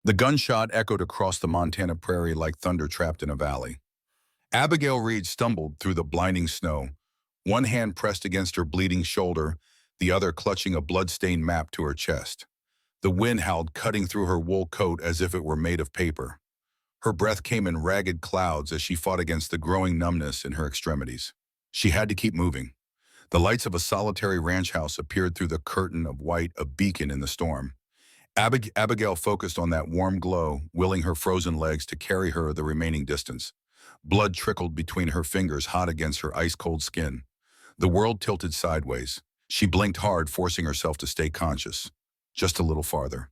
The gunshot echoed across the Montana prairie like thunder trapped in a valley. Abigail Reed stumbled through the blinding snow, one hand pressed against her bleeding shoulder, the other clutching a blood-stained map to her chest. The wind howled, cutting through her wool coat as if it were made of paper. Her breath came in ragged clouds as she fought against the growing numbness in her extremities. She had to keep moving. The lights of a solitary ranch house appeared through the curtain of white, a beacon in the storm. Abigail focused on that warm glow, willing her frozen legs to carry her the remaining distance. Blood trickled between her fingers, hot against her ice-cold skin. The world tilted sideways. She blinked hard, forcing herself to stay conscious. Just a little farther.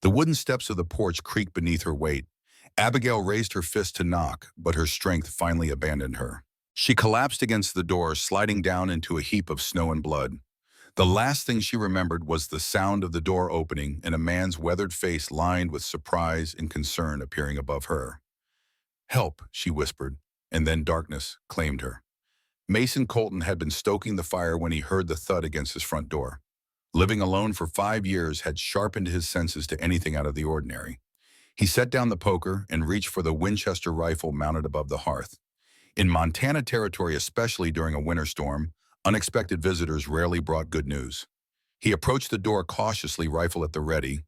The wooden steps of the porch creaked beneath her weight. Abigail raised her fist to knock, but her strength finally abandoned her. She collapsed against the door, sliding down into a heap of snow and blood. The last thing she remembered was the sound of the door opening and a man's weathered face lined with surprise and concern appearing above her. "Help," she whispered, and then darkness claimed her. Mason Colton had been stoking the fire when he heard the thud against his front door. Living alone for 5 years had sharpened his senses to anything out of the ordinary. He set down the poker and reached for the Winchester rifle mounted above the hearth. In Montana territory, especially during a winter storm, unexpected visitors rarely brought good news. He approached the door cautiously, rifle at the ready.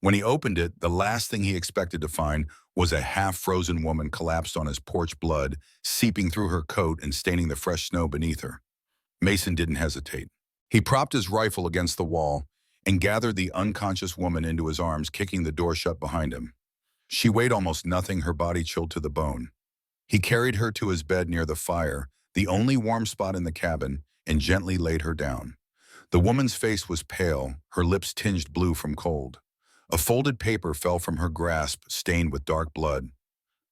When he opened it, the last thing he expected to find was a half-frozen woman collapsed on his porch, blood seeping through her coat and staining the fresh snow beneath her. Mason didn't hesitate. He propped his rifle against the wall and gathered the unconscious woman into his arms, kicking the door shut behind him. She weighed almost nothing, her body chilled to the bone. He carried her to his bed near the fire, the only warm spot in the cabin, and gently laid her down. The woman's face was pale, her lips tinged blue from cold. A folded paper fell from her grasp, stained with dark blood.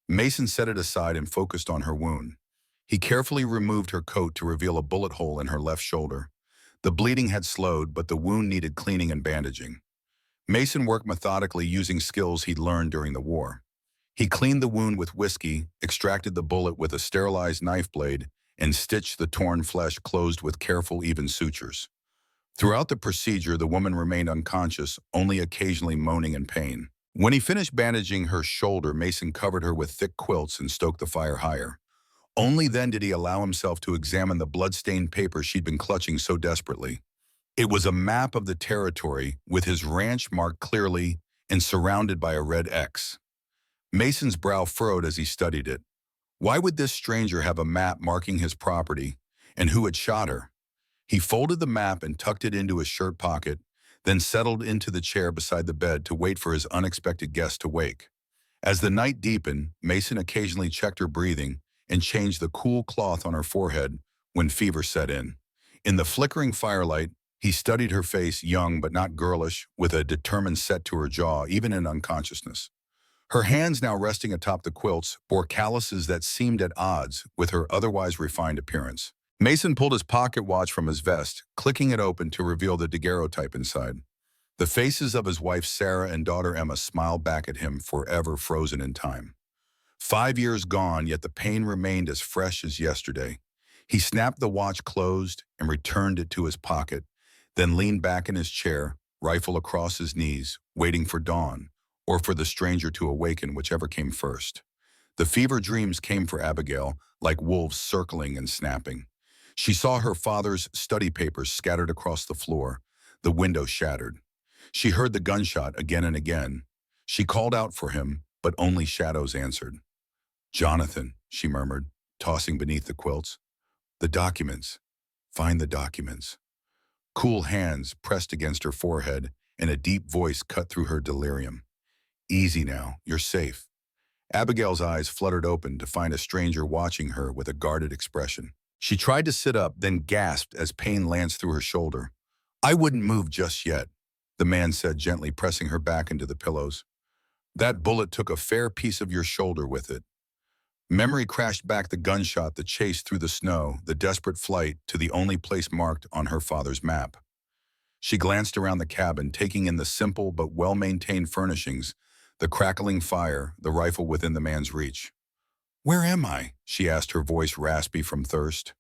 Mason set it aside and focused on her wound. He carefully removed her coat to reveal a bullet hole in her left shoulder. The bleeding had slowed, but the wound needed cleaning and bandaging. Mason worked methodically, using skills he'd learned during the war. He cleaned the wound with whiskey, extracted the bullet with a sterilized knife blade, and stitched the torn flesh closed with careful, even sutures. Throughout the procedure, the woman remained unconscious, only occasionally moaning in pain. When he finished bandaging her shoulder, Mason covered her with thick quilts and stoked the fire higher. Only then did he allow himself to examine the blood-stained paper she'd been clutching so desperately. It was a map of the territory, with his ranch marked clearly and surrounded by a red X. Mason's brow furrowed as he studied it. Why would this stranger have a map marking his property, and who had shot her? He folded the map and tucked it into his shirt pocket, then settled into the chair beside the bed to wait for his unexpected guest to wake. As the night deepened, Mason occasionally checked her breathing and changed the cool cloth on her forehead when fever set in. In the flickering firelight, he studied her face, young but not girlish, with a determined set to her jaw, even in unconsciousness. Her hands, now resting atop the quilts, bore calluses that seemed at odds with her otherwise refined appearance. Mason pulled his pocket watch from his vest, clicking it open to reveal the daguerreotype inside. The faces of his wife Sarah and daughter Emma smiled back at him, forever frozen in time. 5 years gone, yet the pain remained as fresh as yesterday. He snapped the watch closed and returned it to his pocket, then leaned back in his chair, rifle across his knees, waiting for dawn, or for the stranger to awaken, whichever came first. The fever dreams came for Abigail, like wolves circling and snapping. She saw her father's study papers scattered across the floor, the window shattered. She heard the gunshot again and again. She called out for him, but only shadows answered. "Jonathan," she murmured, tossing beneath the quilts. "The documents. Find the documents." Cool hands pressed against her forehead, and a deep voice cut through her delirium. "Easy now, you're safe." Abigail's eyes fluttered open to find a stranger watching her with a guarded expression. She tried to sit up, then gasped as pain lanced through her shoulder. "I wouldn't move just yet," the man said, gently pressing her back into the pillows. "That bullet took a fair piece of your shoulder with it." Memory crashed back, the gunshot, the chase through the snow, the desperate flight to the only place marked on her father's map. She glanced around the cabin, taking in the simple but well-maintained furnishings, the crackling fire, the rifle within the man's reach. "Where am I?" she asked, her voice raspy from thirst.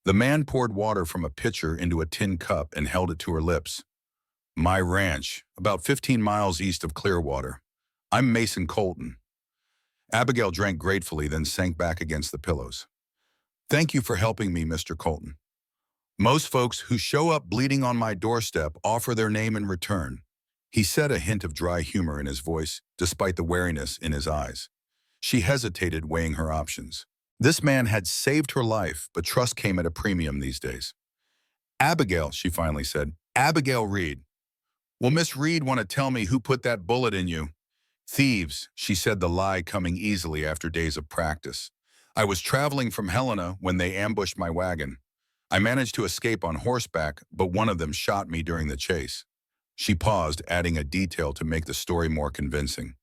The man poured water from a pitcher into a tin cup and held it to her lips. "My ranch, about 15 miles east of Clearwater. I'm Mason Colton. Abigail drank gratefully, then sank back against the pillows. Thank you for helping me, Mr. Colton. Most folks who show up bleeding on my doorstep offer their name in return. He said, a hint of dry humor in his voice, despite the wariness in his eyes. She hesitated, weighing her options. This man had saved her life, but trust came at a premium these days. Abigail, she finally said. Abigail Reed. Will Miss Reed want to tell me who put that bullet in you? Thieves, she said, the lie coming easily after days of practice. I was traveling from Helena when they ambushed my wagon. I managed to escape on horseback, but one of them shot me during the chase. She paused, adding a detail to make the story more convincing.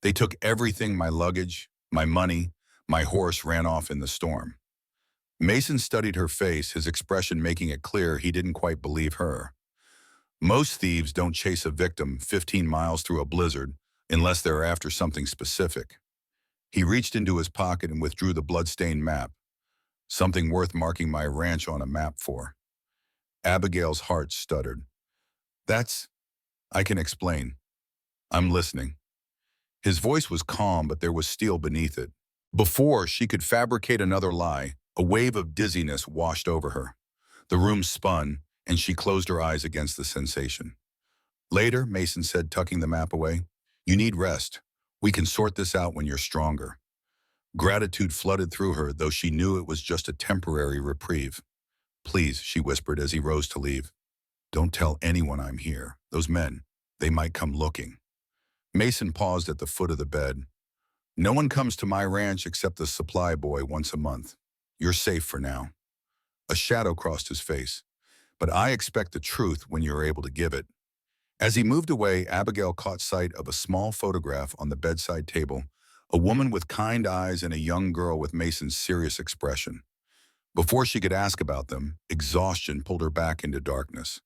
They took everything, my luggage, my money, my horse ran off in the storm. Mason studied her face, his expression making it clear he didn't quite believe her. Most thieves don't chase a victim 15 miles through a blizzard unless they're after something specific. He reached into his pocket and withdrew the blood-stained map, something worth marking my ranch on a map for. Abigail's heart stuttered. I can explain. I'm listening. His voice was calm, but there was steel beneath it. Before she could fabricate another lie, a wave of dizziness washed over her. The room spun, and she closed her eyes against the sensation. Later, Mason said, tucking the map away, you need rest. We can sort this out when you're stronger. Gratitude flooded through her, though she knew it was just a temporary reprieve. Please, she whispered as he rose to leave. Don't tell anyone I'm here. Those men, they might come looking. Mason paused at the foot of the bed. No one comes to my ranch except the supply boy once a month. You're safe for now. A shadow crossed his face. But I expect the truth when you're able to give it. As he moved away, Abigail caught sight of a small photograph on the bedside table, a woman with kind eyes and a young girl with Mason's serious expression. Before she could ask about them, exhaustion pulled her back into darkness.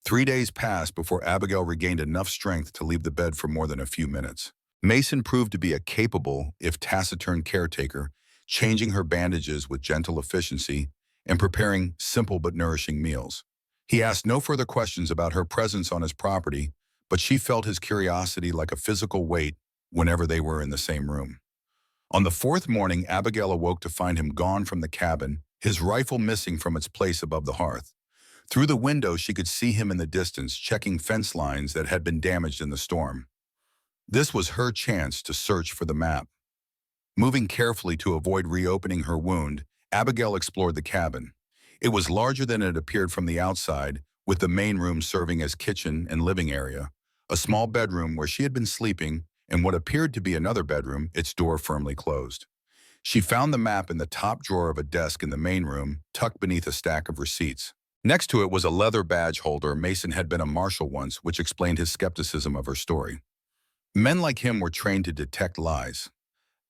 3 days passed before Abigail regained enough strength to leave the bed for more than a few minutes. Mason proved to be a capable, if taciturn, caretaker, changing her bandages with gentle efficiency and preparing simple but nourishing meals. He asked no further questions about her presence on his property, but she felt his curiosity like a physical weight whenever they were in the same room. On the 4th morning, Abigail awoke to find him gone from the cabin, his rifle missing from its place above the hearth. Through the window, she could see him in the distance, checking fence lines that had been damaged in the storm. This was her chance to search for the map. Moving carefully to avoid reopening her wound, Abigail explored the cabin. It was larger than it appeared from the outside, with the main room serving as kitchen and living area, a small bedroom where she had been sleeping, and what appeared to be another bedroom, its door firmly closed. She found the map in the top drawer of a desk in the main room, tucked beneath a stack of receipts. Next to it was a leather badge holder. Mason had been a marshal once, which explained his skepticism of her story. Men like him were trained to detect lies.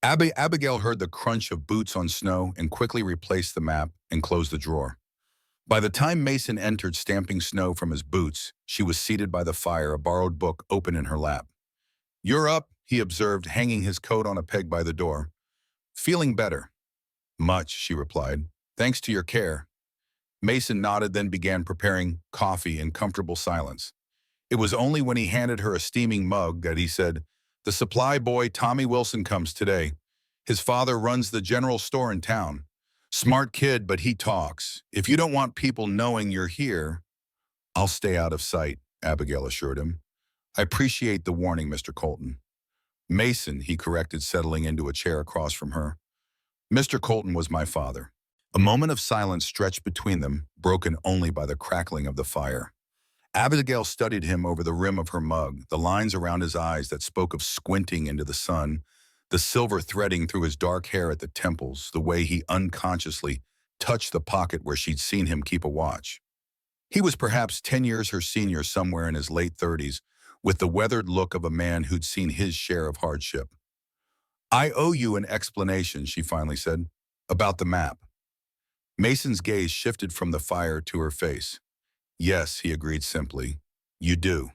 Abigail heard the crunch of boots on snow and quickly replaced the map and closed the drawer. By the time Mason entered, stamping snow from his boots, she was seated by the fire, a borrowed book open in her lap. You're up, he observed, hanging his coat on a peg by the door. Feeling better? Much, she replied. Thanks to your care. Mason nodded, then began preparing coffee in comfortable silence. It was only when he handed her a steaming mug that he said, the supply boy Tommy Wilson comes today. His father runs the general store in town. Smart kid, but he talks. If you don't want people knowing you're here, I'll stay out of sight, Abigail assured him. I appreciate the warning, Mr. Colton. Mason, he corrected, settling into a chair across from her. Mr. Colton was my father. A moment of silence stretched between them, broken only by the crackling of the fire. Abigail studied him over the rim of her mug, the lines around his eyes that spoke of squinting into the sun, the silver threading through his dark hair at the temples, the way he unconsciously touched the pocket where she'd seen him keep a watch. He was perhaps 10 years her senior, somewhere in his late 30s, with the weathered look of a man who'd seen his share of hardship. I owe you an explanation, she finally said, about the map. Mason's gaze shifted from the fire to her face. Yes, he agreed simply. You do.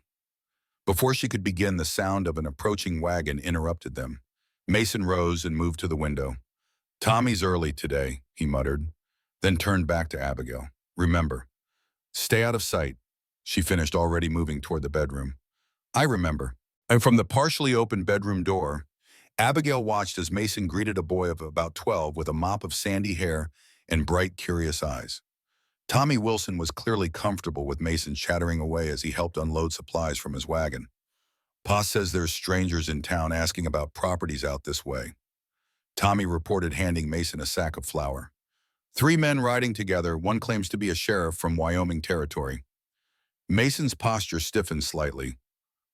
Before she could begin, the sound of an approaching wagon interrupted them. Mason rose and moved to the window. Tommy's early today, he muttered, then turned back to Abigail. Remember, stay out of sight. She finished, already moving toward the bedroom. I remember. And from the partially open bedroom door, Abigail watched as Mason greeted a boy of about 12 with a mop of sandy hair and bright, curious eyes. Tommy Wilson was clearly comfortable with Mason chattering away as he helped unload supplies from his wagon. Pa says there's strangers in town asking about properties out this way. Tommy reported, handing Mason a sack of flour. 3 men riding together, one claims to be a sheriff from Wyoming Territory. Mason's posture stiffened slightly.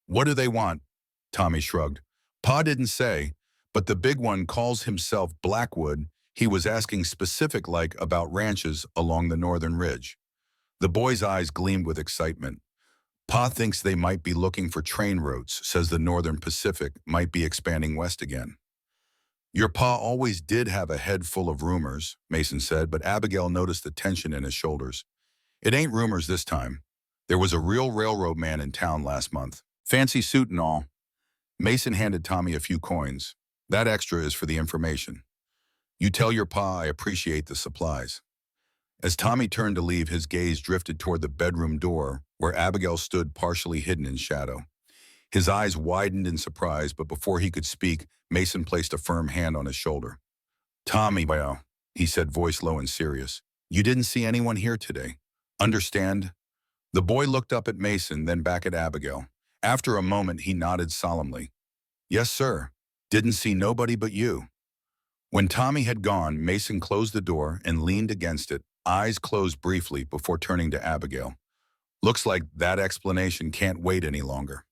What do they want? Tommy shrugged. Pa didn't say, but the big one calls himself Blackwood. He was asking specific like about ranches along the northern ridge. The boy's eyes gleamed with excitement. Pa thinks they might be looking for train routes, says the Northern Pacific might be expanding west again. Your pa always did have a head full of rumors, Mason said, but Abigail noticed the tension in his shoulders. It ain't rumors this time. There was a real railroad man in town last month. Fancy suit and all. Mason handed Tommy a few coins. That extra is for the information. You tell your pa I appreciate the supplies. As Tommy turned to leave, his gaze drifted toward the bedroom door, where Abigail stood partially hidden in shadow. His eyes widened in surprise, but before he could speak, Mason placed a firm hand on his shoulder. Tommy, well, he said, voice low and serious. You didn't see anyone here today. Understand? The boy looked up at Mason, then back at Abigail. After a moment, he nodded solemnly. Yes, sir. Didn't see nobody but you. When Tommy had gone, Mason closed the door and leaned against it, eyes closed briefly before turning to Abigail. Looks like that explanation can't wait any longer.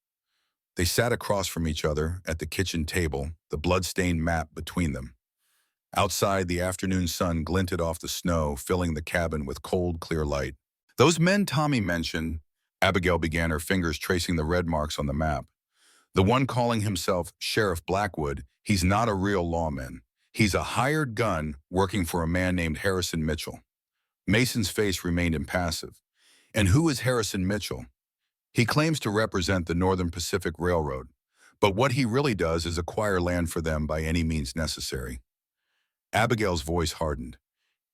They sat across from each other at the kitchen table, the blood-stained map between them. Outside, the afternoon sun glinted off the snow, filling the cabin with cold, clear light. Those men Tommy mentioned, Abigail began, her fingers tracing the red marks on the map. The one calling himself Sheriff Blackwood, he's not a real lawman. He's a hired gun working for a man named Harrison Mitchell. Mason's face remained impassive. And who is Harrison Mitchell? He claims to represent the Northern Pacific Railroad, but what he really does is acquire land for them by any means necessary. Abigail's voice hardened.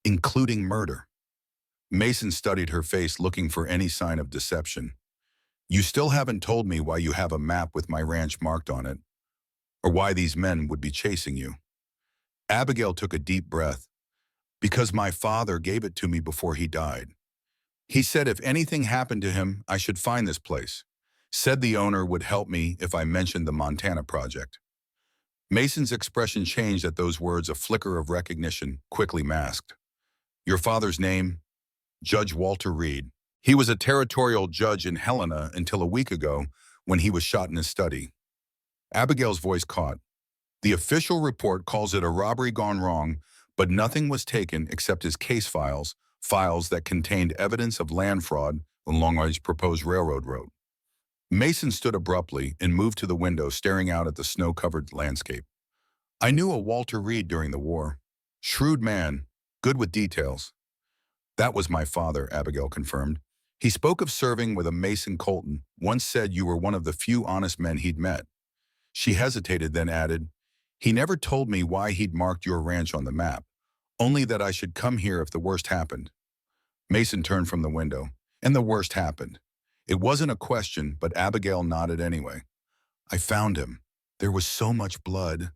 Including murder. Mason studied her face, looking for any sign of deception. You still haven't told me why you have a map with my ranch marked on it, or why these men would be chasing you. Abigail took a deep breath. Because my father gave it to me before he died. He said if anything happened to him, I should find this place. Said the owner would help me if I mentioned the Montana project. Mason's expression changed at those words, a flicker of recognition quickly masked. Your father's name? Judge Walter Reed. He was a territorial judge in Helena until a week ago when he was shot in his study. Abigail's voice caught. The official report calls it a robbery gone wrong, but nothing was taken except his case files that contained evidence of land fraud along his proposed railroad route. Mason stood abruptly and moved to the window, staring out at the snow-covered landscape. I knew a Walter Reed during the war. Shrewd man, good with details. That was my father, Abigail confirmed. He spoke of serving with a Mason Colton, once said you were one of the few honest men he'd met. She hesitated, then added, he never told me why he'd marked your ranch on the map. Only that I should come here if the worst happened. Mason turned from the window, and the worst happened. It wasn't a question, but Abigail nodded anyway. I found him. There was so much blood.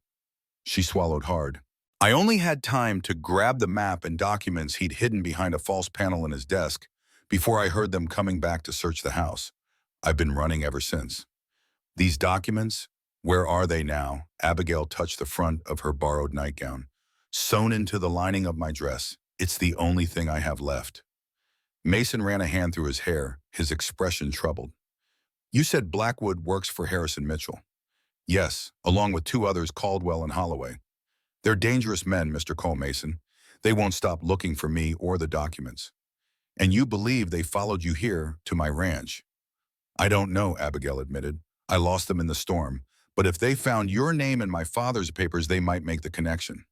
She swallowed hard. I only had time to grab the map and documents he'd hidden behind a false panel in his desk before I heard them coming back to search the house. I've been running ever since. These documents, where are they now? Abigail touched the front of her borrowed nightgown. Sewn into the lining of my dress. It's the only thing I have left. Mason ran a hand through his hair, his expression troubled. You said Blackwood works for Harrison Mitchell. Yes, along with 2 others, Caldwell and Holloway. They're dangerous men, Mr. Cole Mason. They won't stop looking for me or the documents. And you believe they followed you here to my ranch? I don't know, Abigail admitted. I lost them in the storm. But if they found your name in my father's papers, they might make the connection.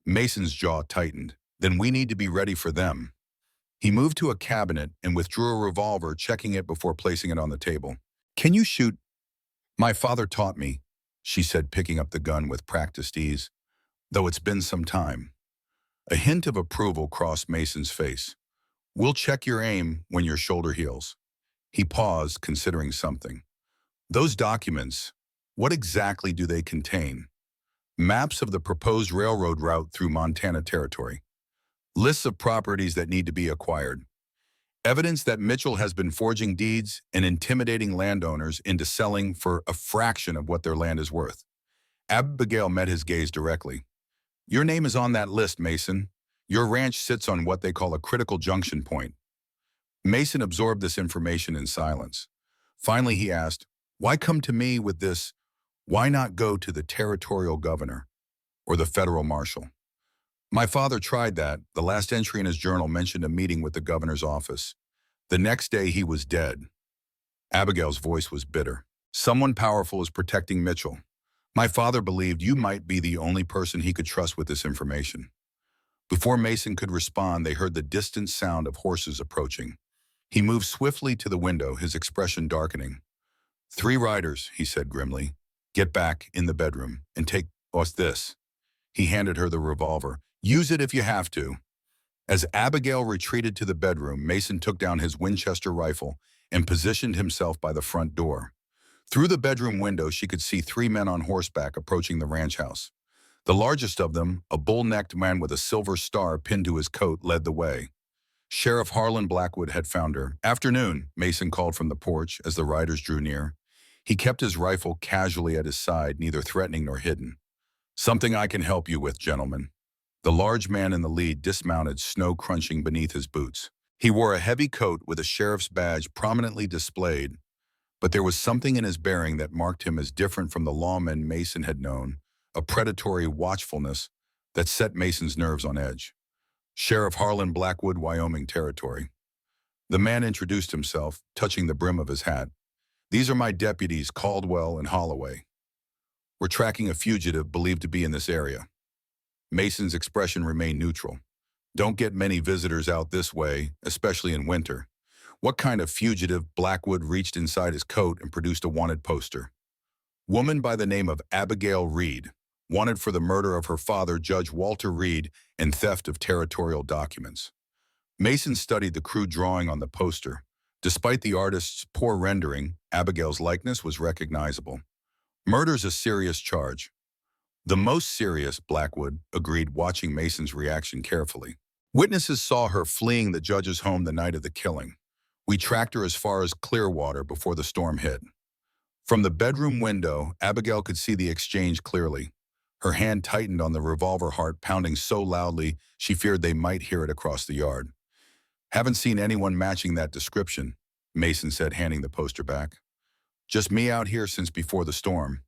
Mason's jaw tightened. Then we need to be ready for them. He moved to a cabinet and withdrew a revolver, checking it before placing it on the table. Can you shoot? My father taught me, she said, picking up the gun with practiced ease, though it's been some time. A hint of approval crossed Mason's face. We'll check your aim when your shoulder heals. He paused, considering something. Those documents, What exactly do they contain? Maps of the proposed railroad route through Montana territory. Lists of properties that need to be acquired. Evidence that Mitchell has been forging deeds and intimidating landowners into selling for a fraction of what their land is worth. Abigail met his gaze directly. Your name is on that list, Mason. Your ranch sits on what they call a critical junction point. Mason absorbed this information in silence. Finally, he asked, why come to me with this? Why not go to the territorial governor or the federal marshal? My father tried that. The last entry in his journal mentioned a meeting with the governor's office. The next day, he was dead. Abigail's voice was bitter. Someone powerful is protecting Mitchell. My father believed you might be the only person he could trust with this information. Before Mason could respond, they heard the distant sound of horses approaching. He moved swiftly to the window, his expression darkening. 3 riders, he said grimly. Get back in the bedroom and take what's this? He handed her the revolver. Use it if you have to. As Abigail retreated to the bedroom, Mason took down his Winchester rifle and positioned himself by the front door. Through the bedroom window, she could see 3 men on horseback approaching the ranch house. The largest of them, a bull-necked man with a silver star pinned to his coat, led the way. Sheriff Harlan Blackwood had found her. Afternoon, Mason called from the porch as the riders drew near. He kept his rifle casually at his side, neither threatening nor hidden. Something I can help you with, gentlemen. The large man in the lead dismounted, snow crunching beneath his boots. He wore a heavy coat with a sheriff's badge prominently displayed, but there was something in his bearing that marked him as different from the lawmen Mason had known, a predatory watchfulness that set Mason's nerves on edge. Sheriff Harlan Blackwood, Wyoming Territory. The man introduced himself, touching the brim of his hat. These are my deputies, Caldwell and Holloway. We're tracking a fugitive believed to be in this area. Mason's expression remained neutral. Don't get many visitors out this way, especially in winter. What kind of fugitive? Blackwood reached inside his coat and produced a wanted poster. Woman by the name of Abigail Reed, wanted for the murder of her father, Judge Walter Reed, and theft of territorial documents. Mason studied the crude drawing on the poster. Despite the artist's poor rendering, Abigail's likeness was recognizable. Murder's a serious charge. The most serious, Blackwood agreed, watching Mason's reaction carefully. Witnesses saw her fleeing the judge's home the night of the killing. We tracked her as far as Clearwater before the storm hit. From the bedroom window, Abigail could see the exchange clearly. Her hand tightened on the revolver, heart pounding so loudly she feared they might hear it across the yard. Haven't seen anyone matching that description, Mason said, handing the poster back. Just me out here since before the storm.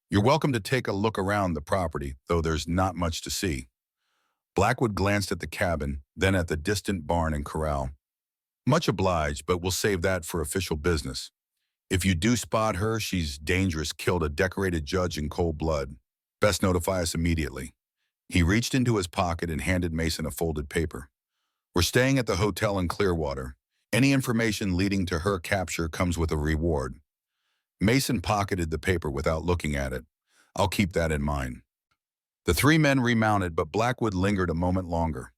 You're welcome to take a look around the property, though there's not much to see. Blackwood glanced at the cabin, then at the distant barn and corral. Much obliged, but we'll save that for official business. If you do spot her, she's dangerous, killed a decorated judge in cold blood. Best notify us immediately. He reached into his pocket and handed Mason a folded paper. We're staying at the hotel in Clearwater. Any information leading to her capture comes with a reward. Mason pocketed the paper without looking at it. I'll keep that in mind. The 3 men remounted, but Blackwood lingered a moment longer.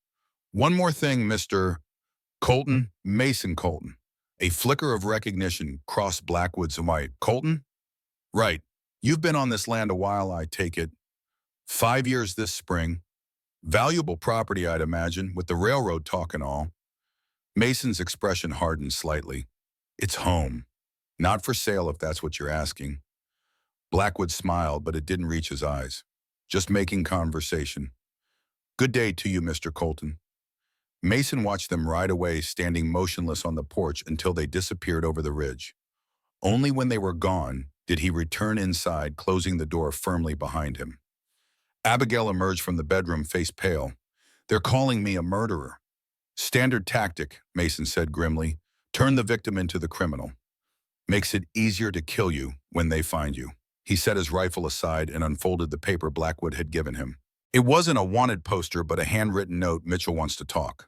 One more thing, Mr. Colton, Mason Colton. A flicker of recognition crossed Blackwood's white. Colton? Right. You've been on this land a while, I take it. 5 years this spring. Valuable property, I'd imagine, with the railroad talk and all. Mason's expression hardened slightly. It's home. Not for sale, if that's what you're asking. Blackwood smiled, but it didn't reach his eyes. Just making conversation. Good day to you, Mr. Colton. Mason watched them ride away, standing motionless on the porch until they disappeared over the ridge. Only when they were gone did he return inside, closing the door firmly behind him. Abigail emerged from the bedroom, face pale. They're calling me a murderer. Standard tactic, Mason said grimly. Turn the victim into the criminal. Makes it easier to kill you when they find you. He set his rifle aside and unfolded the paper Blackwood had given him. It wasn't a wanted poster, but a handwritten note. Mitchell wants to talk.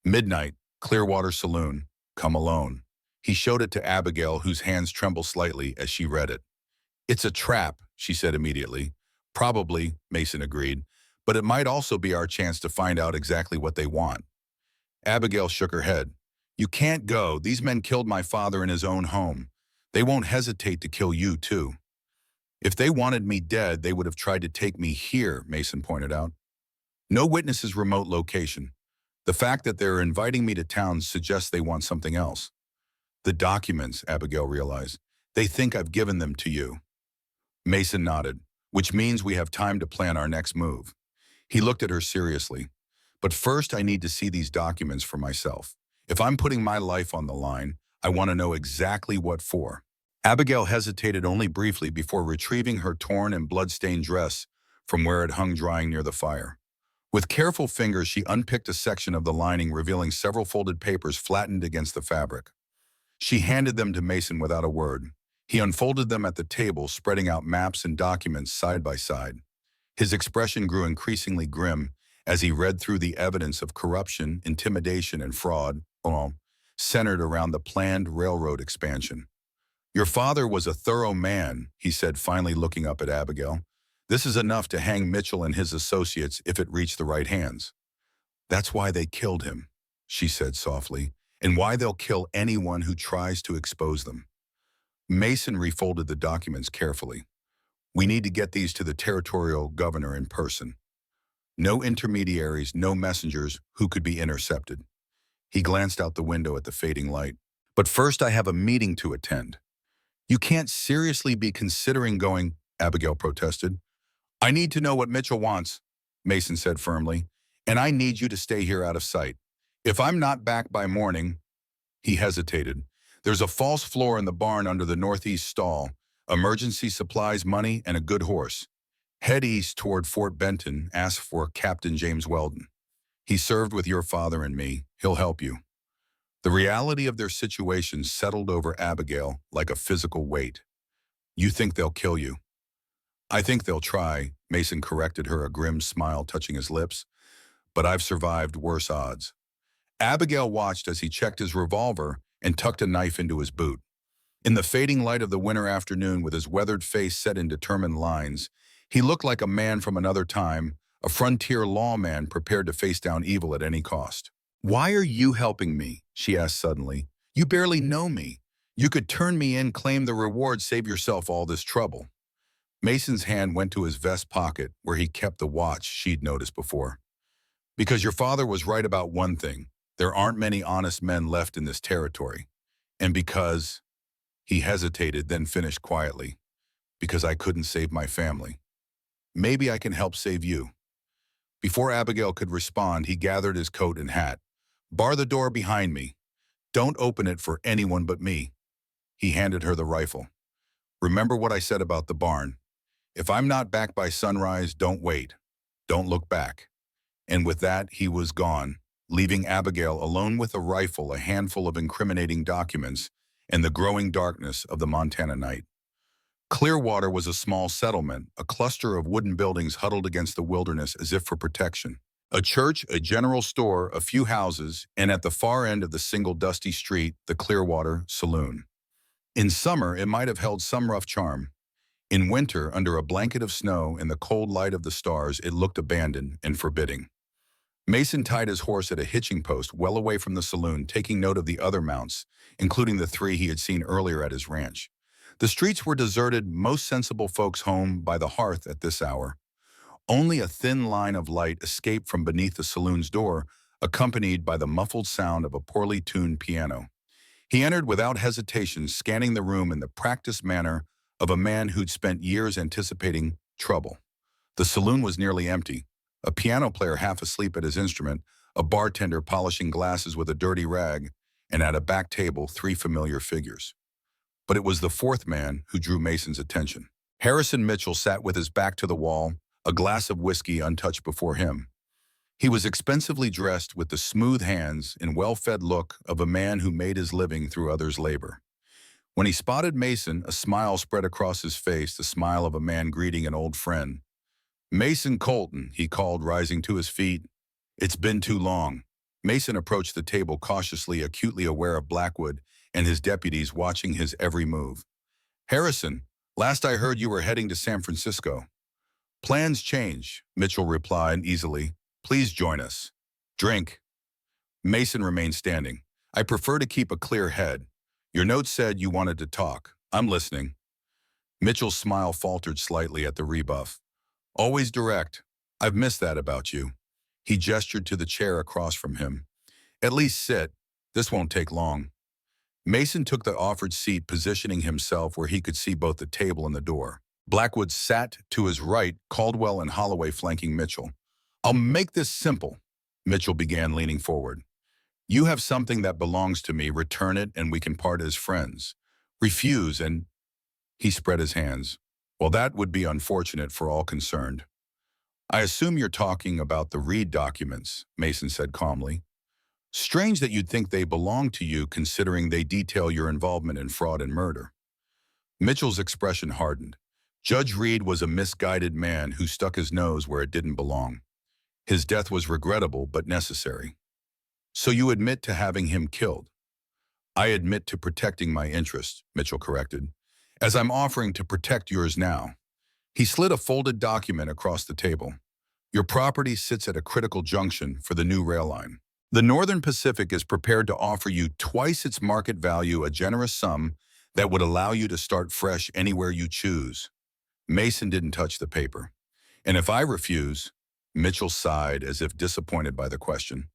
Midnight, Clearwater Saloon. Come alone. He showed it to Abigail, whose hands trembled slightly as she read it. It's a trap, she said immediately. Probably, Mason agreed, but it might also be our chance to find out exactly what they want. Abigail shook her head. You can't go. These men killed my father in his own home. They won't hesitate to kill you, too. If they wanted me dead, they would have tried to take me here, Mason pointed out. No witnesses' remote location. The fact that they're inviting me to town suggests they want something else. The documents, Abigail realized. They think I've given them to you. Mason nodded, which means we have time to plan our next move. He looked at her seriously. But first, I need to see these documents for myself. If I'm putting my life on the line, I want to know exactly what for. Abigail hesitated only briefly before retrieving her torn and blood-stained dress from where it hung drying near the fire. With careful fingers, she unpicked a section of the lining, revealing several folded papers flattened against the fabric. She handed them to Mason without a word. He unfolded them at the table, spreading out maps and documents side by side. His expression grew increasingly grim as he read through the evidence of corruption, intimidation, and fraud, all centered around the planned railroad expansion. Your father was a thorough man, he said, finally looking up at Abigail. This is enough to hang Mitchell and his associates if it reached the right hands. That's why they killed him, she said softly, and why they'll kill anyone who tries to expose them. Mason refolded the documents carefully. We need to get these to the territorial governor in person. No intermediaries, no messengers who could be intercepted. He glanced out the window at the fading light. But first I have a meeting to attend. You can't seriously be considering going, Abigail protested. I need to know what Mitchell wants, Mason said firmly, and I need you to stay here out of sight. If I'm not back by morning, he hesitated. There's a false floor in the barn under the northeast stall, emergency supplies, money, and a good horse. Head east toward Fort Benton, ask for Captain James Weldon. He served with your father and me. He'll help you. The reality of their situation settled over Abigail like a physical weight. You think they'll kill you. I think they'll try, Mason corrected her, a grim smile touching his lips. But I've survived worse odds. Abigail watched as he checked his revolver and tucked a knife into his boot. In the fading light of the winter afternoon, with his weathered face set in determined lines, he looked like a man from another time, a frontier lawman prepared to face down evil at any cost. Why are you helping me? She asked suddenly. You barely know me. You could turn me in, claim the reward, save yourself all this trouble. Mason's hand went to his vest pocket where he kept the watch she'd noticed before. Because your father was right about one thing. There aren't many honest men left in this territory. And because... He hesitated, then finished quietly. Because I couldn't save my family. Maybe I can help save you. Before Abigail could respond, he gathered his coat and hat. Bar the door behind me. Don't open it for anyone but me. He handed her the rifle. Remember what I said about the barn. If I'm not back by sunrise, don't wait. Don't look back. And with that, he was gone, leaving Abigail alone with a rifle, a handful of incriminating documents, and the growing darkness of the Montana night. Clearwater was a small settlement, a cluster of wooden buildings huddled against the wilderness as if for protection. A church, a general store, a few houses, and at the far end of the single dusty street, the Clearwater Saloon. In summer, it might have held some rough charm. In winter, under a blanket of snow and the cold light of the stars, it looked abandoned and forbidding. Mason tied his horse at a hitching post well away from the saloon, taking note of the other mounts, including the 3 he had seen earlier at his ranch. The streets were deserted, most sensible folks home by the hearth at this hour. Only a thin line of light escaped from beneath the saloon's door, accompanied by the muffled sound of a poorly tuned piano. He entered without hesitation, scanning the room in the practiced manner of a man who'd spent years anticipating trouble. The saloon was nearly empty. A piano player half asleep at his instrument, a bartender polishing glasses with a dirty rag, and at a back table 3 familiar figures. But it was the 4th man who drew Mason's attention. Harrison Mitchell sat with his back to the wall, a glass of whiskey untouched before him. He was expensively dressed with the smooth hands and well-fed look of a man who made his living through others' labor. When he spotted Mason, a smile spread across his face, the smile of a man greeting an old friend. Mason Colton, he called, rising to his feet. It's been too long. Mason approached the table cautiously, acutely aware of Blackwood and his deputies watching his every move. Harrison, last I heard you were heading to San Francisco. Plans change, Mitchell replied easily. Please join us. Drink. Mason remained standing. I prefer to keep a clear head. Your note said you wanted to talk. I'm listening. Mitchell's smile faltered slightly at the rebuff. Always direct. I've missed that about you. He gestured to the chair across from him. At least sit. This won't take long. Mason took the offered seat, positioning himself where he could see both the table and the door. Blackwood sat to his right, Caldwell and Holloway flanking Mitchell. I'll make this simple, Mitchell began, leaning forward. You have something that belongs to me, return it, and we can part as friends. Refuse, and he spread his hands. Well, that would be unfortunate for all concerned. I assume you're talking about the Reed documents, Mason said calmly. Strange that you'd think they belong to you, considering they detail your involvement in fraud and murder. Mitchell's expression hardened. Judge Reed was a misguided man who stuck his nose where it didn't belong. His death was regrettable but necessary. So you admit to having him killed? I admit to protecting my interests, Mitchell corrected, as I'm offering to protect yours now. He slid a folded document across the table. Your property sits at a critical junction for the new rail line. The Northern Pacific is prepared to offer you twice its market value, a generous sum that would allow you to start fresh anywhere you choose. Mason didn't touch the paper. And if I refuse, Mitchell sighed as if disappointed by the question,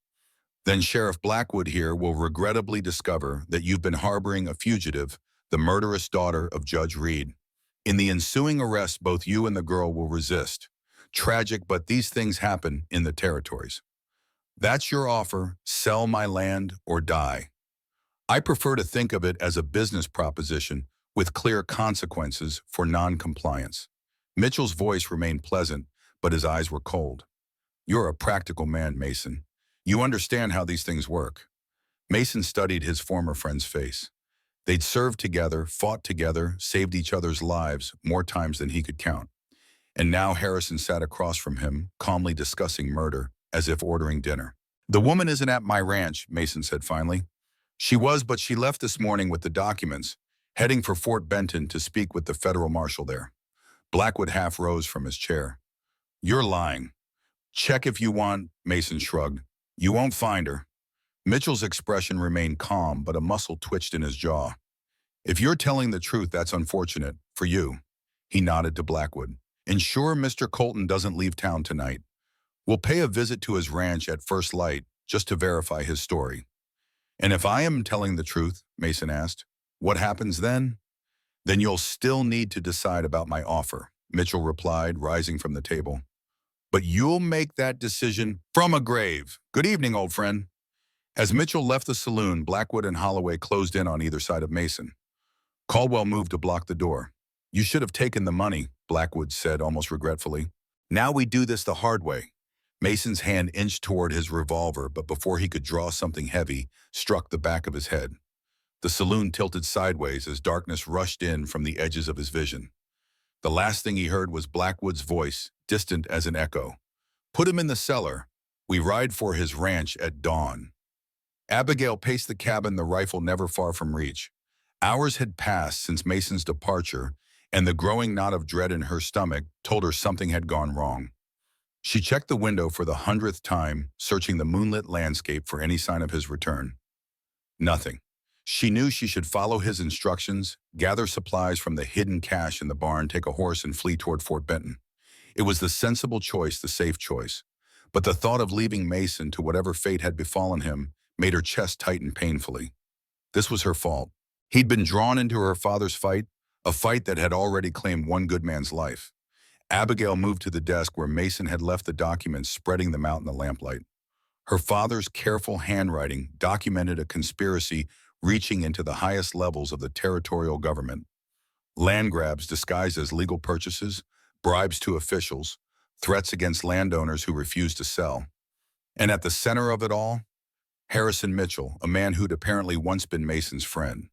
then Sheriff Blackwood here will regrettably discover that you've been harboring a fugitive, the murderous daughter of Judge Reed. In the ensuing arrest, both you and the girl will resist. Tragic, but these things happen in the territories. That's your offer, sell my land or die. I prefer to think of it as a business proposition with clear consequences for non-compliance. Mitchell's voice remained pleasant, but his eyes were cold. You're a practical man, Mason. You understand how these things work. Mason studied his former friend's face. They'd served together, fought together, saved each other's lives more times than he could count. And now Harrison sat across from him, calmly discussing murder, as if ordering dinner. The woman isn't at my ranch, Mason said finally. She was, but she left this morning with the documents, heading for Fort Benton to speak with the federal marshal there. Blackwood half rose from his chair. You're lying. Check if you want, Mason shrugged. You won't find her. Mitchell's expression remained calm, but a muscle twitched in his jaw. If you're telling the truth, that's unfortunate. For you. He nodded to Blackwood. Ensure Mr. Colton doesn't leave town tonight. We'll pay a visit to his ranch at first light, just to verify his story. And if I am telling the truth, Mason asked, what happens then? Then you'll still need to decide about my offer, Mitchell replied, rising from the table. But you'll make that decision from a grave. Good evening, old friend. As Mitchell left the saloon, Blackwood and Holloway closed in on either side of Mason. Caldwell moved to block the door. You should have taken the money, Blackwood said almost regretfully. Now we do this the hard way. Mason's hand inched toward his revolver, but before he could draw, something heavy struck the back of his head. The saloon tilted sideways as darkness rushed in from the edges of his vision. The last thing he heard was Blackwood's voice, distant as an echo. Put him in the cellar. We ride for his ranch at dawn. Abigail paced the cabin, the rifle never far from reach. Hours had passed since Mason's departure, and the growing knot of dread in her stomach told her something had gone wrong. She checked the window for the 100th time, searching the moonlit landscape for any sign of his return. Nothing. She knew she should follow his instructions, gather supplies from the hidden cache in the barn, take a horse, and flee toward Fort Benton. It was the sensible choice, the safe choice. But the thought of leaving Mason to whatever fate had befallen him made her chest tighten painfully. This was her fault. He'd been drawn into her father's fight, a fight that had already claimed one good man's life. Abigail moved to the desk where Mason had left the documents, spreading them out in the lamplight. Her father's careful handwriting documented a conspiracy reaching into the highest levels of the territorial government. Land grabs disguised as legal purchases, bribes to officials, threats against landowners who refused to sell. And at the center of it all, Harrison Mitchell, a man who'd apparently once been Mason's friend.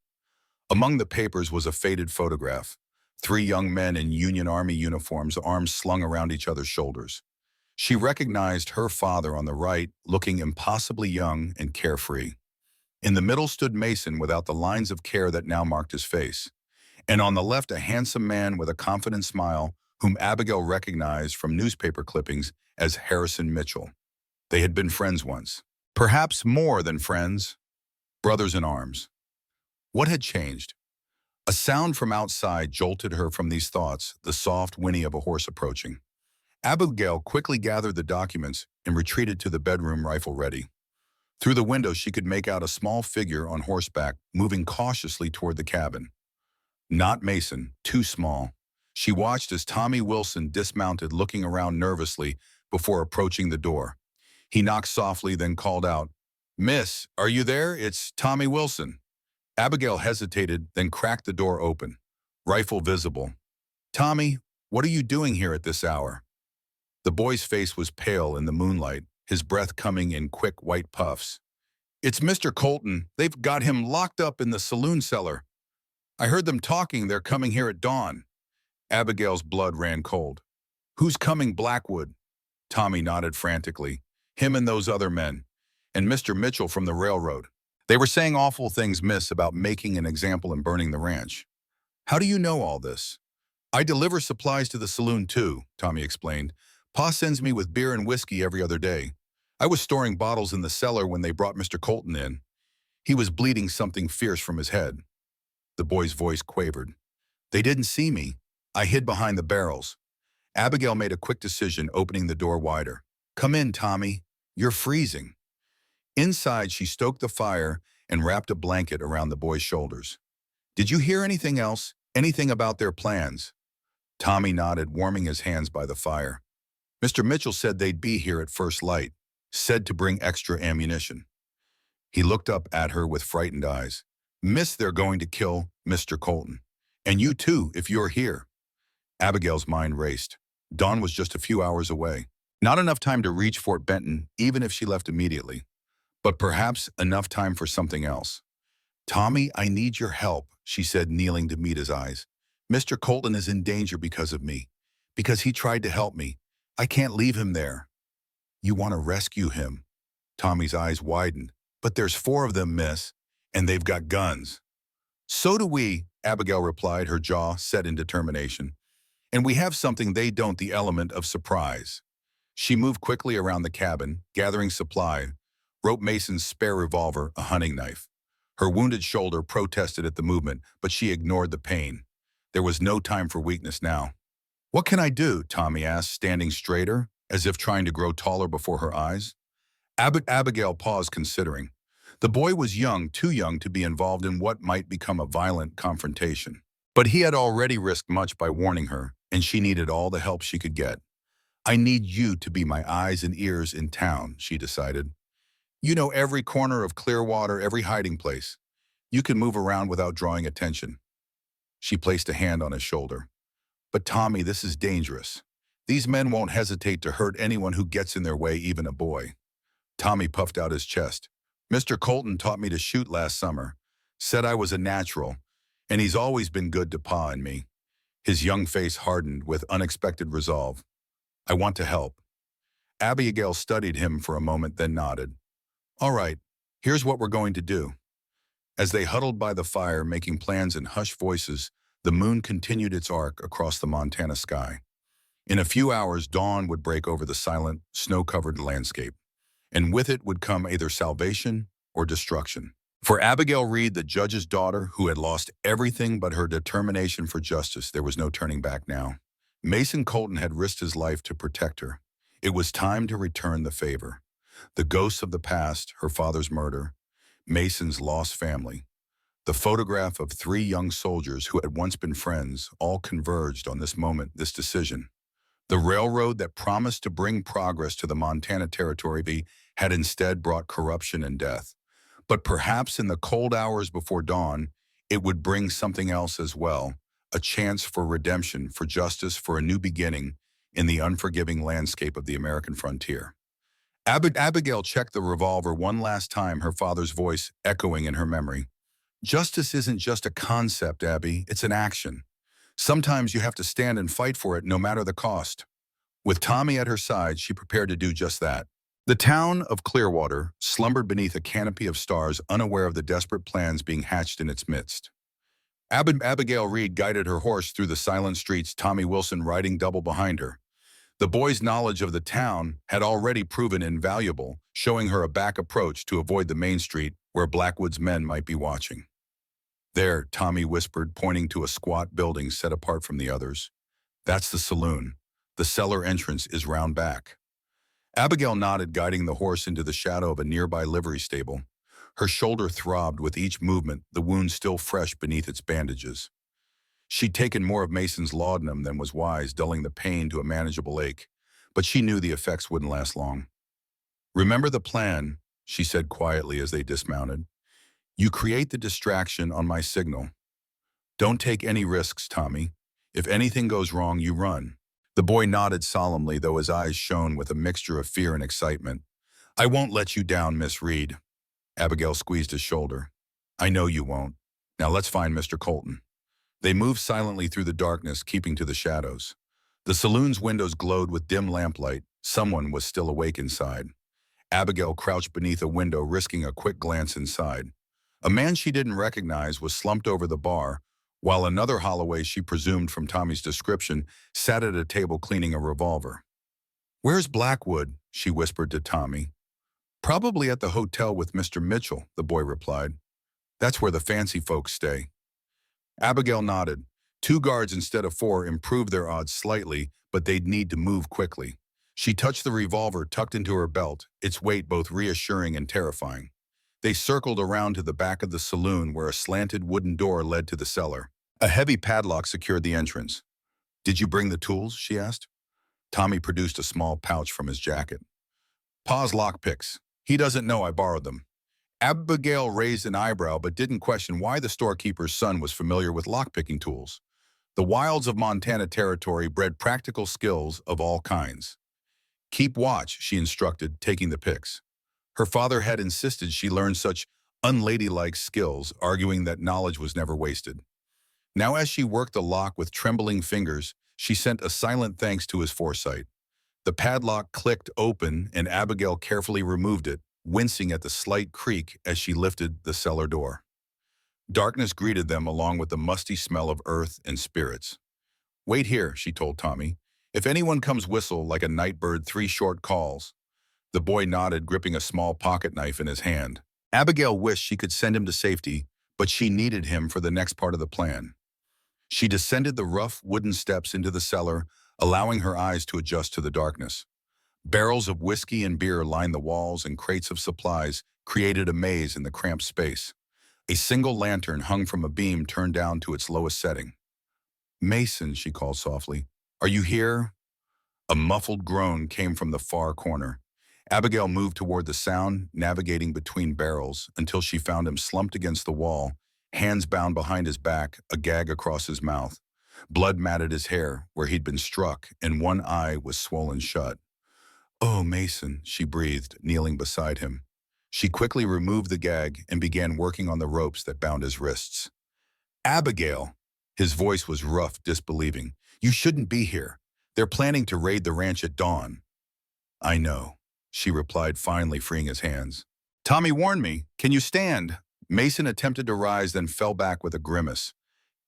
Among the papers was a faded photograph, 3 young men in Union Army uniforms, arms slung around each other's shoulders. She recognized her father on the right, looking impossibly young and carefree. In the middle stood Mason without the lines of care that now marked his face. And on the left, a handsome man with a confident smile, whom Abigail recognized from newspaper clippings as Harrison Mitchell. They had been friends once. Perhaps more than friends, brothers in arms. What had changed? A sound from outside jolted her from these thoughts, the soft whinny of a horse approaching. Abigail quickly gathered the documents and retreated to the bedroom, rifle ready. Through the window, she could make out a small figure on horseback, moving cautiously toward the cabin. Not Mason, too small. She watched as Tommy Wilson dismounted, looking around nervously before approaching the door. He knocked softly, then called out, "Miss, are you there? It's Tommy Wilson." Abigail hesitated, then cracked the door open. Rifle visible. "Tommy, what are you doing here at this hour?" The boy's face was pale in the moonlight, his breath coming in quick white puffs. "It's Mr. Colton. They've got him locked up in the saloon cellar. I heard them talking. They're coming here at dawn." Abigail's blood ran cold. "Who's coming, Blackwood?" Tommy nodded frantically. "Him and those other men. And Mr. Mitchell from the railroad. They were saying awful things, miss, about making an example and burning the ranch." "How do you know all this?" "I deliver supplies to the saloon too," Tommy explained. "Pa sends me with beer and whiskey every other day. I was storing bottles in the cellar when they brought Mr. Colton in. He was bleeding something fierce from his head." The boy's voice quavered. "They didn't see me. I hid behind the barrels." Abigail made a quick decision, opening the door wider. "Come in, Tommy. You're freezing." Inside, she stoked the fire and wrapped a blanket around the boy's shoulders. "Did you hear anything else? Anything about their plans?" Tommy nodded, warming his hands by the fire. "Mr. Mitchell said they'd be here at first light. Said to bring extra ammunition." He looked up at her with frightened eyes. "Miss, they're going to kill Mr. Colton. And you too, if you're here." Abigail's mind raced. Dawn was just a few hours away. Not enough time to reach Fort Benton, even if she left immediately. But perhaps enough time for something else. "Tommy, I need your help," she said, kneeling to meet his eyes. "Mr. Colton is in danger because of me. Because he tried to help me. I can't leave him there." "You want to rescue him?" Tommy's eyes widened. "But there's 4 of them, miss, and they've got guns." "So do we," Abigail replied, her jaw set in determination. "And we have something they don't, the element of surprise." She moved quickly around the cabin, gathering supply, wrote Mason's spare revolver, a hunting knife. Her wounded shoulder protested at the movement, but she ignored the pain. There was no time for weakness now. "What can I do?" Tommy asked, standing straighter, as if trying to grow taller before her eyes. Abigail paused, considering. The boy was young, too young to be involved in what might become a violent confrontation. But he had already risked much by warning her, and she needed all the help she could get. "I need you to be my eyes and ears in town," she decided. "You know every corner of Clearwater, every hiding place. You can move around without drawing attention." She placed a hand on his shoulder. "But Tommy, this is dangerous. These men won't hesitate to hurt anyone who gets in their way, even a boy." Tommy puffed out his chest. "Mr. Colton taught me to shoot last summer. Said I was a natural, and he's always been good to Pa and me." His young face hardened with unexpected resolve. "I want to help." Abigail studied him for a moment, then nodded. "All right, here's what we're going to do." As they huddled by the fire, making plans in hushed voices, the moon continued its arc across the Montana sky. In a few hours, dawn would break over the silent, snow-covered landscape, and with it would come either salvation or destruction. For Abigail Reed, the judge's daughter, who had lost everything but her determination for justice, there was no turning back now. Mason Colton had risked his life to protect her. It was time to return the favor. The ghosts of the past, her father's murder, Mason's lost family, the photograph of 3 young soldiers who had once been friends, all converged on this moment, this decision. The railroad that promised to bring progress to the Montana Territory had instead brought corruption and death. But perhaps in the cold hours before dawn, it would bring something else as well, a chance for redemption, for justice, for a new beginning in the unforgiving landscape of the American frontier. Abigail checked the revolver one last time, her father's voice echoing in her memory. "Justice isn't just a concept, Abby, it's an action. Sometimes you have to stand and fight for it no matter the cost." With Tommy at her side, she prepared to do just that. The town of Clearwater slumbered beneath a canopy of stars, unaware of the desperate plans being hatched in its midst. Abigail Reed guided her horse through the silent streets, Tommy Wilson riding double behind her. The boy's knowledge of the town had already proven invaluable, showing her a back approach to avoid the main street where Blackwood's men might be watching. There, Tommy whispered, pointing to a squat building set apart from the others. That's the saloon. The cellar entrance is round back. Abigail nodded, guiding the horse into the shadow of a nearby livery stable. Her shoulder throbbed with each movement, the wound still fresh beneath its bandages. She'd taken more of Mason's laudanum than was wise, dulling the pain to a manageable ache, but she knew the effects wouldn't last long. Remember the plan, she said quietly as they dismounted. You create the distraction on my signal. Don't take any risks, Tommy. If anything goes wrong, you run. The boy nodded solemnly, though his eyes shone with a mixture of fear and excitement. I won't let you down, Miss Reed. Abigail squeezed his shoulder. I know you won't. Now let's find Mr. Colton. They moved silently through the darkness, keeping to the shadows. The saloon's windows glowed with dim lamplight. Someone was still awake inside. Abigail crouched beneath a window, risking a quick glance inside. A man she didn't recognize was slumped over the bar, while another Holloway she presumed from Tommy's description sat at a table cleaning a revolver. Where's Blackwood? She whispered to Tommy. Probably at the hotel with Mr. Mitchell, the boy replied. That's where the fancy folks stay. Abigail nodded. 2 guards instead of 4 improved their odds slightly, but they'd need to move quickly. She touched the revolver tucked into her belt, its weight both reassuring and terrifying. They circled around to the back of the saloon where a slanted wooden door led to the cellar. A heavy padlock secured the entrance. Did you bring the tools? She asked. Tommy produced a small pouch from his jacket. Pa's lockpicks. He doesn't know I borrowed them. Abigail raised an eyebrow but didn't question why the storekeeper's son was familiar with lockpicking tools. The wilds of Montana Territory bred practical skills of all kinds. Keep watch, she instructed, taking the picks. Her father had insisted she learn such unladylike skills, arguing that knowledge was never wasted. Now as she worked the lock with trembling fingers, she sent a silent thanks to his foresight. The padlock clicked open and Abigail carefully removed it, wincing at the slight creak as she lifted the cellar door. Darkness greeted them along with the musty smell of earth and spirits. Wait here, she told Tommy. If anyone comes whistle like a night bird 3 short calls. The boy nodded, gripping a small pocket knife in his hand. Abigail wished she could send him to safety, but she needed him for the next part of the plan. She descended the rough wooden steps into the cellar, allowing her eyes to adjust to the darkness. Barrels of whiskey and beer lined the walls, and crates of supplies created a maze in the cramped space. A single lantern hung from a beam turned down to its lowest setting. Mason, she called softly. Are you here? A muffled groan came from the far corner. Abigail moved toward the sound, navigating between barrels until she found him slumped against the wall, hands bound behind his back, a gag across his mouth. Blood matted his hair where he'd been struck, and one eye was swollen shut. Oh, Mason, she breathed, kneeling beside him. She quickly removed the gag and began working on the ropes that bound his wrists. Abigail! His voice was rough, disbelieving. You shouldn't be here. They're planning to raid the ranch at dawn. I know, she replied, finally freeing his hands. Tommy warned me. Can you stand? Mason attempted to rise, then fell back with a grimace.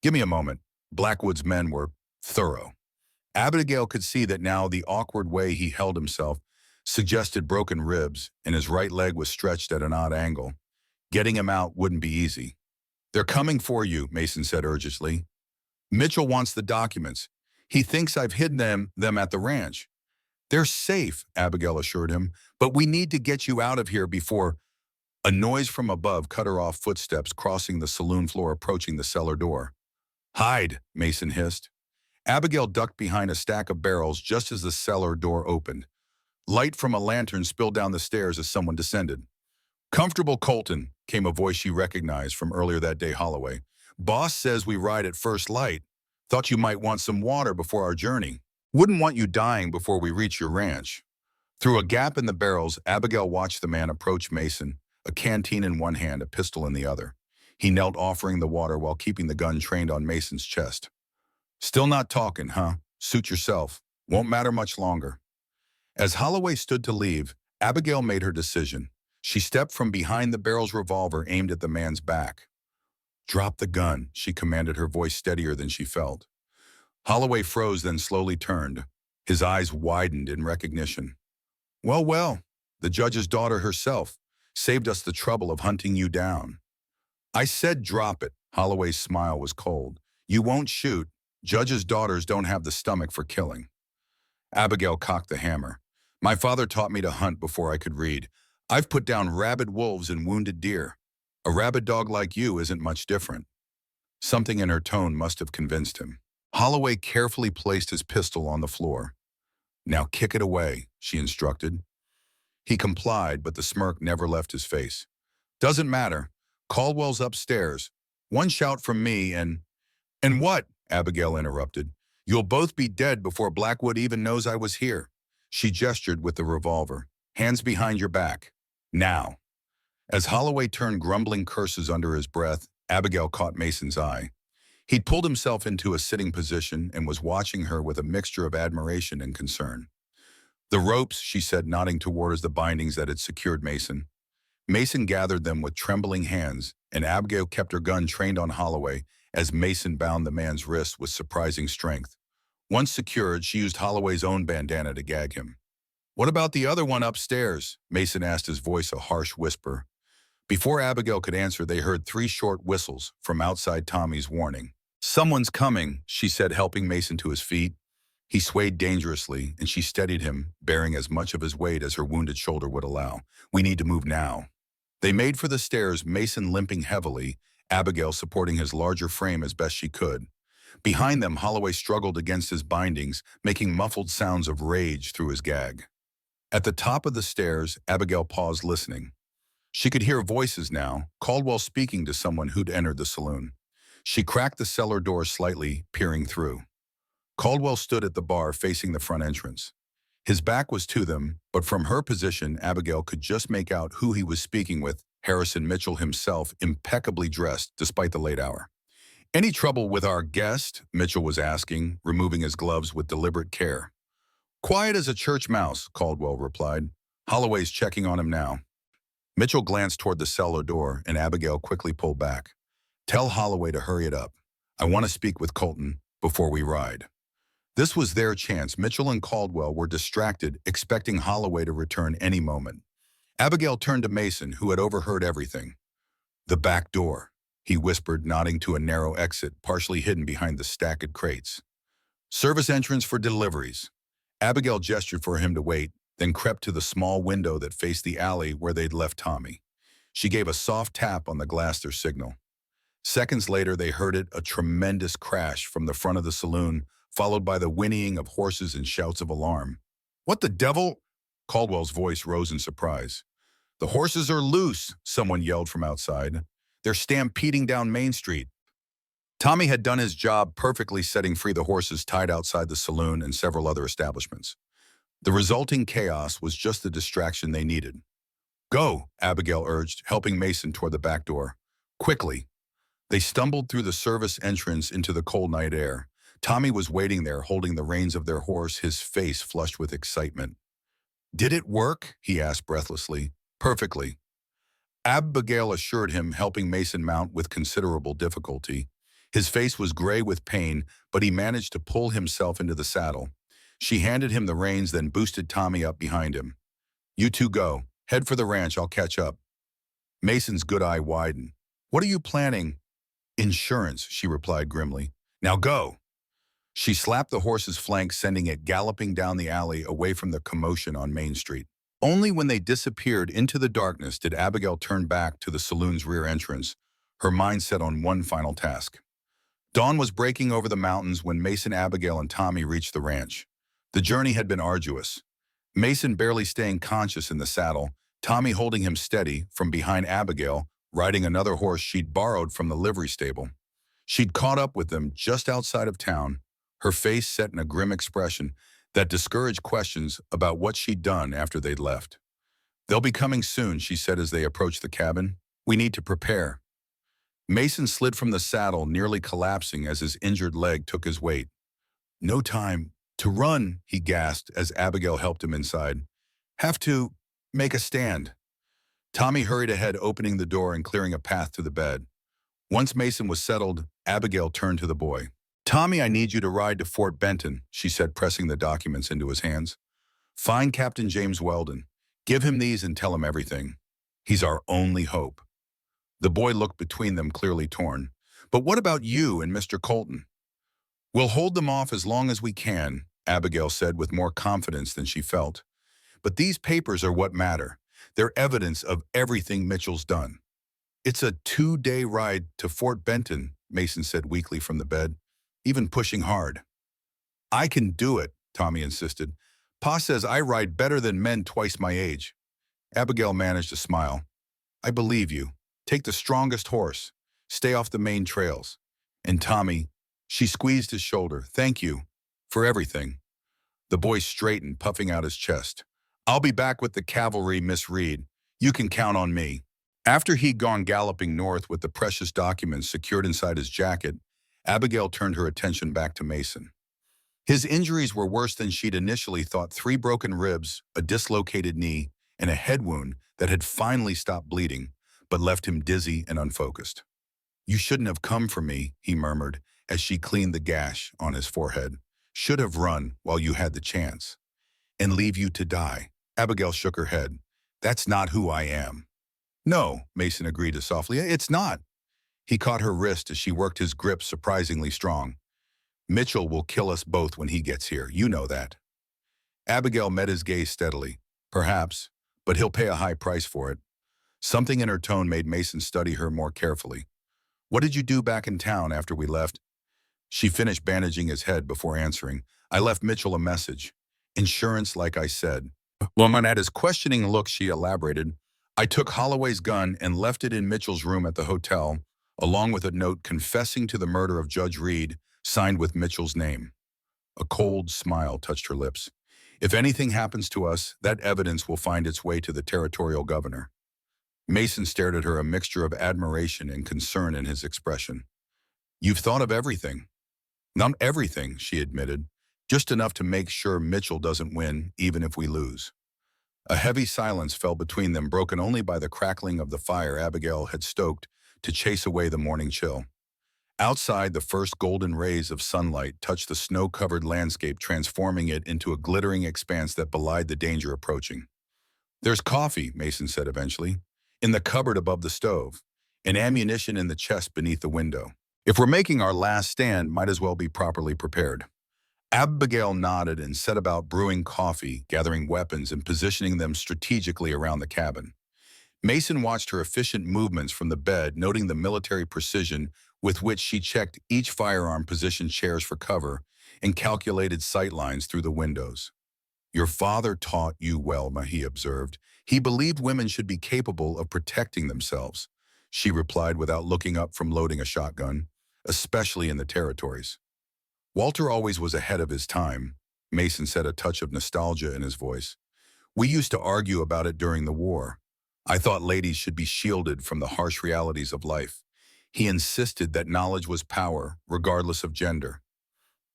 Give me a moment. Blackwood's men were thorough. Abigail could see that now the awkward way he held himself suggested broken ribs, and his right leg was stretched at an odd angle. Getting him out wouldn't be easy. They're coming for you, Mason said urgently. Mitchell wants the documents. He thinks I've hidden them at the ranch. They're safe, Abigail assured him, but we need to get you out of here before... A noise from above cut her off, footsteps crossing the saloon floor, approaching the cellar door. Hide, Mason hissed. Abigail ducked behind a stack of barrels just as the cellar door opened. Light from a lantern spilled down the stairs as someone descended. Comfortable, Colton, came a voice she recognized from earlier that day, Holloway. Boss says we ride at first light. Thought you might want some water before our journey. Wouldn't want you dying before we reach your ranch. Through a gap in the barrels, Abigail watched the man approach Mason, a canteen in one hand, a pistol in the other. He knelt, offering the water while keeping the gun trained on Mason's chest. Still not talking, huh? Suit yourself. Won't matter much longer. As Holloway stood to leave, Abigail made her decision. She stepped from behind the barrel's revolver aimed at the man's back. Drop the gun, she commanded, her voice steadier than she felt. Holloway froze, then slowly turned. His eyes widened in recognition. Well, the judge's daughter herself saved us the trouble of hunting you down. I said drop it, Holloway's smile was cold. You won't shoot. Judges' daughters don't have the stomach for killing. Abigail cocked the hammer. My father taught me to hunt before I could read. I've put down rabid wolves and wounded deer. A rabid dog like you isn't much different. Something in her tone must have convinced him. Holloway carefully placed his pistol on the floor. Now kick it away, she instructed. He complied, but the smirk never left his face. Doesn't matter. Caldwell's upstairs. One shout from me And what? Abigail interrupted. You'll both be dead before Blackwood even knows I was here. She gestured with the revolver. Hands behind your back. Now. As Holloway turned grumbling curses under his breath, Abigail caught Mason's eye. He'd pulled himself into a sitting position and was watching her with a mixture of admiration and concern. The ropes, she said, nodding towards the bindings that had secured Mason. Mason gathered them with trembling hands, and Abigail kept her gun trained on Holloway as Mason bound the man's wrists with surprising strength. Once secured, she used Holloway's own bandana to gag him. What about the other one upstairs? Mason asked, his voice a harsh whisper. Before Abigail could answer, they heard 3 short whistles from outside Tommy's warning. Someone's coming, she said, helping Mason to his feet. He swayed dangerously, and she steadied him, bearing as much of his weight as her wounded shoulder would allow. We need to move now. They made for the stairs, Mason limping heavily, Abigail supporting his larger frame as best she could. Behind them, Holloway struggled against his bindings, making muffled sounds of rage through his gag. At the top of the stairs, Abigail paused, listening. She could hear voices now, Caldwell speaking to someone who'd entered the saloon. She cracked the cellar door slightly, peering through. Caldwell stood at the bar facing the front entrance. His back was to them, but from her position, Abigail could just make out who he was speaking with, Harrison Mitchell himself, impeccably dressed despite the late hour. Any trouble with our guest? Mitchell was asking, removing his gloves with deliberate care. Quiet as a church mouse, Caldwell replied. Holloway's checking on him now. Mitchell glanced toward the cellar door, and Abigail quickly pulled back. Tell Holloway to hurry it up. I want to speak with Colton before we ride. This was their chance. Mitchell and Caldwell were distracted, expecting Holloway to return any moment. Abigail turned to Mason, who had overheard everything. The back door, he whispered, nodding to a narrow exit, partially hidden behind the stacked crates. Service entrance for deliveries. Abigail gestured for him to wait, then crept to the small window that faced the alley where they'd left Tommy. She gave a soft tap on the glass their signal. Seconds later, they heard it, a tremendous crash from the front of the saloon, followed by the whinnying of horses and shouts of alarm. What the devil? Caldwell's voice rose in surprise. The horses are loose, someone yelled from outside. They're stampeding down Main Street. Tommy had done his job perfectly, setting free the horses tied outside the saloon and several other establishments. The resulting chaos was just the distraction they needed. Go, Abigail urged, helping Mason toward the back door. Quickly. They stumbled through the service entrance into the cold night air. Tommy was waiting there, holding the reins of their horse, his face flushed with excitement. Did it work? He asked breathlessly. Perfectly. Abigail assured him, helping Mason mount with considerable difficulty. His face was gray with pain, but he managed to pull himself into the saddle. She handed him the reins, then boosted Tommy up behind him. You two go. Head for the ranch, I'll catch up. Mason's good eye widened. What are you planning? Insurance, she replied grimly. Now go. She slapped the horse's flank, sending it galloping down the alley away from the commotion on Main Street. Only when they disappeared into the darkness did Abigail turn back to the saloon's rear entrance, her mind set on one final task. Dawn was breaking over the mountains when Mason, Abigail, and Tommy reached the ranch. The journey had been arduous. Mason barely staying conscious in the saddle, Tommy holding him steady from behind Abigail, riding another horse she'd borrowed from the livery stable. She'd caught up with them just outside of town, her face set in a grim expression that discouraged questions about what she'd done after they'd left. They'll be coming soon, she said as they approached the cabin. We need to prepare. Mason slid from the saddle, nearly collapsing as his injured leg took his weight. No time to run, he gasped as Abigail helped him inside. Have to make a stand. Tommy hurried ahead, opening the door and clearing a path to the bed. Once Mason was settled, Abigail turned to the boy. Tommy, I need you to ride to Fort Benton, she said, pressing the documents into his hands. Find Captain James Weldon. Give him these and tell him everything. He's our only hope. The boy looked between them, clearly torn. But what about you and Mr. Colton? We'll hold them off as long as we can, Abigail said with more confidence than she felt. But these papers are what matter. They're evidence of everything Mitchell's done. It's a 2-day ride to Fort Benton, Mason said weakly from the bed, even pushing hard. I can do it, Tommy insisted. Pa says I ride better than men twice my age. Abigail managed a smile. I believe you. Take the strongest horse. Stay off the main trails. And Tommy, she squeezed his shoulder. Thank you for everything. The boy straightened, puffing out his chest. I'll be back with the cavalry, Miss Reed. You can count on me. After he'd gone galloping north with the precious documents secured inside his jacket, Abigail turned her attention back to Mason. His injuries were worse than she'd initially thought: 3 broken ribs, a dislocated knee, and a head wound that had finally stopped bleeding, but left him dizzy and unfocused. You shouldn't have come for me, he murmured as she cleaned the gash on his forehead. Should have run while you had the chance. And leave you to die. Abigail shook her head. That's not who I am. No, Mason agreed softly. It's not. He caught her wrist as she worked his grip surprisingly strong. Mitchell will kill us both when he gets here. You know that. Abigail met his gaze steadily. Perhaps, but he'll pay a high price for it. Something in her tone made Mason study her more carefully. What did you do back in town after we left? She finished bandaging his head before answering. I left Mitchell a message. Insurance, like I said. Woman, at his questioning look, she elaborated. I took Holloway's gun and left it in Mitchell's room at the hotel, along with a note confessing to the murder of Judge Reed, signed with Mitchell's name. A cold smile touched her lips. If anything happens to us, that evidence will find its way to the territorial governor. Mason stared at her, a mixture of admiration and concern in his expression. You've thought of everything. Not everything, she admitted. Just enough to make sure Mitchell doesn't win, even if we lose. A heavy silence fell between them, broken only by the crackling of the fire Abigail had stoked to chase away the morning chill. Outside, the first golden rays of sunlight touched the snow-covered landscape, transforming it into a glittering expanse that belied the danger approaching. There's coffee, Mason said eventually, in the cupboard above the stove, and ammunition in the chest beneath the window. If we're making our last stand, might as well be properly prepared. Abigail nodded and set about brewing coffee, gathering weapons, and positioning them strategically around the cabin. Mason watched her efficient movements from the bed, noting the military precision with which she checked each firearm, positioned chairs for cover, and calculated sight lines through the windows. Your father taught you well, he observed. He believed women should be capable of protecting themselves, she replied without looking up from loading a shotgun, especially in the territories. Walter always was ahead of his time, Mason said, a touch of nostalgia in his voice. We used to argue about it during the war. I thought ladies should be shielded from the harsh realities of life. He insisted that knowledge was power, regardless of gender.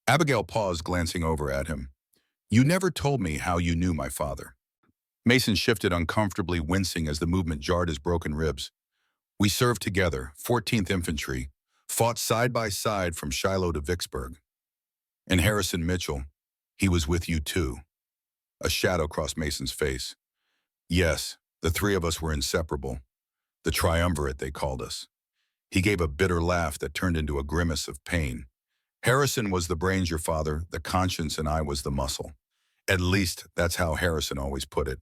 Abigail paused, glancing over at him. You never told me how you knew my father. Mason shifted uncomfortably, wincing as the movement jarred his broken ribs. We served together, 14th Infantry, fought side by side from Shiloh to Vicksburg. And Harrison Mitchell, he was with you too. A shadow crossed Mason's face. Yes, the 3 of us were inseparable. The triumvirate, they called us. He gave a bitter laugh that turned into a grimace of pain. Harrison was the brains, your father, the conscience, and I was the muscle. At least, that's how Harrison always put it.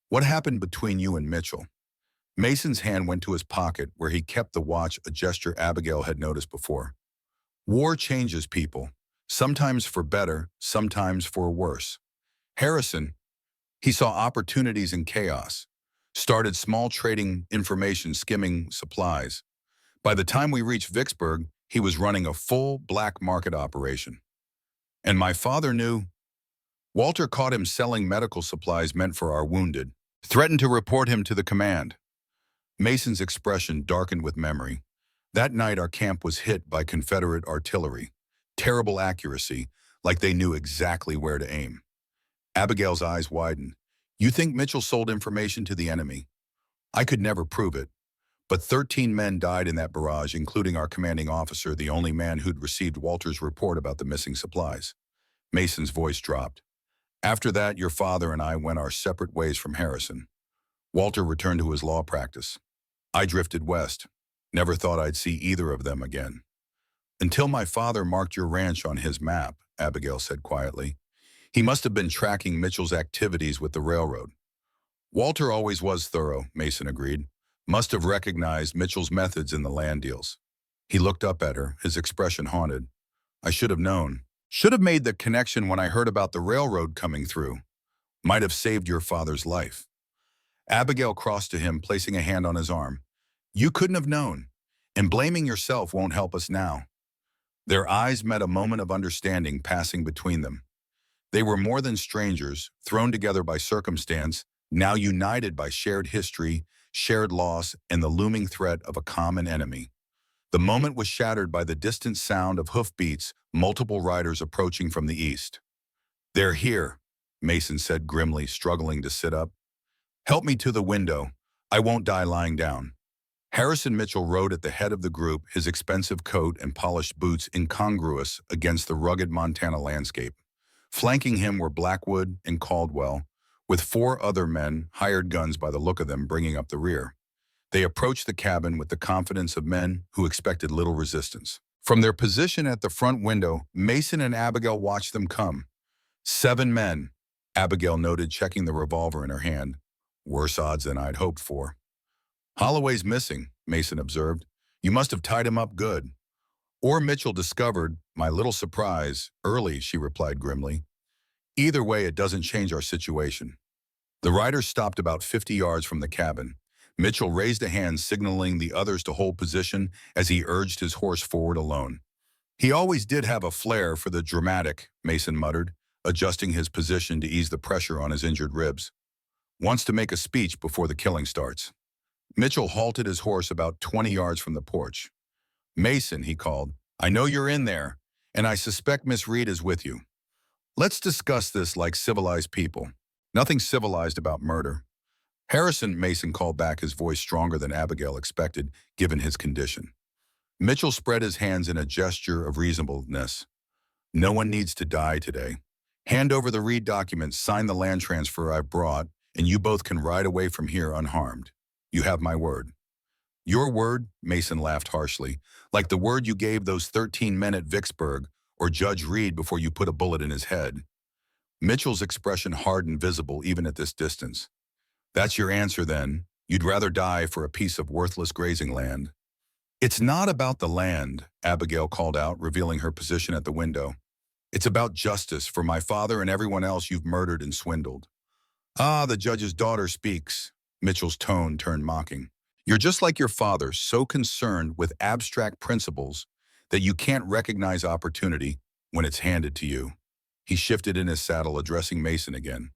What happened between you and Mitchell? Mason's hand went to his pocket, where he kept the watch, a gesture Abigail had noticed before. War changes people, sometimes for better, sometimes for worse. Harrison, he saw opportunities in chaos, started small trading information, skimming supplies. By the time we reached Vicksburg, he was running a full black market operation. And my father knew. Walter caught him selling medical supplies meant for our wounded, threatened to report him to the command. Mason's expression darkened with memory. That night our camp was hit by Confederate artillery. Terrible accuracy, like they knew exactly where to aim. Abigail's eyes widened. You think Mitchell sold information to the enemy? I could never prove it. But 13 men died in that barrage, including our commanding officer, the only man who'd received Walter's report about the missing supplies. Mason's voice dropped. After that, your father and I went our separate ways from Harrison. Walter returned to his law practice. I drifted west. Never thought I'd see either of them again. Until my father marked your ranch on his map, Abigail said quietly. He must have been tracking Mitchell's activities with the railroad. Walter always was thorough, Mason agreed. Must have recognized Mitchell's methods in the land deals. He looked up at her, his expression haunted. I should have known. Should have made the connection when I heard about the railroad coming through. Might have saved your father's life. Abigail crossed to him, placing a hand on his arm. You couldn't have known, and blaming yourself won't help us now. Their eyes met, a moment of understanding passing between them. They were more than strangers, thrown together by circumstance, now united by shared history, shared loss, and the looming threat of a common enemy. The moment was shattered by the distant sound of hoofbeats, multiple riders approaching from the east. They're here, Mason said grimly, struggling to sit up. Help me to the window. I won't die lying down. Harrison Mitchell rode at the head of the group, his expensive coat and polished boots incongruous against the rugged Montana landscape. Flanking him were Blackwood and Caldwell, with 4 other men, hired guns by the look of them, bringing up the rear. They approached the cabin with the confidence of men who expected little resistance. From their position at the front window, Mason and Abigail watched them come. 7 men, Abigail noted, checking the revolver in her hand. Worse odds than I'd hoped for. Holloway's missing, Mason observed. You must have tied him up good. Or Mitchell discovered, my little surprise, early, she replied grimly. Either way, it doesn't change our situation. The riders stopped about 50 yards from the cabin. Mitchell raised a hand signaling the others to hold position as he urged his horse forward alone. He always did have a flair for the dramatic, Mason muttered, adjusting his position to ease the pressure on his injured ribs. Wants to make a speech before the killing starts. Mitchell halted his horse about 20 yards from the porch. Mason, he called, I know you're in there, and I suspect Miss Reed is with you. Let's discuss this like civilized people. Nothing civilized about murder. Harrison, Mason called back, his voice stronger than Abigail expected, given his condition. Mitchell spread his hands in a gesture of reasonableness. No one needs to die today. Hand over the Reed documents, sign the land transfer I've brought, and you both can ride away from here unharmed. You have my word. Your word? Mason laughed harshly, like the word you gave those 13 men at Vicksburg or Judge Reed before you put a bullet in his head. Mitchell's expression hardened, visible even at this distance. That's your answer then? You'd rather die for a piece of worthless grazing land? It's not about the land, Abigail called out, revealing her position at the window. It's about justice for my father and everyone else you've murdered and swindled. Ah, the judge's daughter speaks. Mitchell's tone turned mocking. You're just like your father, so concerned with abstract principles that you can't recognize opportunity when it's handed to you. He shifted in his saddle, addressing Mason again.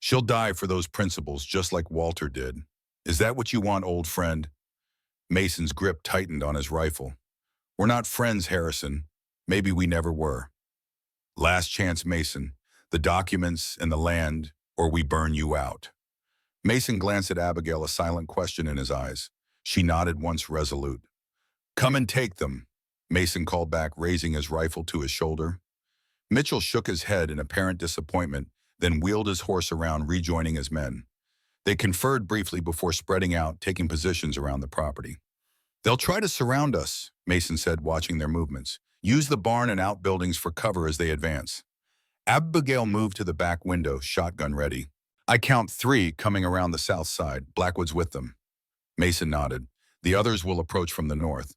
She'll die for those principles just like Walter did. Is that what you want, old friend? Mason's grip tightened on his rifle. We're not friends, Harrison. Maybe we never were. Last chance, Mason. The documents and the land, or we burn you out. Mason glanced at Abigail, a silent question in his eyes. She nodded once, resolute. Come and take them, Mason called back, raising his rifle to his shoulder. Mitchell shook his head in apparent disappointment, then wheeled his horse around, rejoining his men. They conferred briefly before spreading out, taking positions around the property. They'll try to surround us, Mason said, watching their movements. Use the barn and outbuildings for cover as they advance. Abigail moved to the back window, shotgun ready. I count 3 coming around the south side, Blackwood's with them. Mason nodded. The others will approach from the north.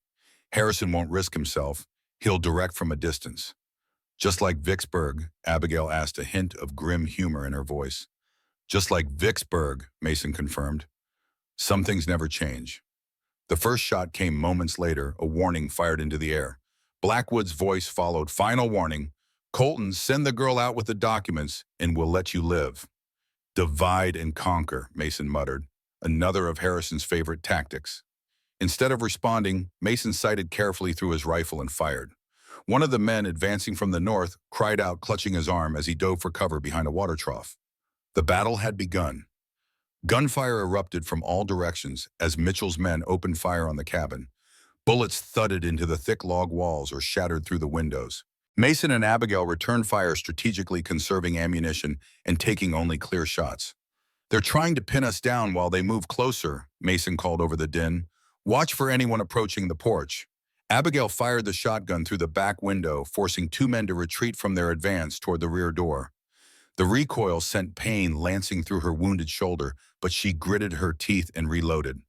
Harrison won't risk himself. He'll direct from a distance. Just like Vicksburg, Abigail asked, a hint of grim humor in her voice. Just like Vicksburg, Mason confirmed. Some things never change. The first shot came moments later, a warning fired into the air. Blackwood's voice followed, final warning. Colton, send the girl out with the documents and we'll let you live. Divide and conquer, Mason muttered, another of Harrison's favorite tactics. Instead of responding, Mason sighted carefully through his rifle and fired. One of the men advancing from the north cried out, clutching his arm as he dove for cover behind a water trough. The battle had begun. Gunfire erupted from all directions as Mitchell's men opened fire on the cabin. Bullets thudded into the thick log walls or shattered through the windows. Mason and Abigail returned fire, strategically conserving ammunition and taking only clear shots. They're trying to pin us down while they move closer, Mason called over the din. Watch for anyone approaching the porch. Abigail fired the shotgun through the back window, forcing two men to retreat from their advance toward the rear door. The recoil sent pain lancing through her wounded shoulder, but she gritted her teeth and reloaded.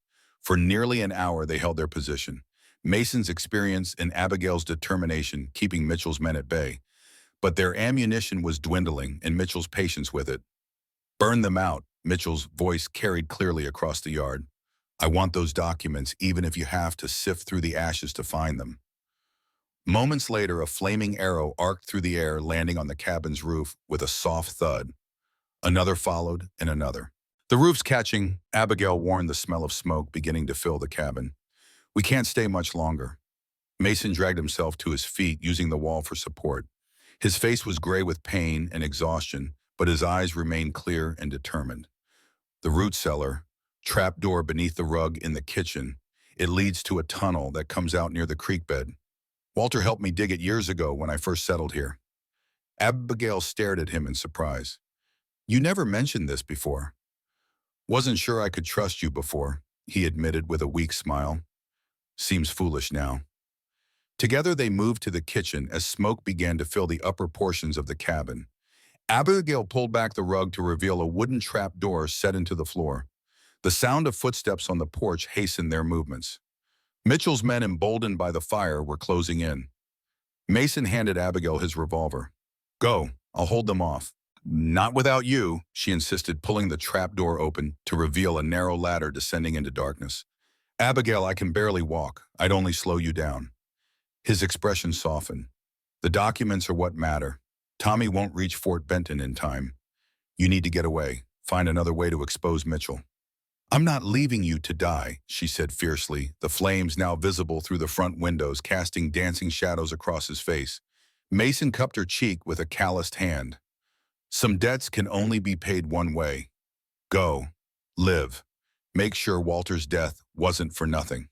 For nearly an hour, they held their position. Mason's experience and Abigail's determination keeping Mitchell's men at bay. But their ammunition was dwindling and Mitchell's patience with it. Burn them out, Mitchell's voice carried clearly across the yard. I want those documents even if you have to sift through the ashes to find them. Moments later, a flaming arrow arced through the air, landing on the cabin's roof with a soft thud. Another followed, and another. The roof's catching, Abigail warned, the smell of smoke beginning to fill the cabin. We can't stay much longer. Mason dragged himself to his feet, using the wall for support. His face was gray with pain and exhaustion, but his eyes remained clear and determined. The root cellar, trapdoor beneath the rug in the kitchen, it leads to a tunnel that comes out near the creek bed. Walter helped me dig it years ago when I first settled here. Abigail stared at him in surprise. You never mentioned this before. Wasn't sure I could trust you before, he admitted with a weak smile. Seems foolish now. Together they moved to the kitchen as smoke began to fill the upper portions of the cabin. Abigail pulled back the rug to reveal a wooden trap door set into the floor. The sound of footsteps on the porch hastened their movements. Mitchell's men, emboldened by the fire, were closing in. Mason handed Abigail his revolver. Go, I'll hold them off. Not without you, she insisted, pulling the trap door open to reveal a narrow ladder descending into darkness. Abigail, I can barely walk. I'd only slow you down. His expression softened. The documents are what matter. Tommy won't reach Fort Benton in time. You need to get away. Find another way to expose Mitchell. I'm not leaving you to die, she said fiercely, the flames now visible through the front windows casting dancing shadows across his face. Mason cupped her cheek with a calloused hand. Some debts can only be paid one way. Go. Live. Make sure Walter's death wasn't for nothing.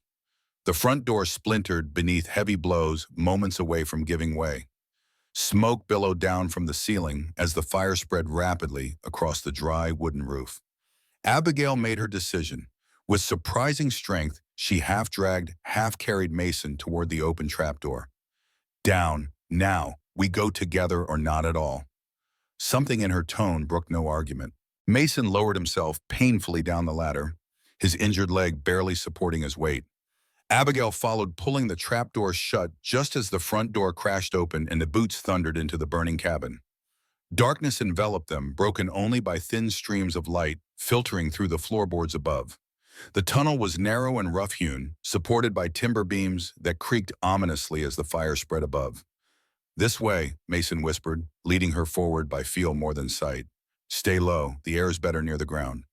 The front door splintered beneath heavy blows, moments away from giving way. Smoke billowed down from the ceiling as the fire spread rapidly across the dry wooden roof. Abigail made her decision. With surprising strength, she half-dragged, half-carried Mason toward the open trapdoor. Down, now, we go together or not at all. Something in her tone brooked no argument. Mason lowered himself painfully down the ladder, his injured leg barely supporting his weight. Abigail followed, pulling the trapdoor shut just as the front door crashed open and the boots thundered into the burning cabin. Darkness enveloped them, broken only by thin streams of light filtering through the floorboards above. The tunnel was narrow and rough-hewn, supported by timber beams that creaked ominously as the fire spread above. This way, Mason whispered, leading her forward by feel more than sight. Stay low, the air is better near the ground.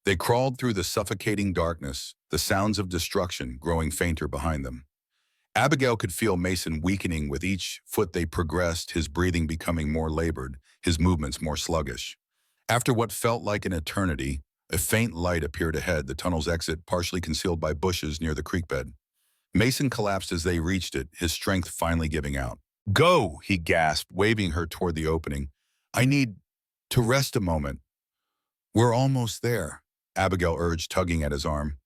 They crawled through the suffocating darkness, the sounds of destruction growing fainter behind them. Abigail could feel Mason weakening with each foot they progressed, his breathing becoming more labored, his movements more sluggish. After what felt like an eternity, a faint light appeared ahead, the tunnel's exit partially concealed by bushes near the creek bed. Mason collapsed as they reached it, his strength finally giving out. Go, he gasped, waving her toward the opening. I need to rest a moment. We're almost there, Abigail urged, tugging at his arm.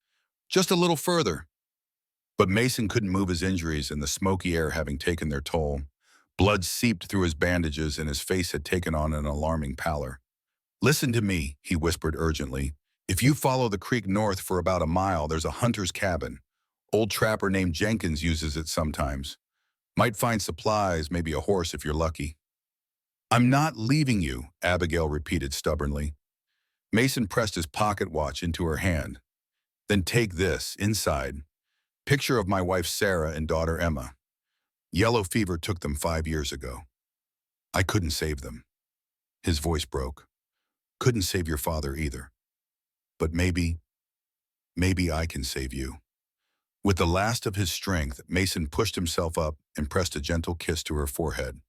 Just a little further. But Mason couldn't move his injuries and the smoky air having taken their toll. Blood seeped through his bandages and his face had taken on an alarming pallor. Listen to me, he whispered urgently. If you follow the creek north for about a mile, there's a hunter's cabin. Old trapper named Jenkins uses it sometimes. Might find supplies, maybe a horse if you're lucky. I'm not leaving you, Abigail repeated stubbornly. Mason pressed his pocket watch into her hand. Then take this, inside. Picture of my wife Sarah and daughter Emma. Yellow fever took them 5 years ago. I couldn't save them. His voice broke. Couldn't save your father either. But maybe I can save you. With the last of his strength, Mason pushed himself up and pressed a gentle kiss to her forehead.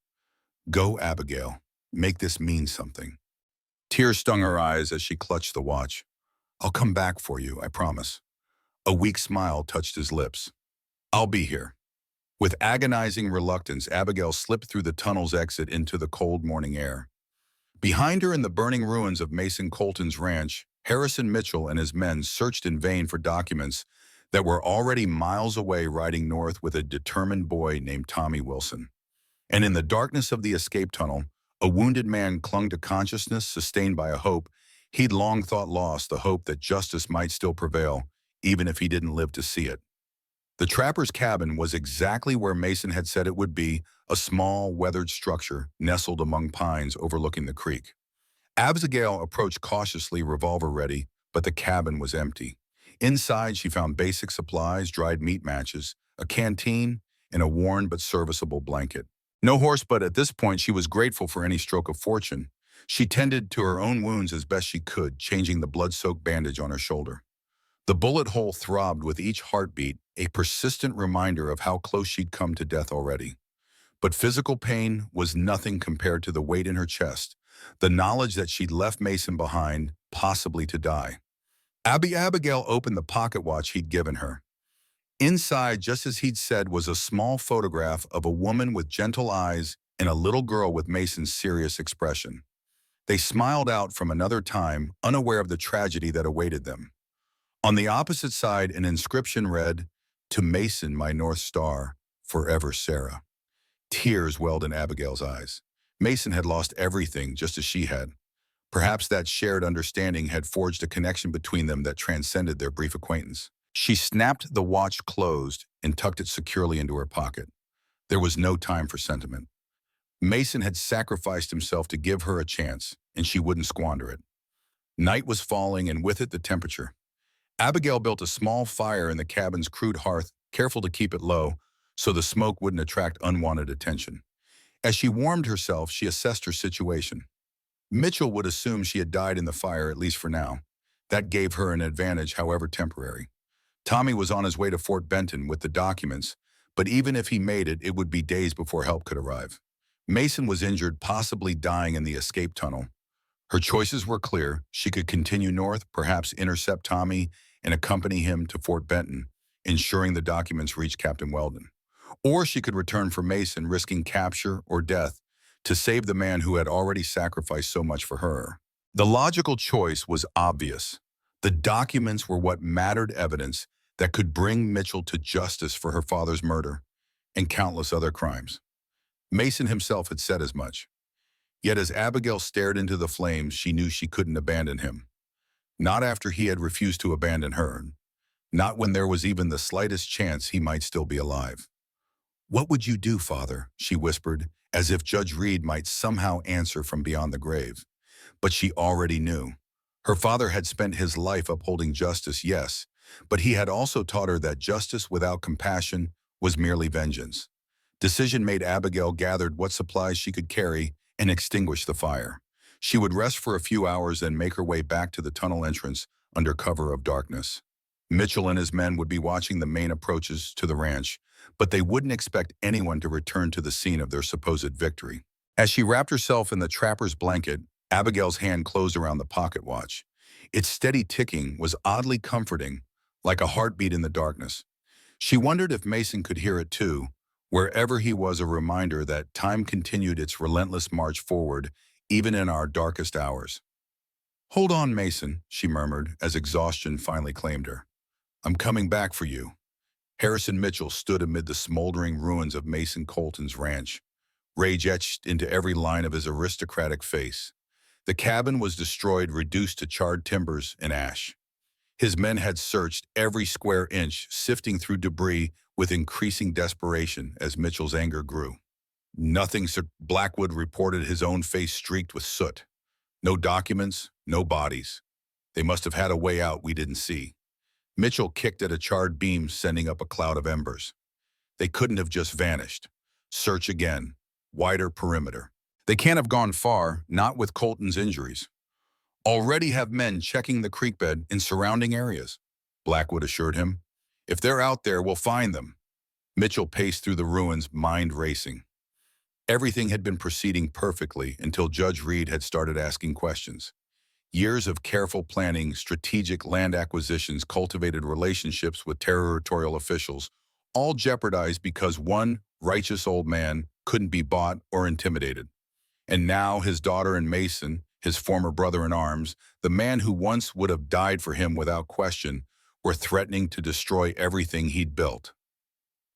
Go, Abigail. Make this mean something. Tears stung her eyes as she clutched the watch. I'll come back for you, I promise. A weak smile touched his lips. I'll be here. With agonizing reluctance, Abigail slipped through the tunnel's exit into the cold morning air. Behind her, in the burning ruins of Mason Colton's ranch, Harrison Mitchell and his men searched in vain for documents that were already miles away riding north with a determined boy named Tommy Wilson. And in the darkness of the escape tunnel, a wounded man clung to consciousness sustained by a hope he'd long thought lost, the hope that justice might still prevail, even if he didn't live to see it. The trapper's cabin was exactly where Mason had said it would be, a small, weathered structure nestled among pines overlooking the creek. Abigail approached cautiously, revolver ready, but the cabin was empty. Inside, she found basic supplies, dried meat matches, a canteen, and a worn but serviceable blanket. No horse, but at this point she was grateful for any stroke of fortune. She tended to her own wounds as best she could, changing the blood-soaked bandage on her shoulder. The bullet hole throbbed with each heartbeat, a persistent reminder of how close she'd come to death already. But physical pain was nothing compared to the weight in her chest, the knowledge that she'd left Mason behind, possibly to die. Abigail opened the pocket watch he'd given her. Inside, just as he'd said, was a small photograph of a woman with gentle eyes and a little girl with Mason's serious expression. They smiled out from another time, unaware of the tragedy that awaited them. On the opposite side, an inscription read, "To Mason, my North Star, forever Sarah." Tears welled in Abigail's eyes. Mason had lost everything, just as she had. Perhaps that shared understanding had forged a connection between them that transcended their brief acquaintance. She snapped the watch closed and tucked it securely into her pocket. There was no time for sentiment. Mason had sacrificed himself to give her a chance, and she wouldn't squander it. Night was falling, and with it the temperature. Abigail built a small fire in the cabin's crude hearth, careful to keep it low, so the smoke wouldn't attract unwanted attention. As she warmed herself, she assessed her situation. Mitchell would assume she had died in the fire, at least for now. That gave her an advantage, however temporary. Tommy was on his way to Fort Benton with the documents, but even if he made it, it would be days before help could arrive. Mason was injured, possibly dying in the escape tunnel. Her choices were clear. She could continue north, perhaps intercept Tommy and accompany him to Fort Benton, ensuring the documents reached Captain Weldon. Or she could return for Mason, risking capture or death to save the man who had already sacrificed so much for her. The logical choice was obvious. The documents were what mattered, evidence that could bring Mitchell to justice for her father's murder and countless other crimes. Mason himself had said as much. Yet as Abigail stared into the flames, she knew she couldn't abandon him. Not after he had refused to abandon her. Not when there was even the slightest chance he might still be alive. "What would you do, Father?" she whispered, as if Judge Reed might somehow answer from beyond the grave. But she already knew. Her father had spent his life upholding justice, yes, but he had also taught her that justice without compassion was merely vengeance. Decision made, Abigail gathered what supplies she could carry and extinguished the fire. She would rest for a few hours, then make her way back to the tunnel entrance under cover of darkness. Mitchell and his men would be watching the main approaches to the ranch, but they wouldn't expect anyone to return to the scene of their supposed victory. As she wrapped herself in the trapper's blanket, Abigail's hand closed around the pocket watch. Its steady ticking was oddly comforting, like a heartbeat in the darkness. She wondered if Mason could hear it too, wherever he was, a reminder that time continued its relentless march forward, even in our darkest hours. "Hold on, Mason," she murmured as exhaustion finally claimed her. "I'm coming back for you." Harrison Mitchell stood amid the smoldering ruins of Mason Colton's ranch, rage etched into every line of his aristocratic face. The cabin was destroyed, reduced to charred timbers and ash. His men had searched every square inch, sifting through debris with increasing desperation as Mitchell's anger grew. "Nothing," Sir Blackwood reported, his own face streaked with soot. "No documents, no bodies. They must have had a way out we didn't see." Mitchell kicked at a charred beam, sending up a cloud of embers. "They couldn't have just vanished. Search again. Wider perimeter. They can't have gone far, not with Colton's injuries. Already have men checking the creek bed in surrounding areas," Blackwood assured him. "If they're out there, we'll find them." Mitchell paced through the ruins, mind racing. Everything had been proceeding perfectly until Judge Reed had started asking questions. Years of careful planning, strategic land acquisitions, cultivated relationships with territorial officials, all jeopardized because one righteous old man couldn't be bought or intimidated. And now his daughter and Mason, his former brother-in-arms, the man who once would have died for him without question, were threatening to destroy everything he'd built.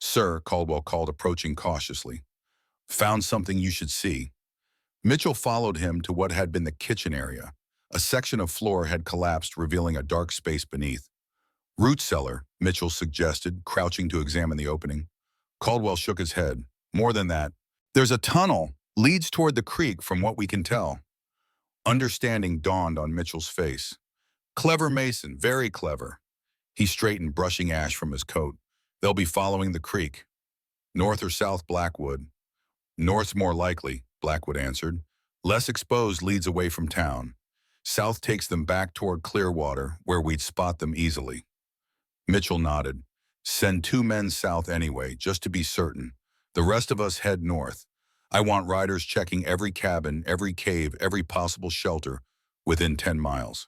"Sir," Caldwell called, approaching cautiously. "Found something you should see." Mitchell followed him to what had been the kitchen area. A section of floor had collapsed, revealing a dark space beneath. "Root cellar," Mitchell suggested, crouching to examine the opening. Caldwell shook his head. "More than that. There's a tunnel, leads toward the creek from what we can tell." Understanding dawned on Mitchell's face. "Clever Mason, very clever." He straightened, brushing ash from his coat. "They'll be following the creek. North or south Blackwood?" "North's more likely," Blackwood answered. "Less exposed, leads away from town. South takes them back toward Clearwater, where we'd spot them easily." Mitchell nodded. "Send 2 men south anyway, just to be certain. The rest of us head north. I want riders checking every cabin, every cave, every possible shelter within 10 miles.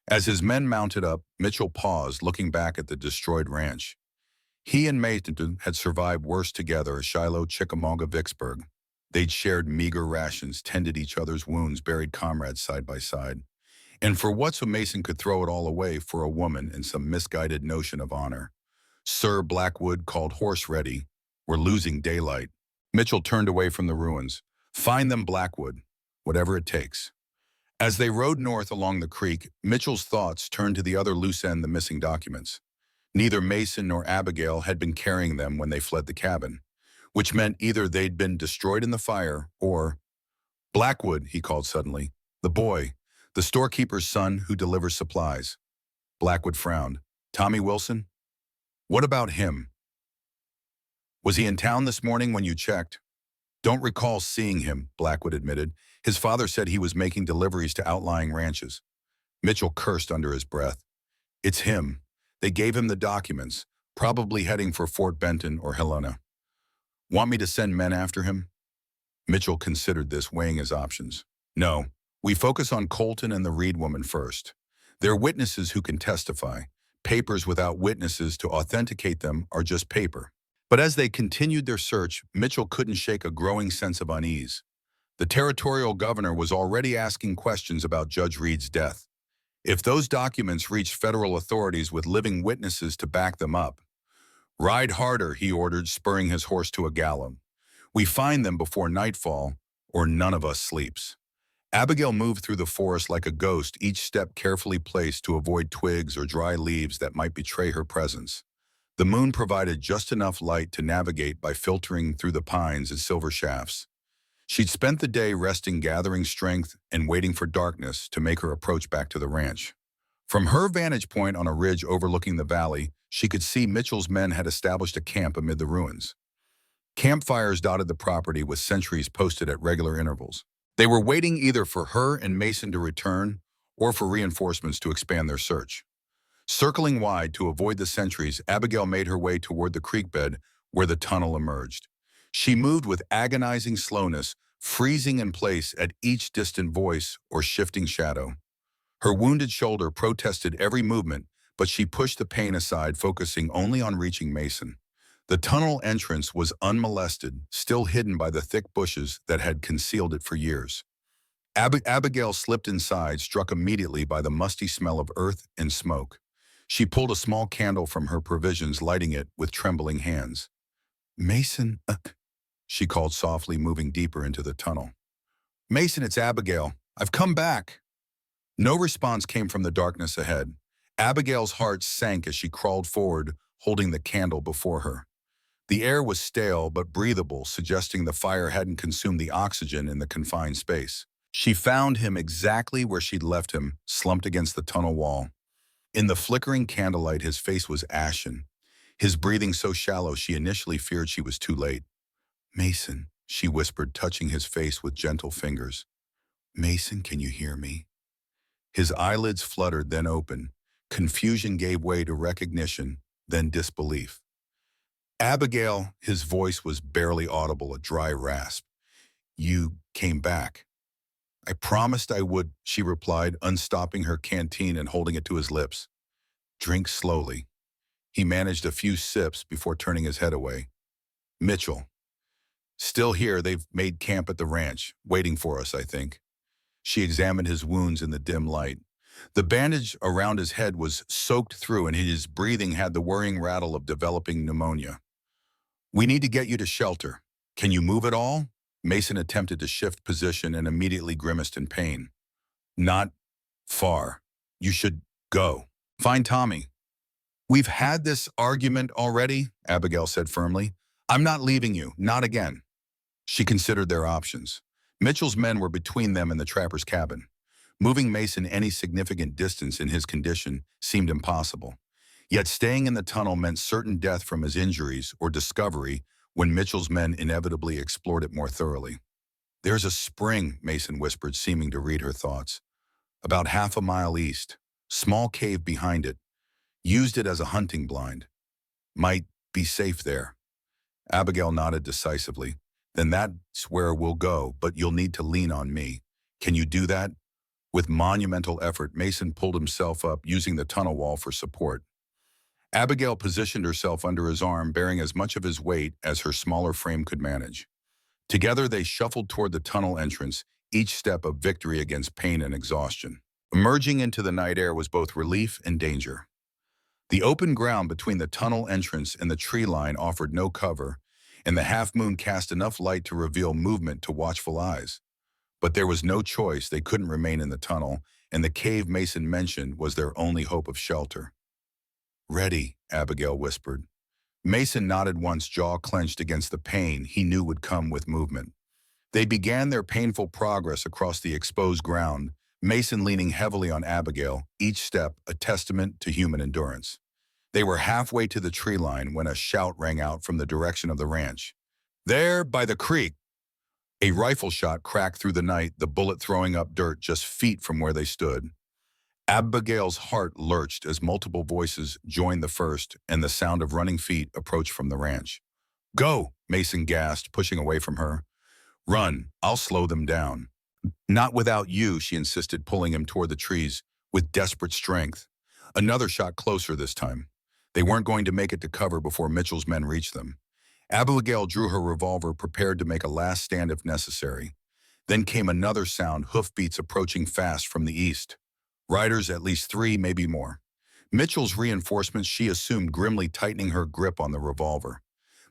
As his men mounted up, Mitchell paused, looking back at the destroyed ranch. He and Mason had survived worse together at Shiloh, Chickamauga, Vicksburg. They'd shared meager rations, tended each other's wounds, buried comrades side by side. And for what, so Mason could throw it all away for a woman and some misguided notion of honor. "Sir," Blackwood called, "horse ready. We're losing daylight." Mitchell turned away from the ruins. "Find them, Blackwood, whatever it takes." As they rode north along the creek, Mitchell's thoughts turned to the other loose end, the missing documents. Neither Mason nor Abigail had been carrying them when they fled the cabin, which meant either they'd been destroyed in the fire or— "Blackwood," he called suddenly. "The boy, the storekeeper's son who delivers supplies." Blackwood frowned. "Tommy Wilson? What about him? Was he in town this morning when you checked?" "Don't recall seeing him," Blackwood admitted. "His father said he was making deliveries to outlying ranches." Mitchell cursed under his breath. "It's him. They gave him the documents, probably heading for Fort Benton or Helena. Want me to send men after him?" Mitchell considered this, weighing his options. "No, we focus on Colton and the Reed woman first. They're witnesses who can testify. Papers without witnesses to authenticate them are just paper." But as they continued their search, Mitchell couldn't shake a growing sense of unease. The territorial governor was already asking questions about Judge Reed's death. If those documents reached federal authorities with living witnesses to back them up— "Ride harder," he ordered, spurring his horse to a gallop. "We find them before nightfall, or none of us sleeps." Abigail moved through the forest like a ghost, each step carefully placed to avoid twigs or dry leaves that might betray her presence. The moon provided just enough light to navigate by filtering through the pines and silver shafts. She'd spent the day resting, gathering strength, and waiting for darkness to make her approach back to the ranch. From her vantage point on a ridge overlooking the valley, she could see Mitchell's men had established a camp amid the ruins. Campfires dotted the property with sentries posted at regular intervals. They were waiting either for her and Mason to return or for reinforcements to expand their search. Circling wide to avoid the sentries, Abigail made her way toward the creek bed where the tunnel emerged. She moved with agonizing slowness, freezing in place at each distant voice or shifting shadow. Her wounded shoulder protested every movement, but she pushed the pain aside, focusing only on reaching Mason. The tunnel entrance was unmolested, still hidden by the thick bushes that had concealed it for years. Abigail slipped inside, struck immediately by the musty smell of earth and smoke. She pulled a small candle from her provisions, lighting it with trembling hands. "Mason," she called softly, moving deeper into the tunnel. "Mason, it's Abigail. I've come back." No response came from the darkness ahead. Abigail's heart sank as she crawled forward, holding the candle before her. The air was stale but breathable, suggesting the fire hadn't consumed the oxygen in the confined space. She found him exactly where she'd left him, slumped against the tunnel wall. In the flickering candlelight, his face was ashen, his breathing so shallow she initially feared she was too late. "Mason," she whispered, touching his face with gentle fingers. "Mason, can you hear me?" His eyelids fluttered, then opened. Confusion gave way to recognition, then disbelief. "Abigail," his voice was barely audible, a dry rasp. "You came back." "I promised I would," she replied, unstopping her canteen and holding it to his lips. "Drink slowly." He managed a few sips before turning his head away. "Mitchell." "Still here. They've made camp at the ranch, waiting for us, I think." She examined his wounds in the dim light. The bandage around his head was soaked through and his breathing had the worrying rattle of developing pneumonia. "We need to get you to shelter. Can you move at all?" Mason attempted to shift position and immediately grimaced in pain. "Not far. You should go. Find Tommy." "We've had this argument already," Abigail said firmly. "I'm not leaving you, not again." She considered their options. Mitchell's men were between them and the trapper's cabin. Moving Mason any significant distance in his condition seemed impossible. Yet staying in the tunnel meant certain death from his injuries or discovery when Mitchell's men inevitably explored it more thoroughly. "There's a spring," Mason whispered, seeming to read her thoughts. "About half a mile east. Small cave behind it. Used it as a hunting blind. Might be safe there." Abigail nodded decisively. "Then that's where we'll go, but you'll need to lean on me. Can you do that?" With monumental effort, Mason pulled himself up, using the tunnel wall for support. Abigail positioned herself under his arm, bearing as much of his weight as her smaller frame could manage. Together, they shuffled toward the tunnel entrance, each step a victory against pain and exhaustion. Emerging into the night air was both relief and danger. The open ground between the tunnel entrance and the tree line offered no cover, and the half-moon cast enough light to reveal movement to watchful eyes. But there was no choice. They couldn't remain in the tunnel, and the cave Mason mentioned was their only hope of shelter. "Ready," Abigail whispered. Mason nodded once, jaw clenched against the pain he knew would come with movement. They began their painful progress across the exposed ground, Mason leaning heavily on Abigail, each step a testament to human endurance. They were halfway to the tree line when a shout rang out from the direction of the ranch. "There, by the creek!" A rifle shot cracked through the night, the bullet throwing up dirt just feet from where they stood. Abigail's heart lurched as multiple voices joined the first, and the sound of running feet approached from the ranch. "Go!" Mason gasped, pushing away from her. "Run, I'll slow them down." "Not without you," she insisted, pulling him toward the trees with desperate strength. Another shot closer this time. They weren't going to make it to cover before Mitchell's men reached them. Abigail drew her revolver, prepared to make a last stand if necessary. Then came another sound, hoofbeats approaching fast from the east. Riders, at least 3, maybe more. Mitchell's reinforcements, she assumed, grimly tightening her grip on the revolver.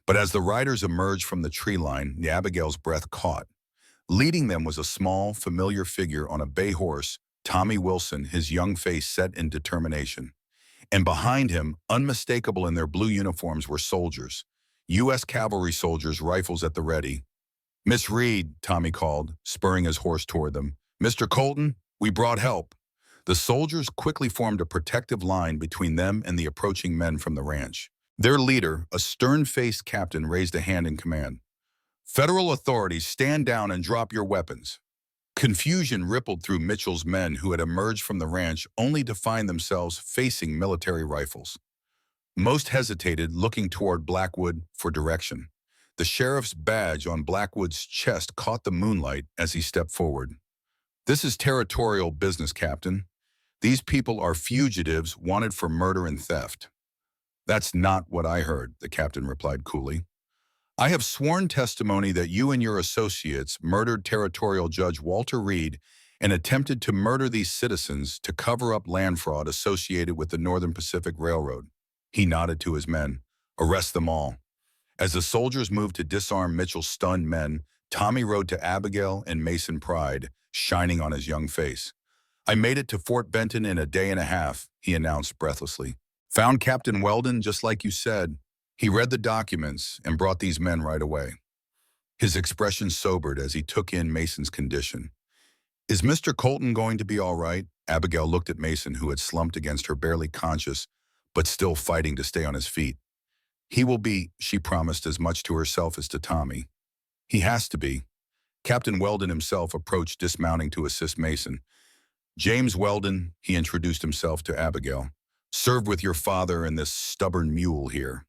But as the riders emerged from the tree line, Abigail's breath caught. Leading them was a small, familiar figure on a bay horse, Tommy Wilson, his young face set in determination. And behind him, unmistakable in their blue uniforms, were soldiers. U.S. cavalry soldiers, rifles at the ready. "Miss Reed," Tommy called, spurring his horse toward them. "Mr. Colton, we brought help." The soldiers quickly formed a protective line between them and the approaching men from the ranch. Their leader, a stern-faced captain, raised a hand in command. "Federal authorities, stand down and drop your weapons." Confusion rippled through Mitchell's men, who had emerged from the ranch only to find themselves facing military rifles. Most hesitated, looking toward Blackwood for direction. The sheriff's badge on Blackwood's chest caught the moonlight as he stepped forward. "This is territorial business, Captain. These people are fugitives wanted for murder and theft." "That's not what I heard," the captain replied coolly. "I have sworn testimony that you and your associates murdered Territorial Judge Walter Reed and attempted to murder these citizens to cover up land fraud associated with the Northern Pacific Railroad." He nodded to his men. "Arrest them all." As the soldiers moved to disarm Mitchell's stunned men, Tommy rode to Abigail and Mason, pride shining on his young face. "I made it to Fort Benton in a day and a half," he announced breathlessly. "Found Captain Weldon, just like you said. He read the documents and brought these men right away." His expression sobered as he took in Mason's condition. "Is Mr. Colton going to be all right?" Abigail looked at Mason, who had slumped against her, barely conscious, but still fighting to stay on his feet. "He will be," she promised, as much to herself as to Tommy. "He has to be." Captain Weldon himself approached, dismounting to assist Mason. "James Weldon," he introduced himself to Abigail. "Served with your father and this stubborn mule here."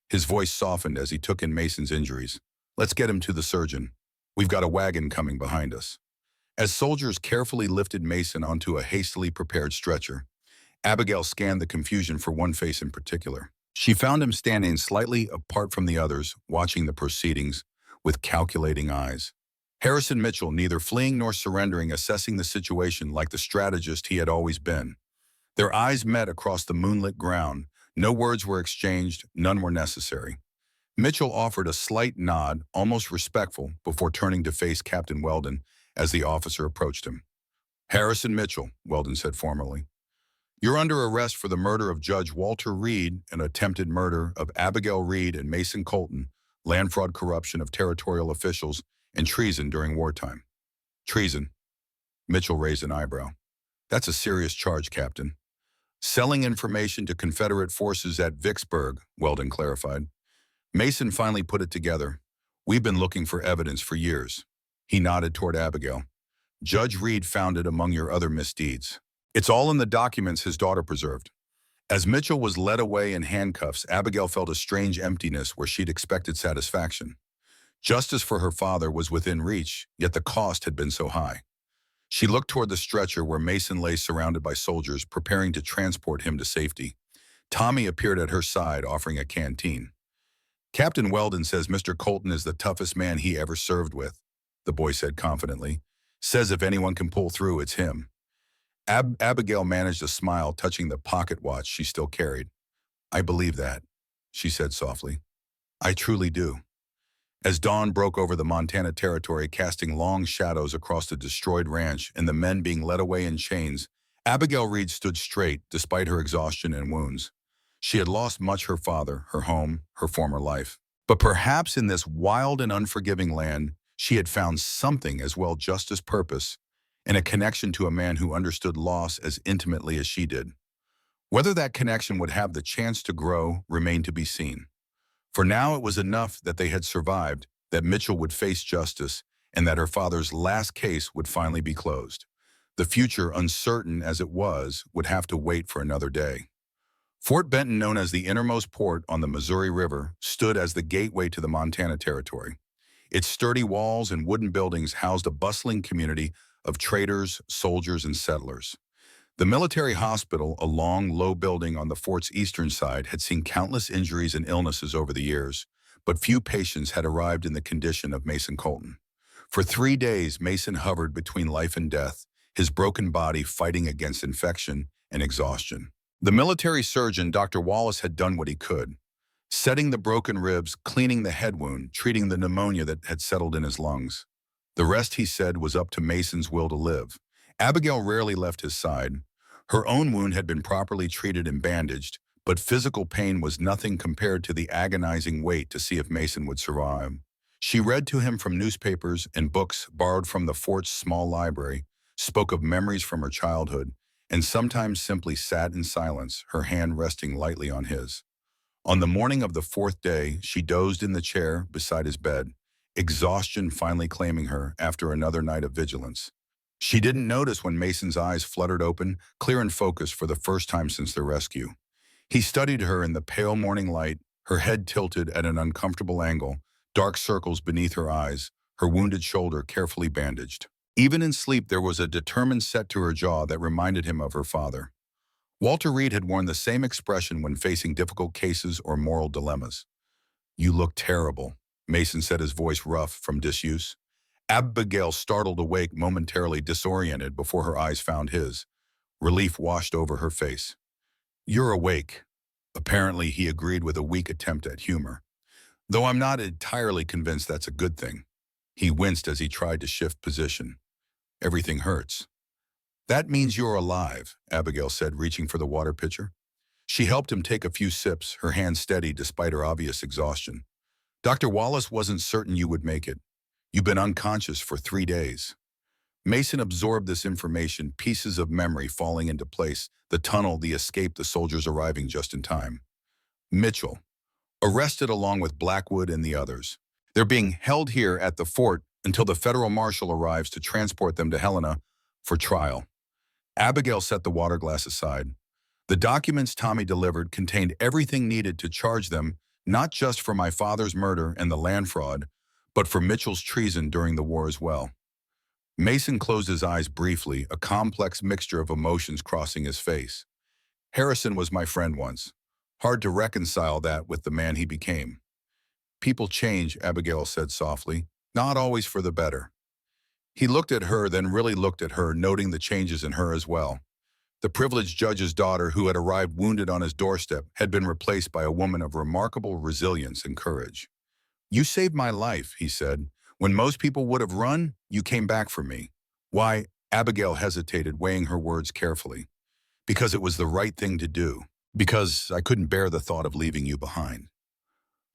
His voice softened as he took in Mason's injuries. "Let's get him to the surgeon. We've got a wagon coming behind us." As soldiers carefully lifted Mason onto a hastily prepared stretcher, Abigail scanned the confusion for one face in particular. She found him standing slightly apart from the others, watching the proceedings with calculating eyes. Harrison Mitchell, neither fleeing nor surrendering, assessing the situation like the strategist he had always been. Their eyes met across the moonlit ground. No words were exchanged, none were necessary. Mitchell offered a slight nod, almost respectful, before turning to face Captain Weldon as the officer approached him. "Harrison Mitchell," Weldon said formally. "You're under arrest for the murder of Judge Walter Reed and attempted murder of Abigail Reed and Mason Colton, land fraud, corruption of territorial officials, and treason during wartime." "Treason?" Mitchell raised an eyebrow. "That's a serious charge, Captain." "Selling information to Confederate forces at Vicksburg," Weldon clarified. Mason finally put it together. "We've been looking for evidence for years." He nodded toward Abigail. "Judge Reed found it among your other misdeeds. It's all in the documents his daughter preserved." As Mitchell was led away in handcuffs, Abigail felt a strange emptiness where she'd expected satisfaction. Justice for her father was within reach, yet the cost had been so high. She looked toward the stretcher where Mason lay surrounded by soldiers preparing to transport him to safety. Tommy appeared at her side, offering a canteen. "Captain Weldon says Mr. Colton is the toughest man he ever served with," the boy said confidently. "Says if anyone can pull through, it's him." Abigail managed a smile, touching the pocket watch she still carried. "I believe that," she said softly. "I truly do." As dawn broke over the Montana territory, casting long shadows across the destroyed ranch and the men being led away in chains, Abigail Reed stood straight despite her exhaustion and wounds. She had lost much: her father, her home, her former life. But perhaps in this wild and unforgiving land, she had found something as well, justice, purpose, and a connection to a man who understood loss as intimately as she did. Whether that connection would have the chance to grow remained to be seen. For now it was enough that they had survived, that Mitchell would face justice, and that her father's last case would finally be closed. The future, uncertain as it was, would have to wait for another day. Fort Benton, known as the innermost port on the Missouri River, stood as the gateway to the Montana Territory. Its sturdy walls and wooden buildings housed a bustling community of traders, soldiers, and settlers. The military hospital, a long, low building on the fort's eastern side, had seen countless injuries and illnesses over the years, but few patients had arrived in the condition of Mason Colton. For 3 days, Mason hovered between life and death, his broken body fighting against infection and exhaustion. The military surgeon, Dr. Wallace, had done what he could, setting the broken ribs, cleaning the head wound, treating the pneumonia that had settled in his lungs. The rest, he said, was up to Mason's will to live. Abigail rarely left his side. Her own wound had been properly treated and bandaged, but physical pain was nothing compared to the agonizing wait to see if Mason would survive. She read to him from newspapers and books borrowed from the fort's small library, spoke of memories from her childhood, and sometimes simply sat in silence, her hand resting lightly on his. On the morning of the 4th day, she dozed in the chair beside his bed, exhaustion finally claiming her after another night of vigilance. She didn't notice when Mason's eyes fluttered open, clear and focused for the first time since their rescue. He studied her in the pale morning light, her head tilted at an uncomfortable angle, dark circles beneath her eyes, her wounded shoulder carefully bandaged. Even in sleep, there was a determined set to her jaw that reminded him of her father. Walter Reed had worn the same expression when facing difficult cases or moral dilemmas. "You look terrible," Mason said, his voice rough from disuse. Abigail startled awake, momentarily disoriented before her eyes found his. Relief washed over her face. "You're awake." Apparently, he agreed with a weak attempt at humor. "Though I'm not entirely convinced that's a good thing." He winced as he tried to shift position. "Everything hurts." "That means you're alive," Abigail said, reaching for the water pitcher. She helped him take a few sips, her hand steady despite her obvious exhaustion. "Dr. Wallace wasn't certain you would make it. You've been unconscious for 3 days." Mason absorbed this information, pieces of memory falling into place, the tunnel, the escape, the soldiers arriving just in time. Mitchell, arrested along with Blackwood and the others. They're being held here at the fort until the federal marshal arrives to transport them to Helena for trial. Abigail set the water glass aside. The documents Tommy delivered contained everything needed to charge them, not just for my father's murder and the land fraud, but for Mitchell's treason during the war as well. Mason closed his eyes briefly, a complex mixture of emotions crossing his face. "Harrison was my friend once. Hard to reconcile that with the man he became." "People change," Abigail said softly. "Not always for the better." He looked at her, then really looked at her, noting the changes in her as well. The privileged judge's daughter, who had arrived wounded on his doorstep, had been replaced by a woman of remarkable resilience and courage. "You saved my life," he said. "When most people would have run, you came back for me." "Why?" Abigail hesitated, weighing her words carefully. "Because it was the right thing to do. Because I couldn't bear the thought of leaving you behind."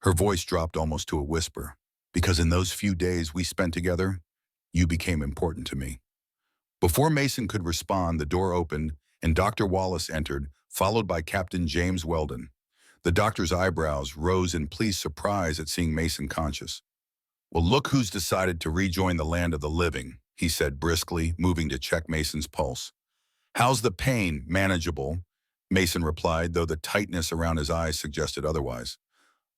Her voice dropped almost to a whisper. "Because in those few days we spent together, you became important to me." Before Mason could respond, the door opened and Dr. Wallace entered, followed by Captain James Weldon. The doctor's eyebrows rose in pleased surprise at seeing Mason conscious. "Well, look who's decided to rejoin the land of the living," he said briskly, moving to check Mason's pulse. "How's the pain? Manageable?" Mason replied, though the tightness around his eyes suggested otherwise.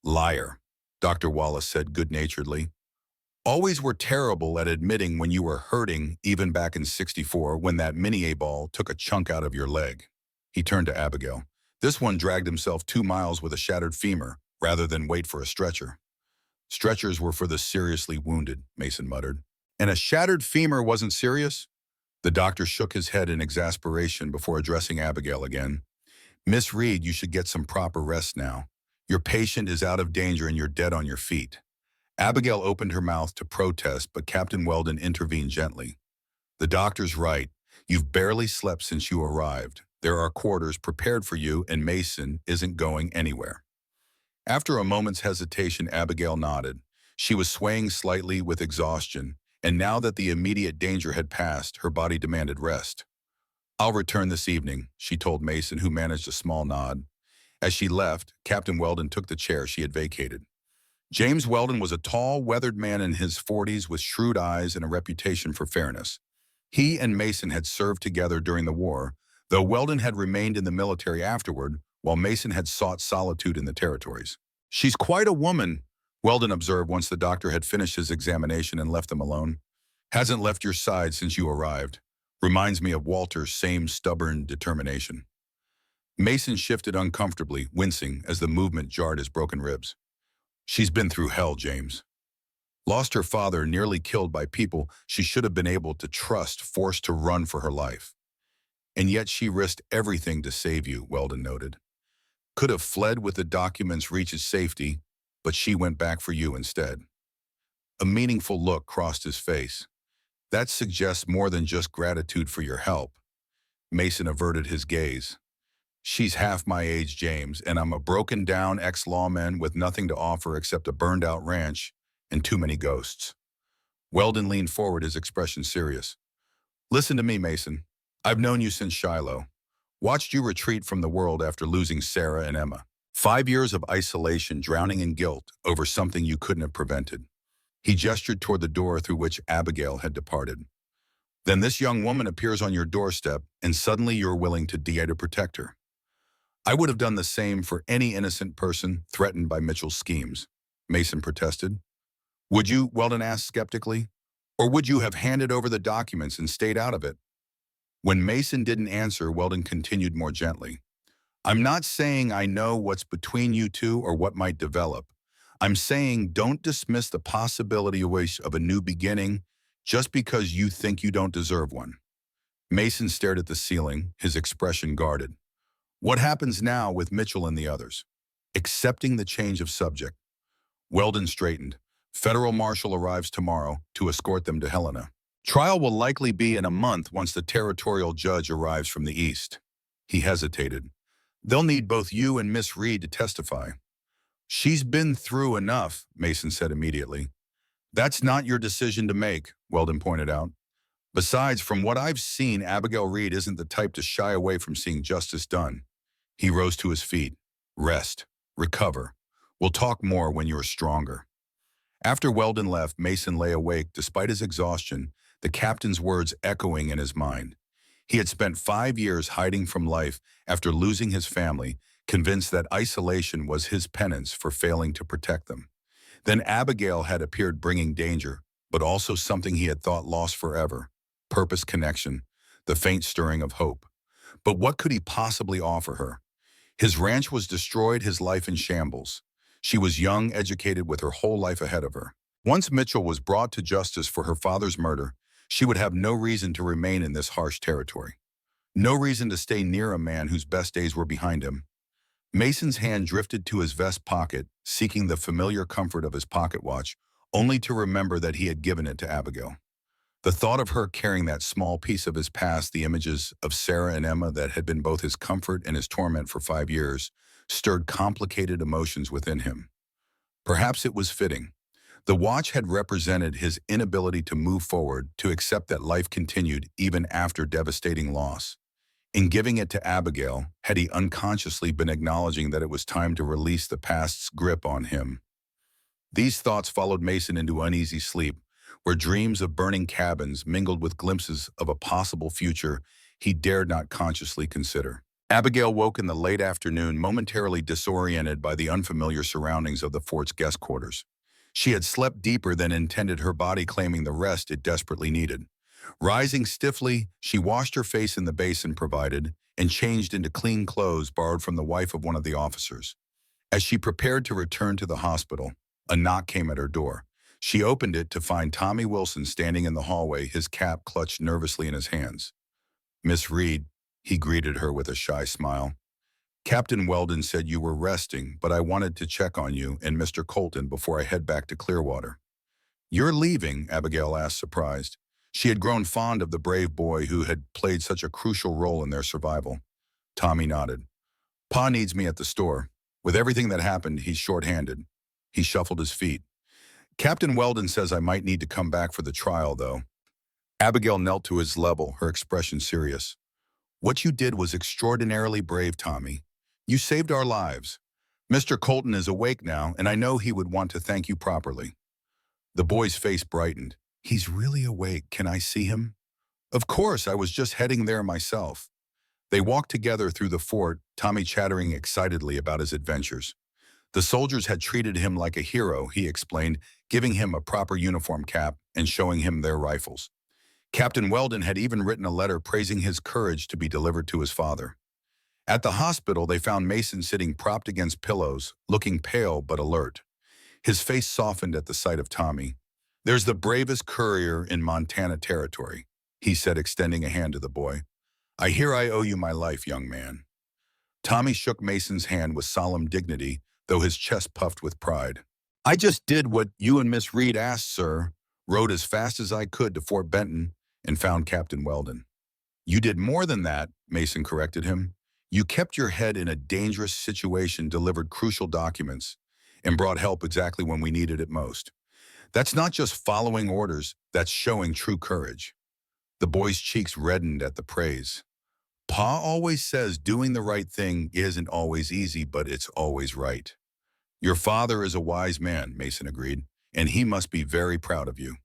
"Liar," Dr. Wallace said good-naturedly. "Always were terrible at admitting when you were hurting, even back in '64 when that mini-A ball took a chunk out of your leg." He turned to Abigail. "This one dragged himself 2 miles with a shattered femur, rather than wait for a stretcher." "Stretchers were for the seriously wounded," Mason muttered. "And a shattered femur wasn't serious?" The doctor shook his head in exasperation before addressing Abigail again. "Miss Reed, you should get some proper rest now. Your patient is out of danger and you're dead on your feet." Abigail opened her mouth to protest, but Captain Weldon intervened gently. "The doctor's right. You've barely slept since you arrived. There are quarters prepared for you, and Mason isn't going anywhere." After a moment's hesitation, Abigail nodded. She was swaying slightly with exhaustion, and now that the immediate danger had passed, her body demanded rest. "I'll return this evening," she told Mason, who managed a small nod. As she left, Captain Weldon took the chair she had vacated. James Weldon was a tall, weathered man in his 40s with shrewd eyes and a reputation for fairness. He and Mason had served together during the war, though Weldon had remained in the military afterward, while Mason had sought solitude in the territories. "She's quite a woman," Weldon observed once the doctor had finished his examination and left them alone. "Hasn't left your side since you arrived. Reminds me of Walter's same stubborn determination." Mason shifted uncomfortably, wincing as the movement jarred his broken ribs. "She's been through hell, James. Lost her father, nearly killed by people she should have been able to trust, forced to run for her life. And yet she risked everything to save you," Weldon noted. "Could have fled with the documents, reaches safety, but she went back for you instead." A meaningful look crossed his face. "That suggests more than just gratitude for your help." Mason averted his gaze. "She's half my age, James, and I'm a broken-down ex-lawman with nothing to offer except a burned-out ranch and too many ghosts." Weldon leaned forward, his expression serious. "Listen to me, Mason. I've known you since Shiloh. Watched you retreat from the world after losing Sarah and Emma. 5 years of isolation, drowning in guilt over something you couldn't have prevented." He gestured toward the door through which Abigail had departed. "Then this young woman appears on your doorstep, and suddenly you're willing to die to protect her." "I would have done the same for any innocent person threatened by Mitchell's schemes," Mason protested. "Would you?" Weldon asked skeptically. "Or would you have handed over the documents and stayed out of it?" When Mason didn't answer, Weldon continued more gently. "I'm not saying I know what's between you two or what might develop. I'm saying don't dismiss the possibility of a new beginning just because you think you don't deserve one." Mason stared at the ceiling, his expression guarded. "What happens now with Mitchell and the others?" Accepting the change of subject, Weldon straightened. "Federal marshal arrives tomorrow to escort them to Helena. Trial will likely be in a month once the territorial judge arrives from the east." He hesitated. "They'll need both you and Miss Reed to testify." "She's been through enough," Mason said immediately. "That's not your decision to make," Weldon pointed out. "Besides, from what I've seen, Abigail Reed isn't the type to shy away from seeing justice done." He rose to his feet. "Rest. Recover. We'll talk more when you're stronger." After Weldon left, Mason lay awake despite his exhaustion, the captain's words echoing in his mind. He had spent 5 years hiding from life after losing his family, convinced that isolation was his penance for failing to protect them. Then Abigail had appeared, bringing danger, but also something he had thought lost forever: purpose, connection, the faint stirring of hope. But what could he possibly offer her? His ranch was destroyed, his life in shambles. She was young, educated, with her whole life ahead of her. Once Mitchell was brought to justice for her father's murder, She would have no reason to remain in this harsh territory. No reason to stay near a man whose best days were behind him. Mason's hand drifted to his vest pocket, seeking the familiar comfort of his pocket watch, only to remember that he had given it to Abigail. The thought of her carrying that small piece of his past, the images of Sarah and Emma that had been both his comfort and his torment for 5 years, stirred complicated emotions within him. Perhaps it was fitting. The watch had represented his inability to move forward, to accept that life continued even after devastating loss. In giving it to Abigail, had he unconsciously been acknowledging that it was time to release the past's grip on him? These thoughts followed Mason into uneasy sleep, where dreams of burning cabins mingled with glimpses of a possible future he dared not consciously consider. Abigail woke in the late afternoon, momentarily disoriented by the unfamiliar surroundings of the fort's guest quarters. She had slept deeper than intended, her body claiming the rest it desperately needed. Rising stiffly, she washed her face in the basin provided and changed into clean clothes borrowed from the wife of one of the officers. As she prepared to return to the hospital, a knock came at her door. She opened it to find Tommy Wilson standing in the hallway, his cap clutched nervously in his hands. "Miss Reed," he greeted her with a shy smile. "Captain Weldon said you were resting, but I wanted to check on you and Mr. Colton before I head back to Clearwater." "You're leaving?" Abigail asked, surprised. She had grown fond of the brave boy who had played such a crucial role in their survival. Tommy nodded. "Pa needs me at the store. With everything that happened, he's short-handed." He shuffled his feet. "Captain Weldon says I might need to come back for the trial, though." Abigail knelt to his level, her expression serious. "What you did was extraordinarily brave, Tommy. You saved our lives. Mr. Colton is awake now, and I know he would want to thank you properly." The boy's face brightened. "He's really awake. Can I see him?" "Of course, I was just heading there myself." They walked together through the fort, Tommy chattering excitedly about his adventures. The soldiers had treated him like a hero, he explained, giving him a proper uniform cap and showing him their rifles. Captain Weldon had even written a letter praising his courage to be delivered to his father. At the hospital, they found Mason sitting propped against pillows, looking pale but alert. His face softened at the sight of Tommy. "There's the bravest courier in Montana territory," he said, extending a hand to the boy. "I hear I owe you my life, young man." Tommy shook Mason's hand with solemn dignity, though his chest puffed with pride. "I just did what you and Miss Reed asked, sir. Rode as fast as I could to Fort Benton and found Captain Weldon." "You did more than that," Mason corrected him. "You kept your head in a dangerous situation, delivered crucial documents, and brought help exactly when we needed it most. That's not just following orders, that's showing true courage." The boy's cheeks reddened at the praise. "Pa always says doing the right thing isn't always easy, but it's always right." "Your father is a wise man," Mason agreed, "and he must be very proud of you."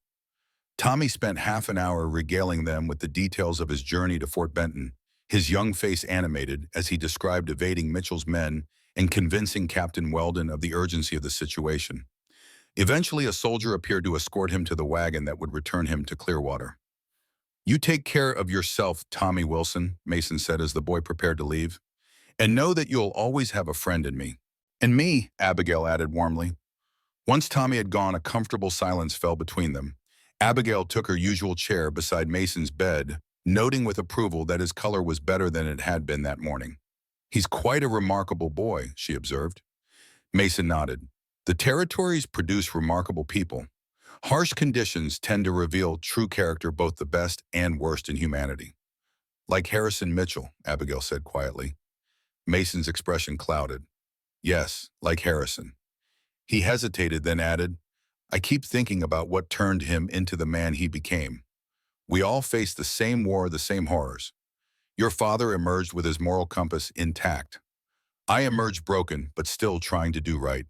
Tommy spent half an hour regaling them with the details of his journey to Fort Benton, his young face animated as he described evading Mitchell's men and convincing Captain Weldon of the urgency of the situation. Eventually, a soldier appeared to escort him to the wagon that would return him to Clearwater. "You take care of yourself, Tommy Wilson," Mason said as the boy prepared to leave. "And know that you'll always have a friend in me." "And me," Abigail added warmly. Once Tommy had gone, a comfortable silence fell between them. Abigail took her usual chair beside Mason's bed, noting with approval that his color was better than it had been that morning. "He's quite a remarkable boy," she observed. Mason nodded. "The territories produce remarkable people. Harsh conditions tend to reveal true character, both the best and worst in humanity." "Like Harrison Mitchell," Abigail said quietly. Mason's expression clouded. "Yes, like Harrison." He hesitated, then added, "I keep thinking about what turned him into the man he became. We all faced the same war, the same horrors. Your father emerged with his moral compass intact. I emerged broken, but still trying to do right.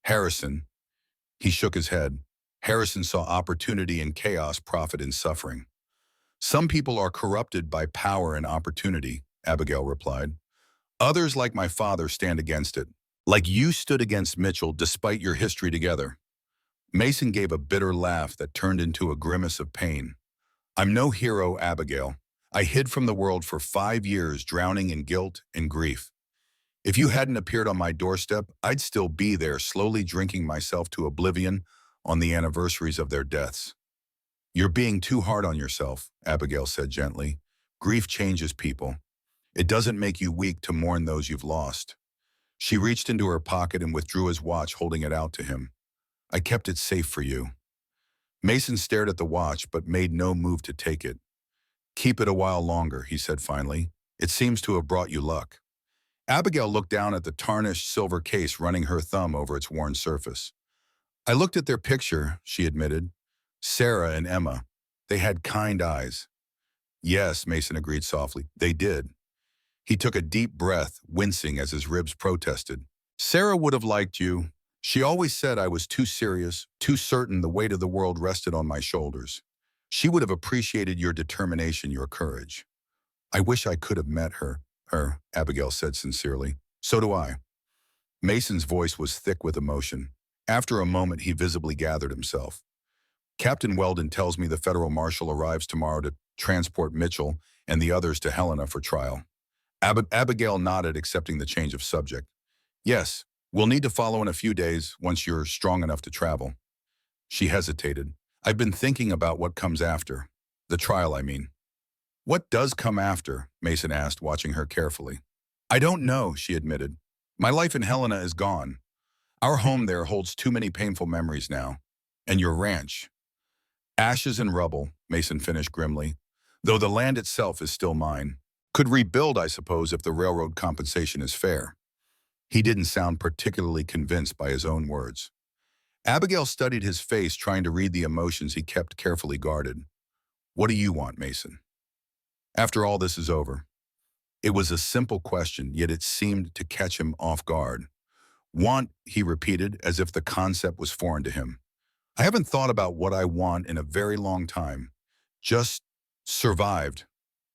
Harrison," he shook his head, "Harrison saw opportunity in chaos, profit in suffering." "Some people are corrupted by power and opportunity," Abigail replied. "Others, like my father, stand against it. Like you stood against Mitchell despite your history together." Mason gave a bitter laugh that turned into a grimace of pain. "I'm no hero, Abigail. I hid from the world for 5 years, drowning in guilt and grief. If you hadn't appeared on my doorstep, I'd still be there, slowly drinking myself to oblivion on the anniversaries of their deaths." You're being too hard on yourself, Abigail said gently. Grief changes people. It doesn't make you weak to mourn those you've lost. She reached into her pocket and withdrew his watch, holding it out to him. I kept it safe for you. Mason stared at the watch but made no move to take it. Keep it a while longer, he said finally. It seems to have brought you luck. Abigail looked down at the tarnished silver case, running her thumb over its worn surface. I looked at their picture, she admitted. Sarah and Emma. They had kind eyes. Yes, Mason agreed softly. They did. He took a deep breath, wincing as his ribs protested. Sarah would have liked you. She always said I was too serious, too certain the weight of the world rested on my shoulders. She would have appreciated your determination, your courage. I wish I could have met her, Abigail said sincerely. So do I. Mason's voice was thick with emotion. After a moment, he visibly gathered himself. Captain Weldon tells me the federal marshal arrives tomorrow to transport Mitchell and the others to Helena for trial. Abigail nodded, accepting the change of subject. Yes, we'll need to follow in a few days once you're strong enough to travel. She hesitated. I've been thinking about what comes after. The trial, I mean. What does come after? Mason asked, watching her carefully. I don't know, she admitted. My life in Helena is gone. Our home there holds too many painful memories now. And your ranch. Ashes and rubble, Mason finished grimly, though the land itself is still mine. Could rebuild, I suppose, if the railroad compensation is fair. He didn't sound particularly convinced by his own words. Abigail studied his face, trying to read the emotions he kept carefully guarded. What do you want, Mason? After all this is over. It was a simple question, yet it seemed to catch him off guard. Want, he repeated, as if the concept was foreign to him. I haven't thought about what I want in a very long time. Just survived,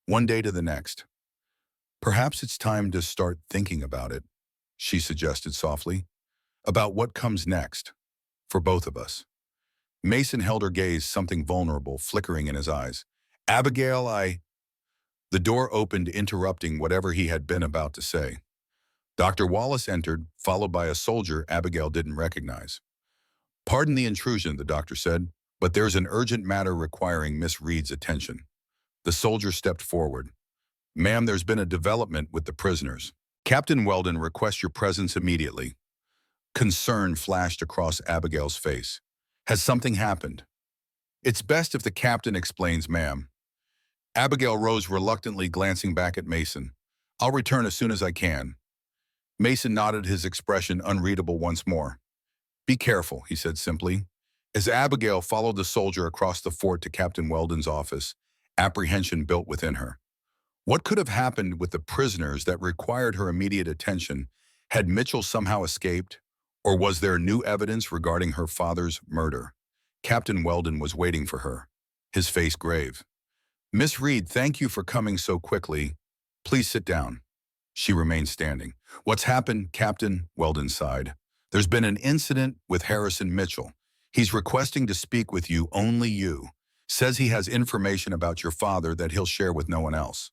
one day to the next. Perhaps it's time to start thinking about it, she suggested softly, about what comes next, for both of us. Mason held her gaze, something vulnerable flickering in his eyes. Abigail, The door opened, interrupting whatever he had been about to say. Dr. Wallace entered, followed by a soldier Abigail didn't recognize. Pardon the intrusion, the doctor said, but there's an urgent matter requiring Miss Reed's attention. The soldier stepped forward. Ma'am, there's been a development with the prisoners. Captain Weldon requests your presence immediately. Concern flashed across Abigail's face. Has something happened? It's best if the captain explains, ma'am. Abigail rose reluctantly, glancing back at Mason. I'll return as soon as I can. Mason nodded, his expression unreadable once more. Be careful, he said simply. As Abigail followed the soldier across the fort to Captain Weldon's office, apprehension built within her. What could have happened with the prisoners that required her immediate attention? Had Mitchell somehow escaped? Or was there new evidence regarding her father's murder? Captain Weldon was waiting for her, his face grave. Miss Reed, thank you for coming so quickly. Please sit down. She remained standing. What's happened, Captain? Weldon sighed. There's been an incident with Harrison Mitchell. He's requesting to speak with you, only you. Says he has information about your father that he'll share with no one else.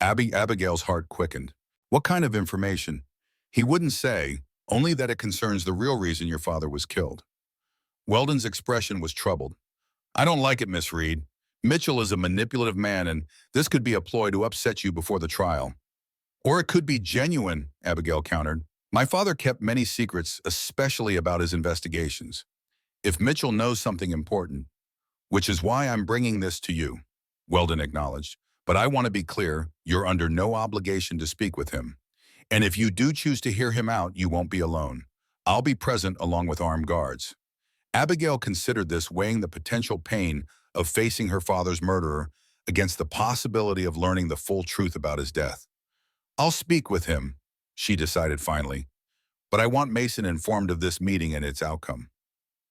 Abigail's heart quickened. What kind of information? He wouldn't say, only that it concerns the real reason your father was killed. Weldon's expression was troubled. I don't like it, Miss Reed. Mitchell is a manipulative man, and this could be a ploy to upset you before the trial. Or it could be genuine, Abigail countered. My father kept many secrets, especially about his investigations. If Mitchell knows something important, which is why I'm bringing this to you, Weldon acknowledged. But I want to be clear, you're under no obligation to speak with him. And if you do choose to hear him out, you won't be alone. I'll be present along with armed guards. Abigail considered this, weighing the potential pain of facing her father's murderer against the possibility of learning the full truth about his death. I'll speak with him, she decided finally. But I want Mason informed of this meeting and its outcome.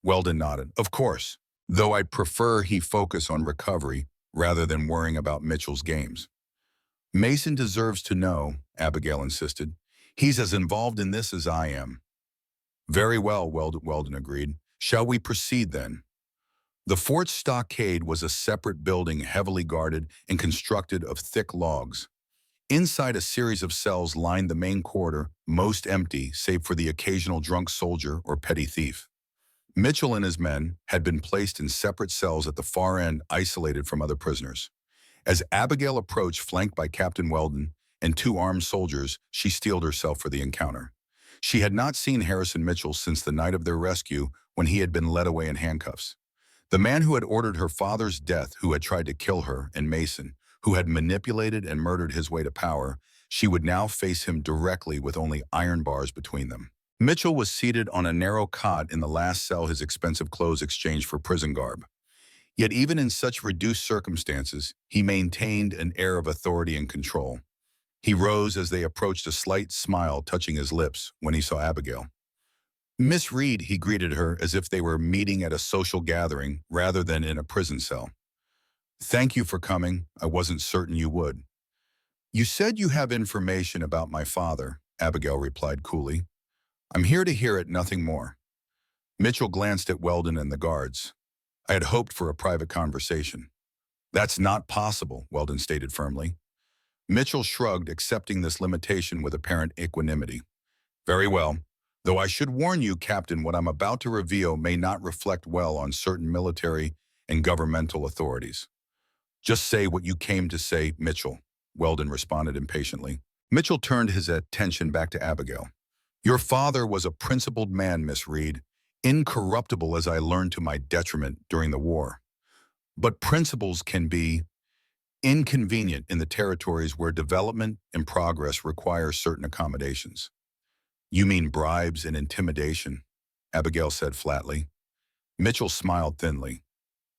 Weldon nodded. Of course, though I'd prefer he focus on recovery rather than worrying about Mitchell's games. Mason deserves to know, Abigail insisted. He's as involved in this as I am. Very well, Weldon agreed. Shall we proceed then? The fort's stockade was a separate building heavily guarded and constructed of thick logs. Inside, a series of cells lined the main corridor, most empty save for the occasional drunk soldier or petty thief. Mitchell and his men had been placed in separate cells at the far end, isolated from other prisoners. As Abigail approached, flanked by Captain Weldon and two armed soldiers, she steeled herself for the encounter. She had not seen Harrison Mitchell since the night of their rescue, when he had been led away in handcuffs. The man who had ordered her father's death, who had tried to kill her, and Mason, who had manipulated and murdered his way to power, she would now face him directly with only iron bars between them. Mitchell was seated on a narrow cot in the last cell, his expensive clothes exchanged for prison garb. Yet even in such reduced circumstances, he maintained an air of authority and control. He rose as they approached, a slight smile touching his lips when he saw Abigail. "Miss Reed," he greeted her as if they were meeting at a social gathering rather than in a prison cell. "Thank you for coming. I wasn't certain you would." "You said you have information about my father," Abigail replied coolly. "I'm here to hear it, nothing more." Mitchell glanced at Weldon and the guards. "I had hoped for a private conversation." "That's not possible," Weldon stated firmly. Mitchell shrugged, accepting this limitation with apparent equanimity. "Very well. Though I should warn you, Captain, what I'm about to reveal may not reflect well on certain military and governmental authorities." "Just say what you came to say, Mitchell," Weldon responded impatiently. Mitchell turned his attention back to Abigail. "Your father was a principled man, Miss Reed, incorruptible, as I learned to my detriment during the war. But principles can be inconvenient in the territories where development and progress require certain accommodations." "You mean bribes and intimidation?" Abigail said flatly. Mitchell smiled thinly.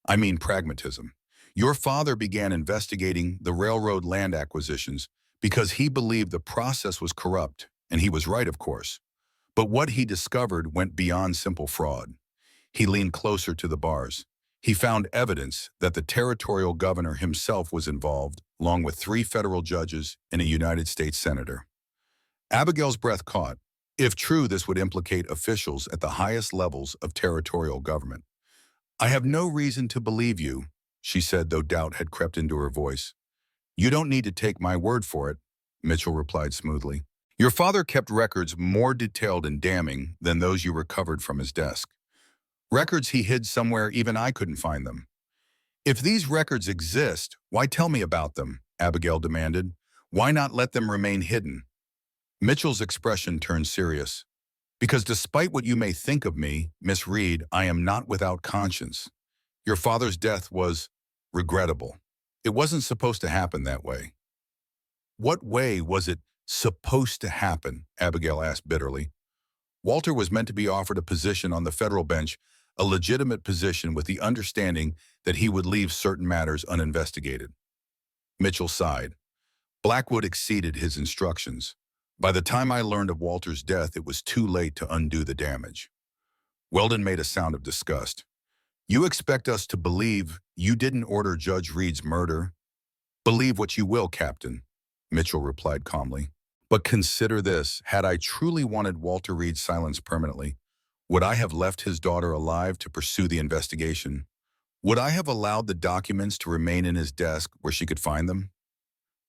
"I mean pragmatism. Your father began investigating the railroad land acquisitions because he believed the process was corrupt, and he was right, of course. But what he discovered went beyond simple fraud." He leaned closer to the bars. "He found evidence that the territorial governor himself was involved, along with 3 federal judges and a United States senator." Abigail's breath caught. If true, this would implicate officials at the highest levels of territorial government. "I have no reason to believe you," she said, though doubt had crept into her voice. "You don't need to take my word for it," Mitchell replied smoothly. "Your father kept records more detailed and damning than those you recovered from his desk. Records he hid somewhere even I couldn't find them." "If these records exist, why tell me about them?" Abigail demanded. "Why not let them remain hidden?" Mitchell's expression turned serious. "Because despite what you may think of me, Miss Reed, I am not without conscience. Your father's death was regrettable. It wasn't supposed to happen that way." "What way was it supposed to happen?" Abigail asked bitterly. "Walter was meant to be offered a position on the federal bench, a legitimate position with the understanding that he would leave certain matters uninvestigated." Mitchell sighed. "Blackwood exceeded his instructions. By the time I learned of Walter's death, it was too late to undo the damage." Weldon made a sound of disgust. "You expect us to believe you didn't order Judge Reed's murder?" "Believe what you will, Captain," Mitchell replied calmly. "But consider this. Had I truly wanted Walter Reed's silence permanently, would I have left his daughter alive to pursue the investigation? Would I have allowed the documents to remain in his desk where she could find them?"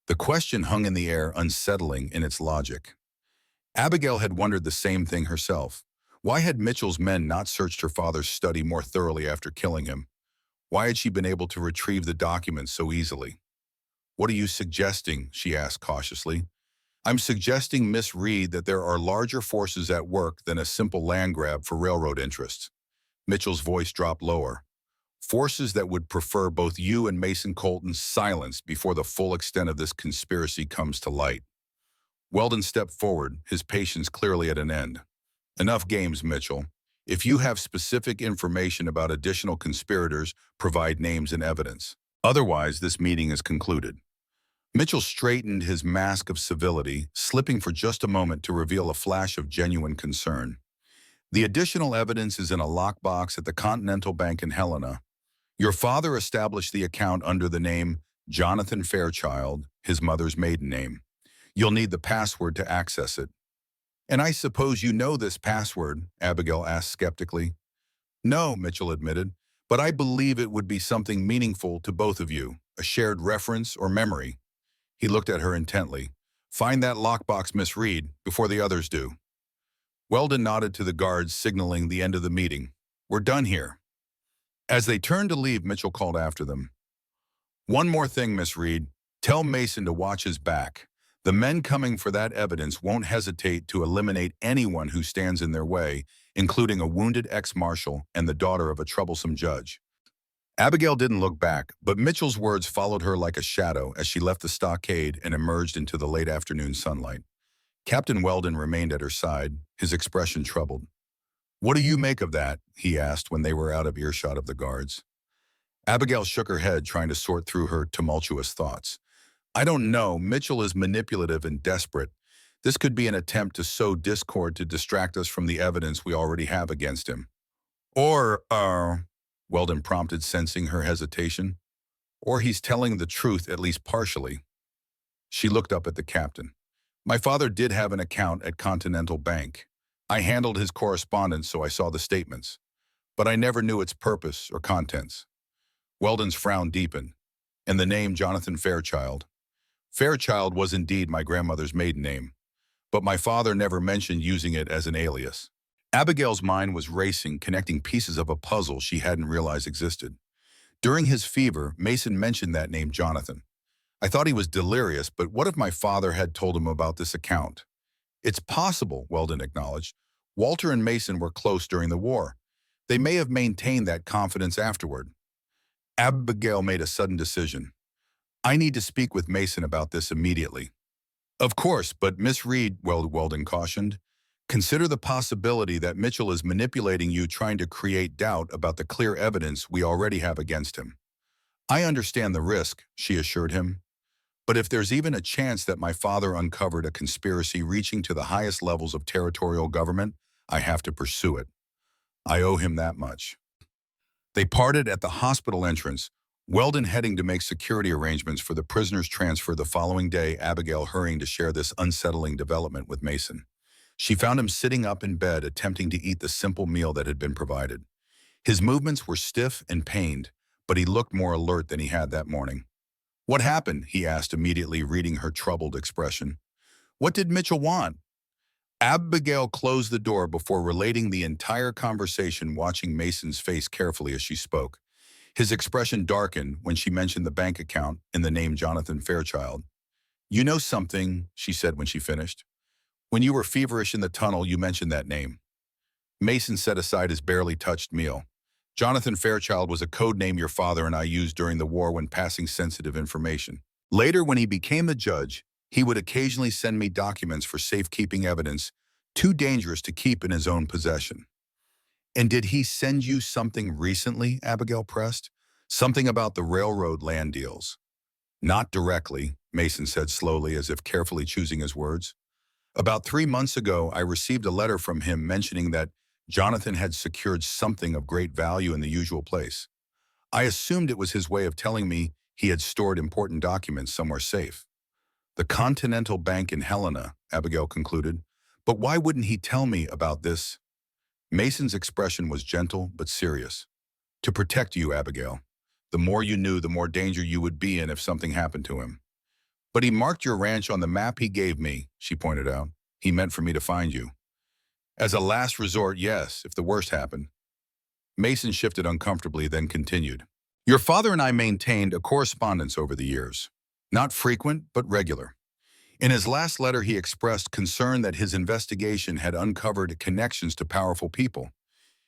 The question hung in the air, unsettling in its logic. Abigail had wondered the same thing herself. Why had Mitchell's men not searched her father's study more thoroughly after killing him? Why had she been able to retrieve the documents so easily? "What are you suggesting?" she asked cautiously. "I'm suggesting, Miss Reed, that there are larger forces at work than a simple land grab for railroad interests." Mitchell's voice dropped lower. "Forces that would prefer both you and Mason Colton silenced before the full extent of this conspiracy comes to light." Weldon stepped forward, his patience clearly at an end. "Enough games, Mitchell. If you have specific information about additional conspirators, provide names and evidence. Otherwise, this meeting is concluded." Mitchell straightened his mask of civility, slipping for just a moment to reveal a flash of genuine concern. "The additional evidence is in a lockbox at the Continental Bank in Helena. Your father established the account under the name Jonathan Fairchild, his mother's maiden name. You'll need the password to access it." "And I suppose you know this password?" Abigail asked skeptically. "No," Mitchell admitted, "but I believe it would be something meaningful to both of you, a shared reference or memory." He looked at her intently. "Find that lockbox, Miss Reed, before the others do." Weldon nodded to the guards, signaling the end of the meeting. We're done here." As they turned to leave, Mitchell called after them. "One more thing, Miss Reed. Tell Mason to watch his back. The men coming for that evidence won't hesitate to eliminate anyone who stands in their way, including a wounded ex-marshal and the daughter of a troublesome judge." Abigail didn't look back, but Mitchell's words followed her like a shadow as she left the stockade and emerged into the late afternoon sunlight. Captain Weldon remained at her side, his expression troubled. "What do you make of that?" he asked when they were out of earshot of the guards. Abigail shook her head, trying to sort through her tumultuous thoughts. "I don't know. Mitchell is manipulative and desperate. This could be an attempt to sow discord to distract us from the evidence we already have against him. Or, Weldon prompted, sensing her hesitation. Or he's telling the truth, at least partially." She looked up at the captain. "My father did have an account at Continental Bank. I handled his correspondence, so I saw the statements. But I never knew its purpose or contents." Weldon's frown deepened. "And the name Jonathan Fairchild? Fairchild was indeed my grandmother's maiden name, but my father never mentioned using it as an alias." Abigail's mind was racing, connecting pieces of a puzzle she hadn't realized existed. During his fever, Mason mentioned that name, Jonathan. "I thought he was delirious, but what if my father had told him about this account?" "It's possible," Weldon acknowledged. "Walter and Mason were close during the war. They may have maintained that confidence afterward." Abigail made a sudden decision. "I need to speak with Mason about this immediately." "Of course, but Miss Reed," Weldon cautioned, "consider the possibility that Mitchell is manipulating you, trying to create doubt about the clear evidence we already have against him." "I understand the risk," she assured him. "But if there's even a chance that my father uncovered a conspiracy reaching to the highest levels of territorial government, I have to pursue it. I owe him that much." They parted at the hospital entrance, Weldon heading to make security arrangements for the prisoner's transfer the following day, Abigail hurrying to share this unsettling development with Mason. She found him sitting up in bed, attempting to eat the simple meal that had been provided. His movements were stiff and pained, but he looked more alert than he had that morning. "What happened?" he asked, immediately reading her troubled expression. "What did Mitchell want?" Abigail closed the door before relating the entire conversation, watching Mason's face carefully as she spoke. His expression darkened when she mentioned the bank account and the name Jonathan Fairchild. "You know something," she said when she finished. "When you were feverish in the tunnel, you mentioned that name." Mason set aside his barely touched meal. "Jonathan Fairchild was a code name your father and I used during the war when passing sensitive information. Later, when he became the judge, he would occasionally send me documents for safekeeping evidence, too dangerous to keep in his own possession." "And did he send you something recently?" Abigail pressed. "Something about the railroad land deals?" "Not directly," Mason said slowly, as if carefully choosing his words. "About 3 months ago, I received a letter from him mentioning that Jonathan had secured something of great value in the usual place. I assumed it was his way of telling me he had stored important documents somewhere safe." "The Continental Bank in Helena," Abigail concluded. "But why wouldn't he tell me about this?" Mason's expression was gentle but serious. "To protect you, Abigail. The more you knew, the more danger you would be in if something happened to him." "But he marked your ranch on the map he gave me," she pointed out. "He meant for me to find you." "As a last resort, yes, if the worst happened." Mason shifted uncomfortably, then continued. "Your father and I maintained a correspondence over the years. Not frequent, but regular. In his last letter, he expressed concern that his investigation had uncovered connections to powerful people.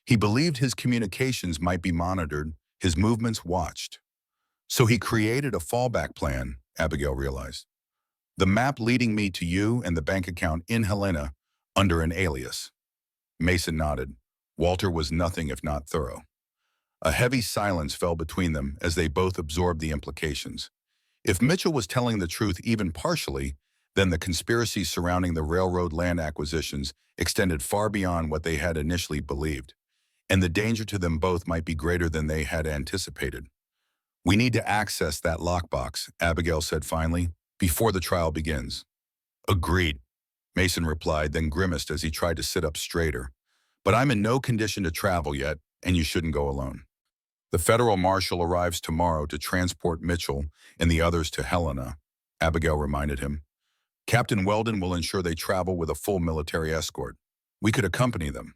He believed his communications might be monitored, his movements watched. So he created a fallback plan," Abigail realized. "The map leading me to you and the bank account in Helena under an alias." Mason nodded. Walter was nothing if not thorough. A heavy silence fell between them as they both absorbed the implications. If Mitchell was telling the truth even partially, then the conspiracy surrounding the railroad land acquisitions extended far beyond what they had initially believed, and the danger to them both might be greater than they had anticipated. "We need to access that lockbox," Abigail said finally, "before the trial begins." "Agreed," Mason replied, then grimaced as he tried to sit up straighter. "But I'm in no condition to travel yet, and you shouldn't go alone. The federal marshal arrives tomorrow to transport Mitchell and the others to Helena," Abigail reminded him. "Captain Weldon will ensure they travel with a full military escort. We could accompany them."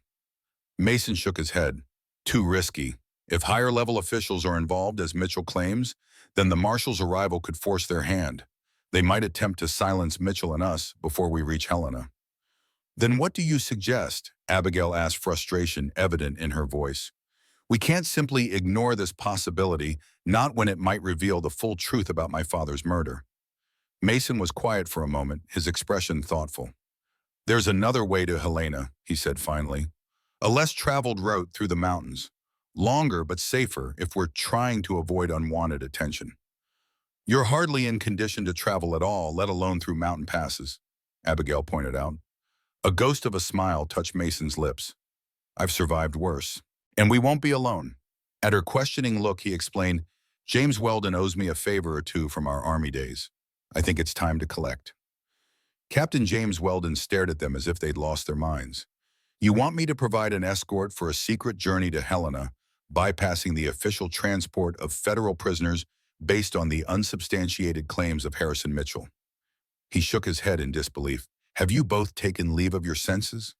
Mason shook his head. Too risky. If higher-level officials are involved, as Mitchell claims, then the marshal's arrival could force their hand. They might attempt to silence Mitchell and us before we reach Helena. Then what do you suggest? Abigail asked, frustration evident in her voice. We can't simply ignore this possibility, not when it might reveal the full truth about my father's murder. Mason was quiet for a moment, his expression thoughtful. There's another way to Helena, he said finally. A less traveled route through the mountains. Longer but safer if we're trying to avoid unwanted attention. You're hardly in condition to travel at all, let alone through mountain passes, Abigail pointed out. A ghost of a smile touched Mason's lips. I've survived worse. And we won't be alone. At her questioning look, he explained, James Weldon owes me a favor or two from our Army days. I think it's time to collect. Captain James Weldon stared at them as if they'd lost their minds. You want me to provide an escort for a secret journey to Helena, bypassing the official transport of federal prisoners based on the unsubstantiated claims of Harrison Mitchell? He shook his head in disbelief. Have you both taken leave of your senses?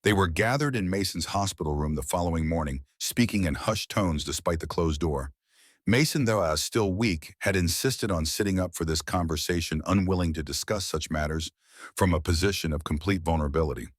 They were gathered in Mason's hospital room the following morning, speaking in hushed tones despite the closed door. Mason, though still weak, had insisted on sitting up for this conversation, unwilling to discuss such matters from a position of complete vulnerability.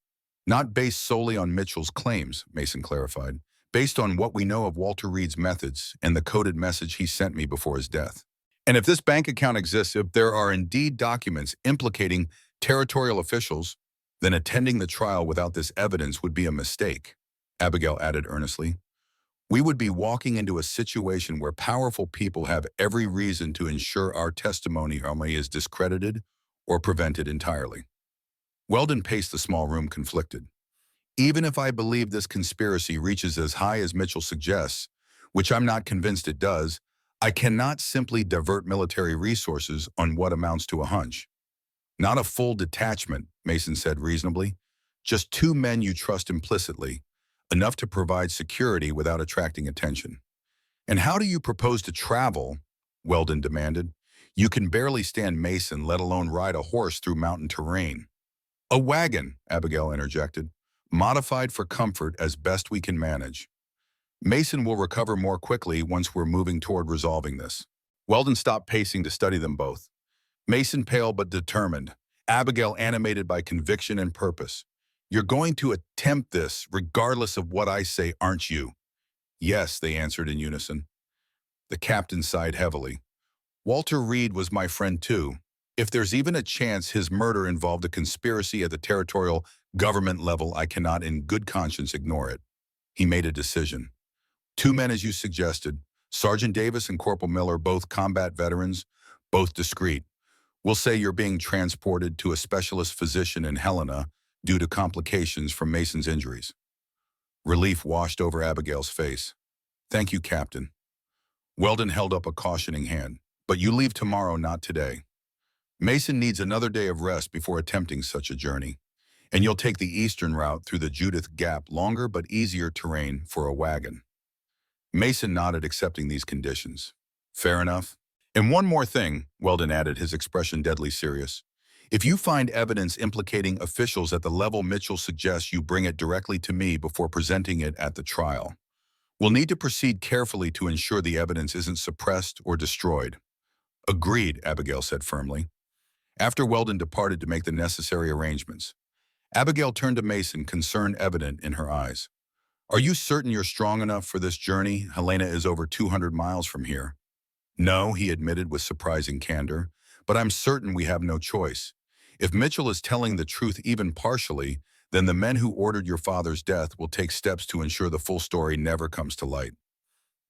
Not based solely on Mitchell's claims, Mason clarified, based on what we know of Walter Reed's methods and the coded message he sent me before his death. And if this bank account exists, if there are indeed documents implicating territorial officials, then attending the trial without this evidence would be a mistake, Abigail added earnestly. We would be walking into a situation where powerful people have every reason to ensure our testimony is discredited or prevented entirely. Weldon paced the small room, conflicted. Even if I believe this conspiracy reaches as high as Mitchell suggests, which I'm not convinced it does, I cannot simply divert military resources on what amounts to a hunch. Not a full detachment, Mason said reasonably. Just 2 men you trust implicitly, enough to provide security without attracting attention. And how do you propose to travel? Weldon demanded. You can barely stand Mason, let alone ride a horse through mountain terrain. A wagon, Abigail interjected, modified for comfort as best we can manage. Mason will recover more quickly once we're moving toward resolving this. Weldon stopped pacing to study them both. Mason pale but determined, Abigail animated by conviction and purpose. You're going to attempt this regardless of what I say, aren't you? Yes, they answered in unison. The captain sighed heavily. Walter Reed was my friend too. If there's even a chance his murder involved a conspiracy at the territorial government level, I cannot in good conscience ignore it. He made a decision. 2 men, as you suggested, Sergeant Davis and Corporal Miller, both combat veterans, both discreet. We'll say you're being transported to a specialist physician in Helena due to complications from Mason's injuries. Relief washed over Abigail's face. Thank you, Captain. Weldon held up a cautioning hand. But you leave tomorrow, not today. Mason needs another day of rest before attempting such a journey. And you'll take the eastern route through the Judith Gap, longer but easier terrain for a wagon. Mason nodded, accepting these conditions. Fair enough. And one more thing, Weldon added, his expression deadly serious. If you find evidence implicating officials at the level Mitchell suggests, you bring it directly to me before presenting it at the trial. We'll need to proceed carefully to ensure the evidence isn't suppressed or destroyed. Agreed, Abigail said firmly. After Weldon departed to make the necessary arrangements, Abigail turned to Mason, concern evident in her eyes. Are you certain you're strong enough for this journey? Helena is over 200 miles from here. No, he admitted with surprising candor, but I'm certain we have no choice. If Mitchell is telling the truth even partially, then the men who ordered your father's death will take steps to ensure the full story never comes to light.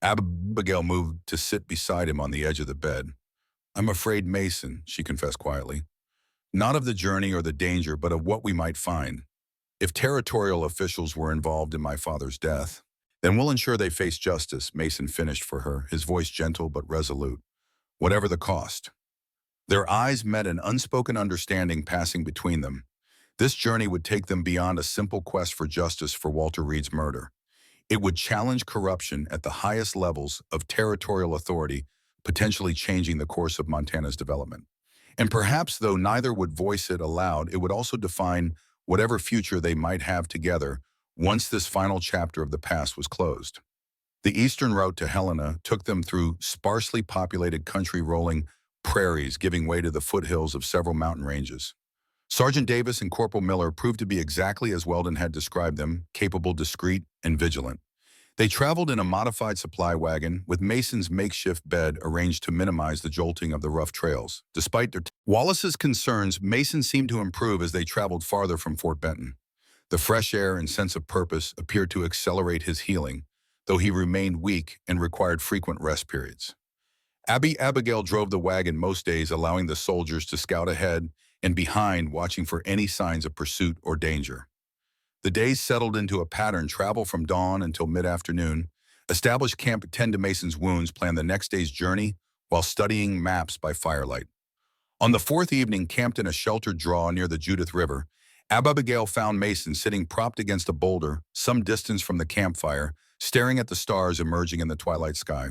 Abigail moved to sit beside him on the edge of the bed. I'm afraid, Mason, she confessed quietly. Not of the journey or the danger, but of what we might find. If territorial officials were involved in my father's death, then we'll ensure they face justice, Mason finished for her, his voice gentle but resolute. Whatever the cost. Their eyes met, an unspoken understanding passing between them. This journey would take them beyond a simple quest for justice for Walter Reed's murder. It would challenge corruption at the highest levels of territorial authority, potentially changing the course of Montana's development. And perhaps, though neither would voice it aloud, it would also define whatever future they might have together once this final chapter of the past was closed. The eastern route to Helena took them through sparsely populated country rolling prairies giving way to the foothills of several mountain ranges. Sergeant Davis and Corporal Miller proved to be exactly as Weldon had described them, capable, discreet, and vigilant. They traveled in a modified supply wagon with Mason's makeshift bed arranged to minimize the jolting of the rough trails. Despite Wallace's concerns, Mason seemed to improve as they traveled farther from Fort Benton. The fresh air and sense of purpose appeared to accelerate his healing, though he remained weak and required frequent rest periods. Abigail drove the wagon most days, allowing the soldiers to scout ahead and behind, watching for any signs of pursuit or danger. The days settled into a pattern: travel from dawn until mid-afternoon, establish camp, attend to Mason's wounds, plan the next day's journey while studying maps by firelight. On the fourth evening, camped in a sheltered draw near the Judith River, Abigail found Mason sitting propped against a boulder some distance from the campfire, staring at the stars emerging in the twilight sky.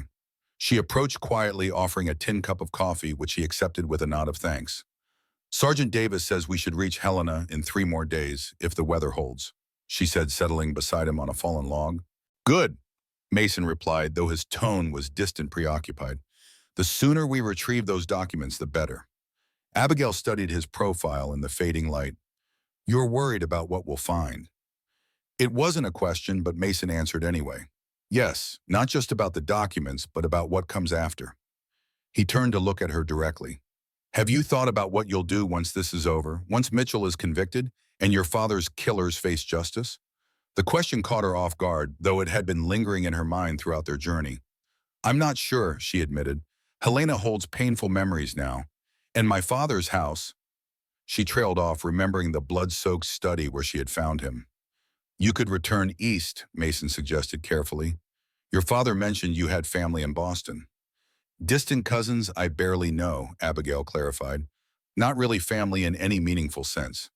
She approached quietly, offering a tin cup of coffee, which he accepted with a nod of thanks. "Sergeant Davis says we should reach Helena in 3 more days, if the weather holds," she said, settling beside him on a fallen log. "Good," Mason replied, though his tone was distant, preoccupied. "The sooner we retrieve those documents, the better." Abigail studied his profile in the fading light. "You're worried about what we'll find." It wasn't a question, but Mason answered anyway. "Yes, not just about the documents, but about what comes after." He turned to look at her directly. "Have you thought about what you'll do once this is over, once Mitchell is convicted and your father's killers face justice?" The question caught her off guard, though it had been lingering in her mind throughout their journey. "I'm not sure," she admitted. "Helena holds painful memories now. And my father's house—" She trailed off, remembering the blood-soaked study where she had found him. "You could return east," Mason suggested carefully. "Your father mentioned you had family in Boston." "Distant cousins I barely know," Abigail clarified. "Not really family in any meaningful sense."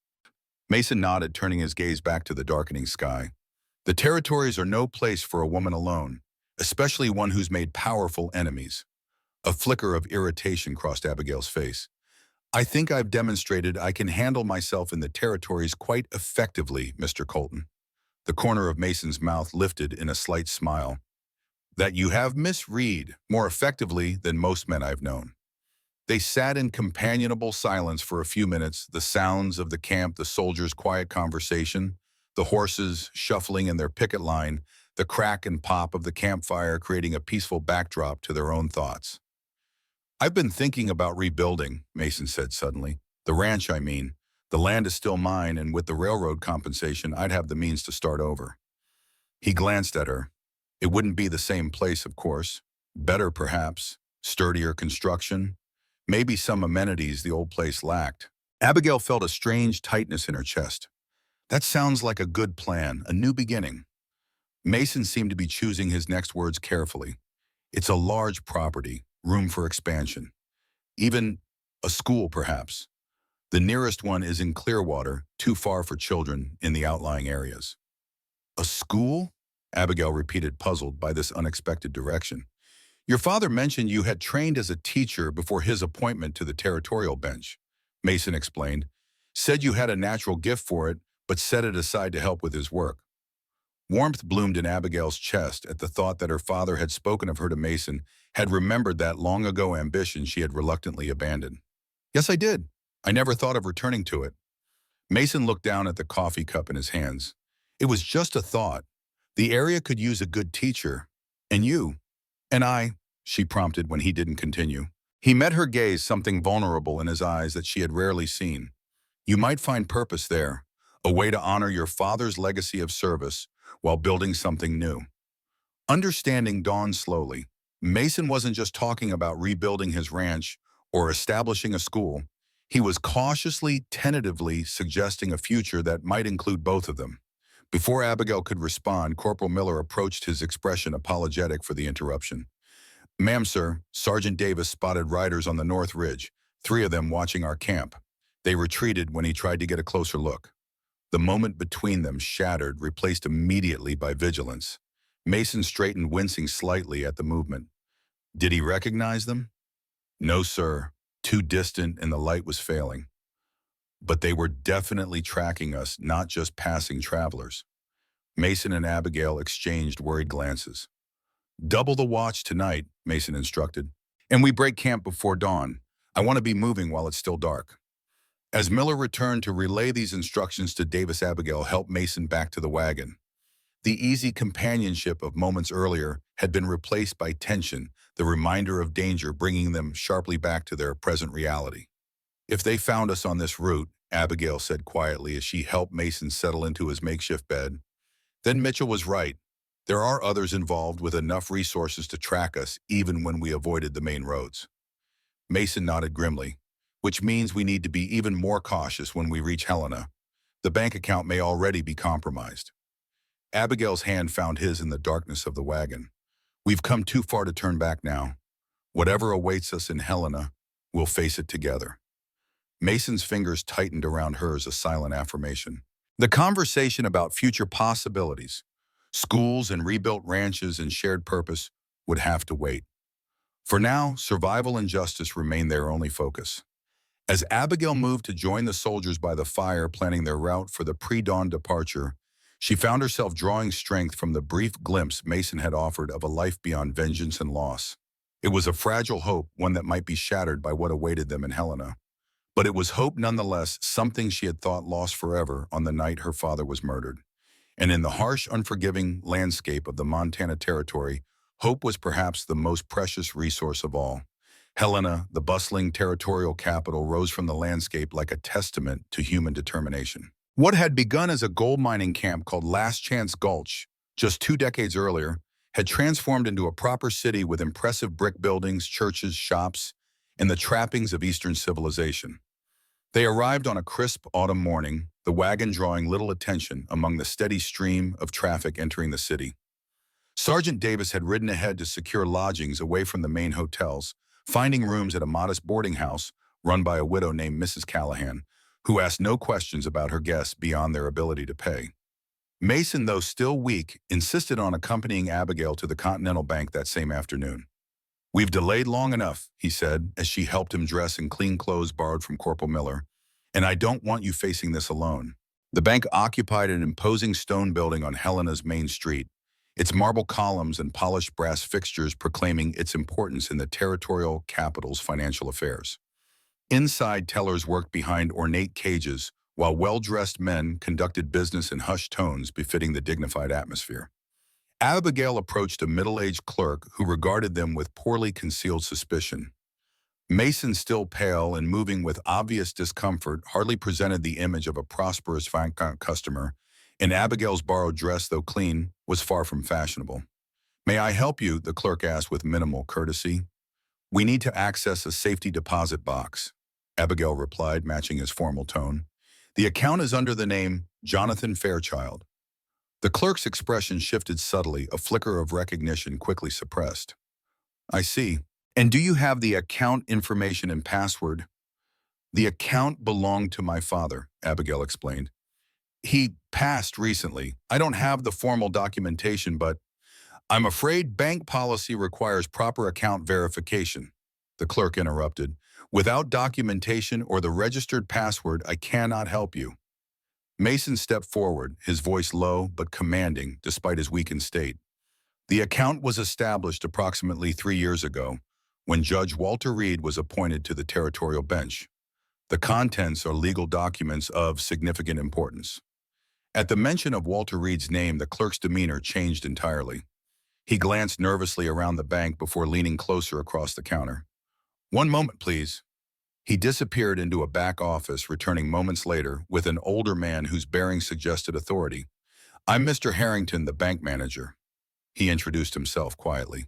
Mason nodded, turning his gaze back to the darkening sky. "The territories are no place for a woman alone, especially one who's made powerful enemies." A flicker of irritation crossed Abigail's face. "I think I've demonstrated I can handle myself in the territories quite effectively, Mr. Colton." The corner of Mason's mouth lifted in a slight smile. "That you have, Miss Reed, more effectively than most men I've known." They sat in companionable silence for a few minutes, the sounds of the camp, the soldiers' quiet conversation, the horses shuffling in their picket line, the crack and pop of the campfire creating a peaceful backdrop to their own thoughts. "I've been thinking about rebuilding," Mason said suddenly. "The ranch, I mean. The land is still mine, and with the railroad compensation, I'd have the means to start over." He glanced at her. "It wouldn't be the same place, of course. Better, perhaps. Sturdier construction. Maybe some amenities the old place lacked." Abigail felt a strange tightness in her chest. "That sounds like a good plan, a new beginning." Mason seemed to be choosing his next words carefully. "It's a large property, room for expansion. Even a school, perhaps. The nearest one is in Clearwater, too far for children in the outlying areas." "A school?" Abigail repeated, puzzled by this unexpected direction. "Your father mentioned you had trained as a teacher before his appointment to the territorial bench," Mason explained. "Said you had a natural gift for it, but set it aside to help with his work." Warmth bloomed in Abigail's chest at the thought that her father had spoken of her to Mason, had remembered that long-ago ambition she had reluctantly abandoned. "Yes, I did. I never thought of returning to it." Mason looked down at the coffee cup in his hands. "It was just a thought. The area could use a good teacher. And you." "And I," she prompted when he didn't continue. He met her gaze, something vulnerable in his eyes that she had rarely seen. "You might find purpose there, a way to honor your father's legacy of service while building something new." Understanding dawned slowly. Mason wasn't just talking about rebuilding his ranch or establishing a school. He was cautiously, tentatively suggesting a future that might include both of them. Before Abigail could respond, Corporal Miller approached, his expression apologetic for the interruption. "Ma'am, sir, Sergeant Davis spotted riders on the North Ridge, 3 of them watching our camp. They retreated when he tried to get a closer look." The moment between them shattered, replaced immediately by vigilance. Mason straightened, wincing slightly at the movement. "Did he recognize them?" "No, sir. Too distant and the light was failing." "But they were definitely tracking us, not just passing travelers." Mason and Abigail exchanged worried glances. "Double the watch tonight," Mason instructed. "And we break camp before dawn. I want to be moving while it's still dark." As Miller returned to relay these instructions to Davis, Abigail helped Mason back to the wagon. The easy companionship of moments earlier had been replaced by tension, the reminder of danger bringing them sharply back to their present reality. "If they found us on this route," Abigail said quietly as she helped Mason settle into his makeshift bed, "then Mitchell was right. There are others involved with enough resources to track us even when we avoided the main roads." Mason nodded grimly, "Which means we need to be even more cautious when we reach Helena. The bank account may already be compromised." Abigail's hand found his in the darkness of the wagon. "We've come too far to turn back now. Whatever awaits us in Helena, we'll face it together." Mason's fingers tightened around hers, a silent affirmation. The conversation about future possibilities, schools and rebuilt ranches and shared purpose, would have to wait. For now, survival and justice remained their only focus. As Abigail moved to join the soldiers by the fire planning their route for the pre-dawn departure, she found herself drawing strength from the brief glimpse Mason had offered of a life beyond vengeance and loss. It was a fragile hope, one that might be shattered by what awaited them in Helena. But it was hope nonetheless, something she had thought lost forever on the night her father was murdered. And in the harsh, unforgiving landscape of the Montana Territory, hope was perhaps the most precious resource of all. Helena, the bustling territorial capital, rose from the landscape like a testament to human determination. What had begun as a gold mining camp called Last Chance Gulch just 2 decades earlier had transformed into a proper city with impressive brick buildings, churches, shops, and the trappings of Eastern civilization. They arrived on a crisp autumn morning, the wagon drawing little attention among the steady stream of traffic entering the city. Sergeant Davis had ridden ahead to secure lodgings away from the main hotels, finding rooms at a modest boarding house run by a widow named Mrs. Callahan, who asked no questions about her guests beyond their ability to pay. Mason, though still weak, insisted on accompanying Abigail to the Continental Bank that same afternoon. "We've delayed long enough," he said, as she helped him dress in clean clothes borrowed from Corporal Miller, "and I don't want you facing this alone." The bank occupied an imposing stone building on Helena's main street, its marble columns and polished brass fixtures proclaiming its importance in the territorial capital's financial affairs. Inside, tellers worked behind ornate cages, while well-dressed men conducted business in hushed tones befitting the dignified atmosphere. Abigail approached a middle-aged clerk who regarded them with poorly concealed suspicion. Mason, still pale and moving with obvious discomfort, hardly presented the image of a prosperous customer, and Abigail's borrowed dress, though clean, was far from fashionable. "May I help you?" the clerk asked with minimal courtesy. "We need to access a safety deposit box," Abigail replied, matching his formal tone. "The account is under the name Jonathan Fairchild." The clerk's expression shifted subtly, a flicker of recognition quickly suppressed. "I see. And do you have the account information and password?" "The account belonged to my father," Abigail explained. "He passed recently. I don't have the formal documentation, but I'm afraid bank policy requires proper account verification," the clerk interrupted. "Without documentation or the registered password, I cannot help you." Mason stepped forward, his voice low but commanding despite his weakened state. "The account was established approximately 3 years ago, when Judge Walter Reed was appointed to the territorial bench. The contents are legal documents of significant importance." At the mention of Walter Reed's name, the clerk's demeanor changed entirely. He glanced nervously around the bank before leaning closer across the counter. "One moment, please." He disappeared into a back office, returning moments later with an older man whose bearing suggested authority. "I'm Mr. Harrington, the bank manager." He introduced himself quietly.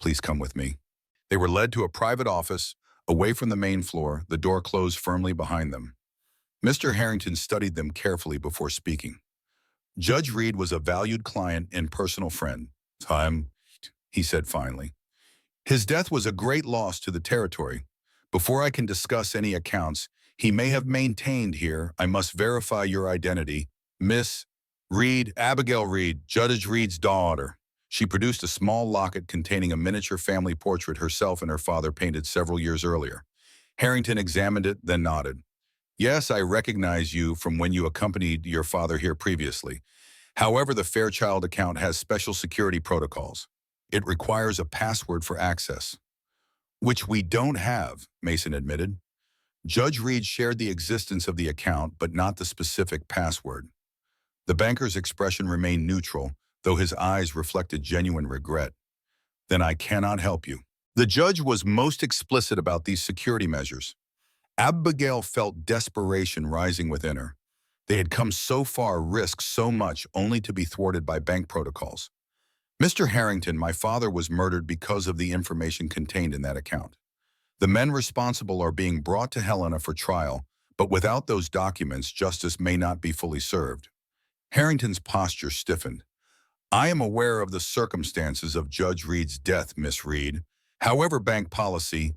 "Please come with me." They were led to a private office, away from the main floor, the door closed firmly behind them. Mr. Harrington studied them carefully before speaking. "Judge Reed was a valued client and personal friend," he said finally. "His death was a great loss to the territory. Before I can discuss any accounts he may have maintained here, I must verify your identity. Miss Reed, Abigail Reed, Judge Reed's daughter." She produced a small locket containing a miniature family portrait herself and her father painted several years earlier. Harrington examined it, then nodded. "Yes, I recognize you from when you accompanied your father here previously. However, the Fairchild account has special security protocols. It requires a password for access, which we don't have, Mason admitted. Judge Reed shared the existence of the account, but not the specific password. The banker's expression remained neutral, though his eyes reflected genuine regret. Then I cannot help you. The judge was most explicit about these security measures. Abigail felt desperation rising within her. They had come so far, risked so much, only to be thwarted by bank protocols. Mr. Harrington, my father was murdered because of the information contained in that account. The men responsible are being brought to Helena for trial, but without those documents, justice may not be fully served. Harrington's posture stiffened. I am aware of the circumstances of Judge Reed's death, Miss Reed. However, bank policy,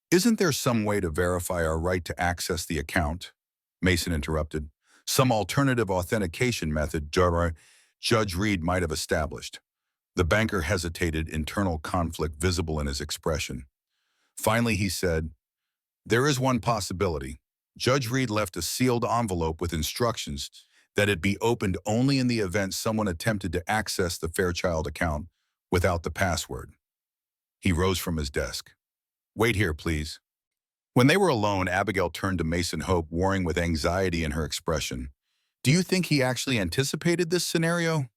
isn't there some way to verify our right to access the account? Mason interrupted. Some alternative authentication method Judge Reed might have established. The banker hesitated, internal conflict visible in his expression. Finally, he said, there is one possibility. Judge Reed left a sealed envelope with instructions that it be opened only in the event someone attempted to access the Fairchild account without the password. He rose from his desk. Wait here, please. When they were alone, Abigail turned to Mason Hope, warring with anxiety in her expression. Do you think he actually anticipated this scenario?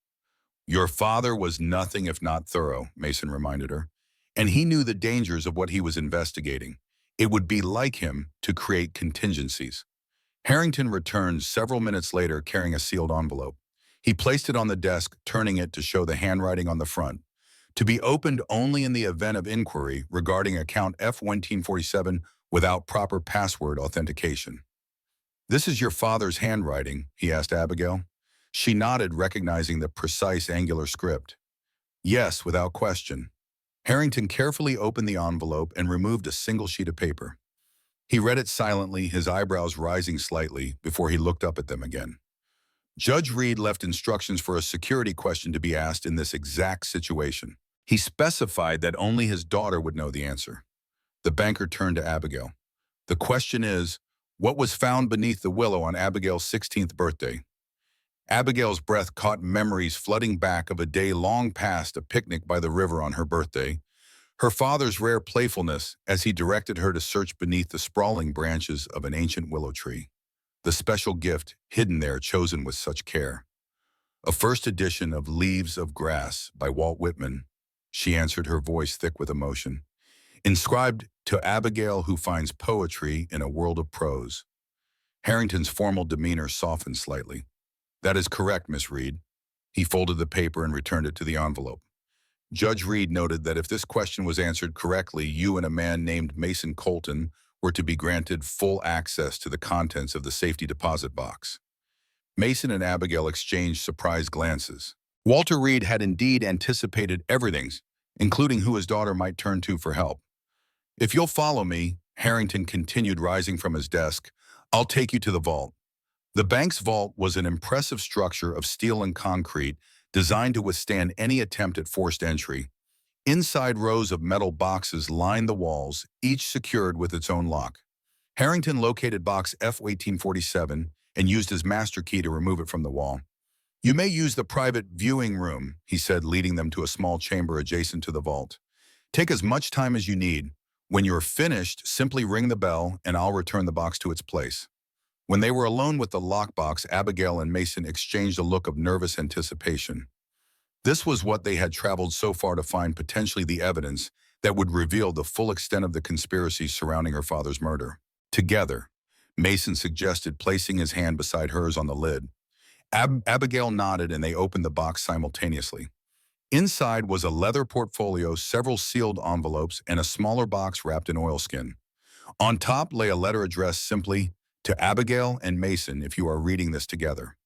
Your father was nothing if not thorough, Mason reminded her, and he knew the dangers of what he was investigating. It would be like him to create contingencies. Harrington returned several minutes later carrying a sealed envelope. He placed it on the desk, turning it to show the handwriting on the front. To be opened only in the event of inquiry regarding account F-1447 without proper password authentication. This is your father's handwriting, he asked Abigail. She nodded, recognizing the precise angular script. Yes, without question. Harrington carefully opened the envelope and removed a single sheet of paper. He read it silently, his eyebrows rising slightly, before he looked up at them again. Judge Reed left instructions for a security question to be asked in this exact situation. He specified that only his daughter would know the answer. The banker turned to Abigail. The question is, what was found beneath the willow on Abigail's 16th birthday? Abigail's breath caught memories flooding back of a day long past, a picnic by the river on her birthday. Her father's rare playfulness as he directed her to search beneath the sprawling branches of an ancient willow tree. The special gift hidden there, chosen with such care. A first edition of Leaves of Grass by Walt Whitman, she answered, her voice thick with emotion. Inscribed to Abigail who finds poetry in a world of prose. Harrington's formal demeanor softened slightly. That is correct, Miss Reed. He folded the paper and returned it to the envelope. Judge Reed noted that if this question was answered correctly, you and a man named Mason Colton were to be granted full access to the contents of the safety deposit box. Mason and Abigail exchanged surprised glances. Walter Reed had indeed anticipated everything, including who his daughter might turn to for help. If you'll follow me, Harrington continued, rising from his desk, I'll take you to the vault. The bank's vault was an impressive structure of steel and concrete designed to withstand any attempt at forced entry. Inside, rows of metal boxes lined the walls, each secured with its own lock. Harrington located box F-1847 and used his master key to remove it from the wall. You may use the private viewing room, he said, leading them to a small chamber adjacent to the vault. Take as much time as you need. When you're finished, simply ring the bell and I'll return the box to its place. When they were alone with the lockbox, Abigail and Mason exchanged a look of nervous anticipation. This was what they had traveled so far to find, potentially the evidence that would reveal the full extent of the conspiracy surrounding her father's murder. Together, Mason suggested placing his hand beside hers on the lid. Abigail nodded and they opened the box simultaneously. Inside was a leather portfolio, several sealed envelopes, and a smaller box wrapped in oilskin. On top lay a letter addressed simply, to Abigail and Mason, if you are reading this together.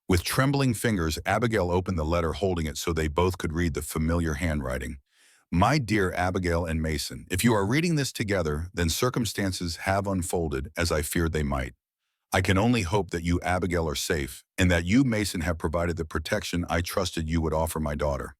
With trembling fingers, Abigail opened the letter, holding it so they both could read the familiar handwriting. My dear Abigail and Mason, if you are reading this together, then circumstances have unfolded as I feared they might. I can only hope that you, Abigail, are safe, and that you, Mason, have provided the protection I trusted you would offer my daughter.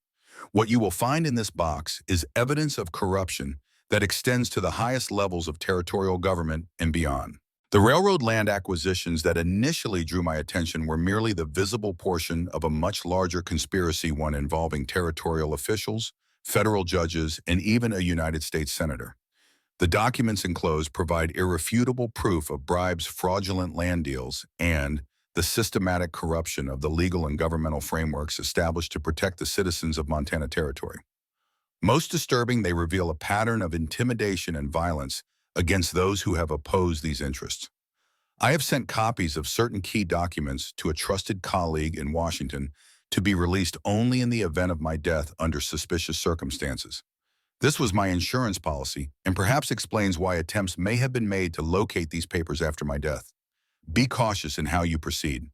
What you will find in this box is evidence of corruption that extends to the highest levels of territorial government and beyond. The railroad land acquisitions that initially drew my attention were merely the visible portion of a much larger conspiracy, one involving territorial officials, federal judges, and even a United States senator. The documents enclosed provide irrefutable proof of bribes, fraudulent land deals, and the systematic corruption of the legal and governmental frameworks established to protect the citizens of Montana Territory. Most disturbing, they reveal a pattern of intimidation and violence against those who have opposed these interests. I have sent copies of certain key documents to a trusted colleague in Washington to be released only in the event of my death under suspicious circumstances. This was my insurance policy, and perhaps explains why attempts may have been made to locate these papers after my death. Be cautious in how you proceed.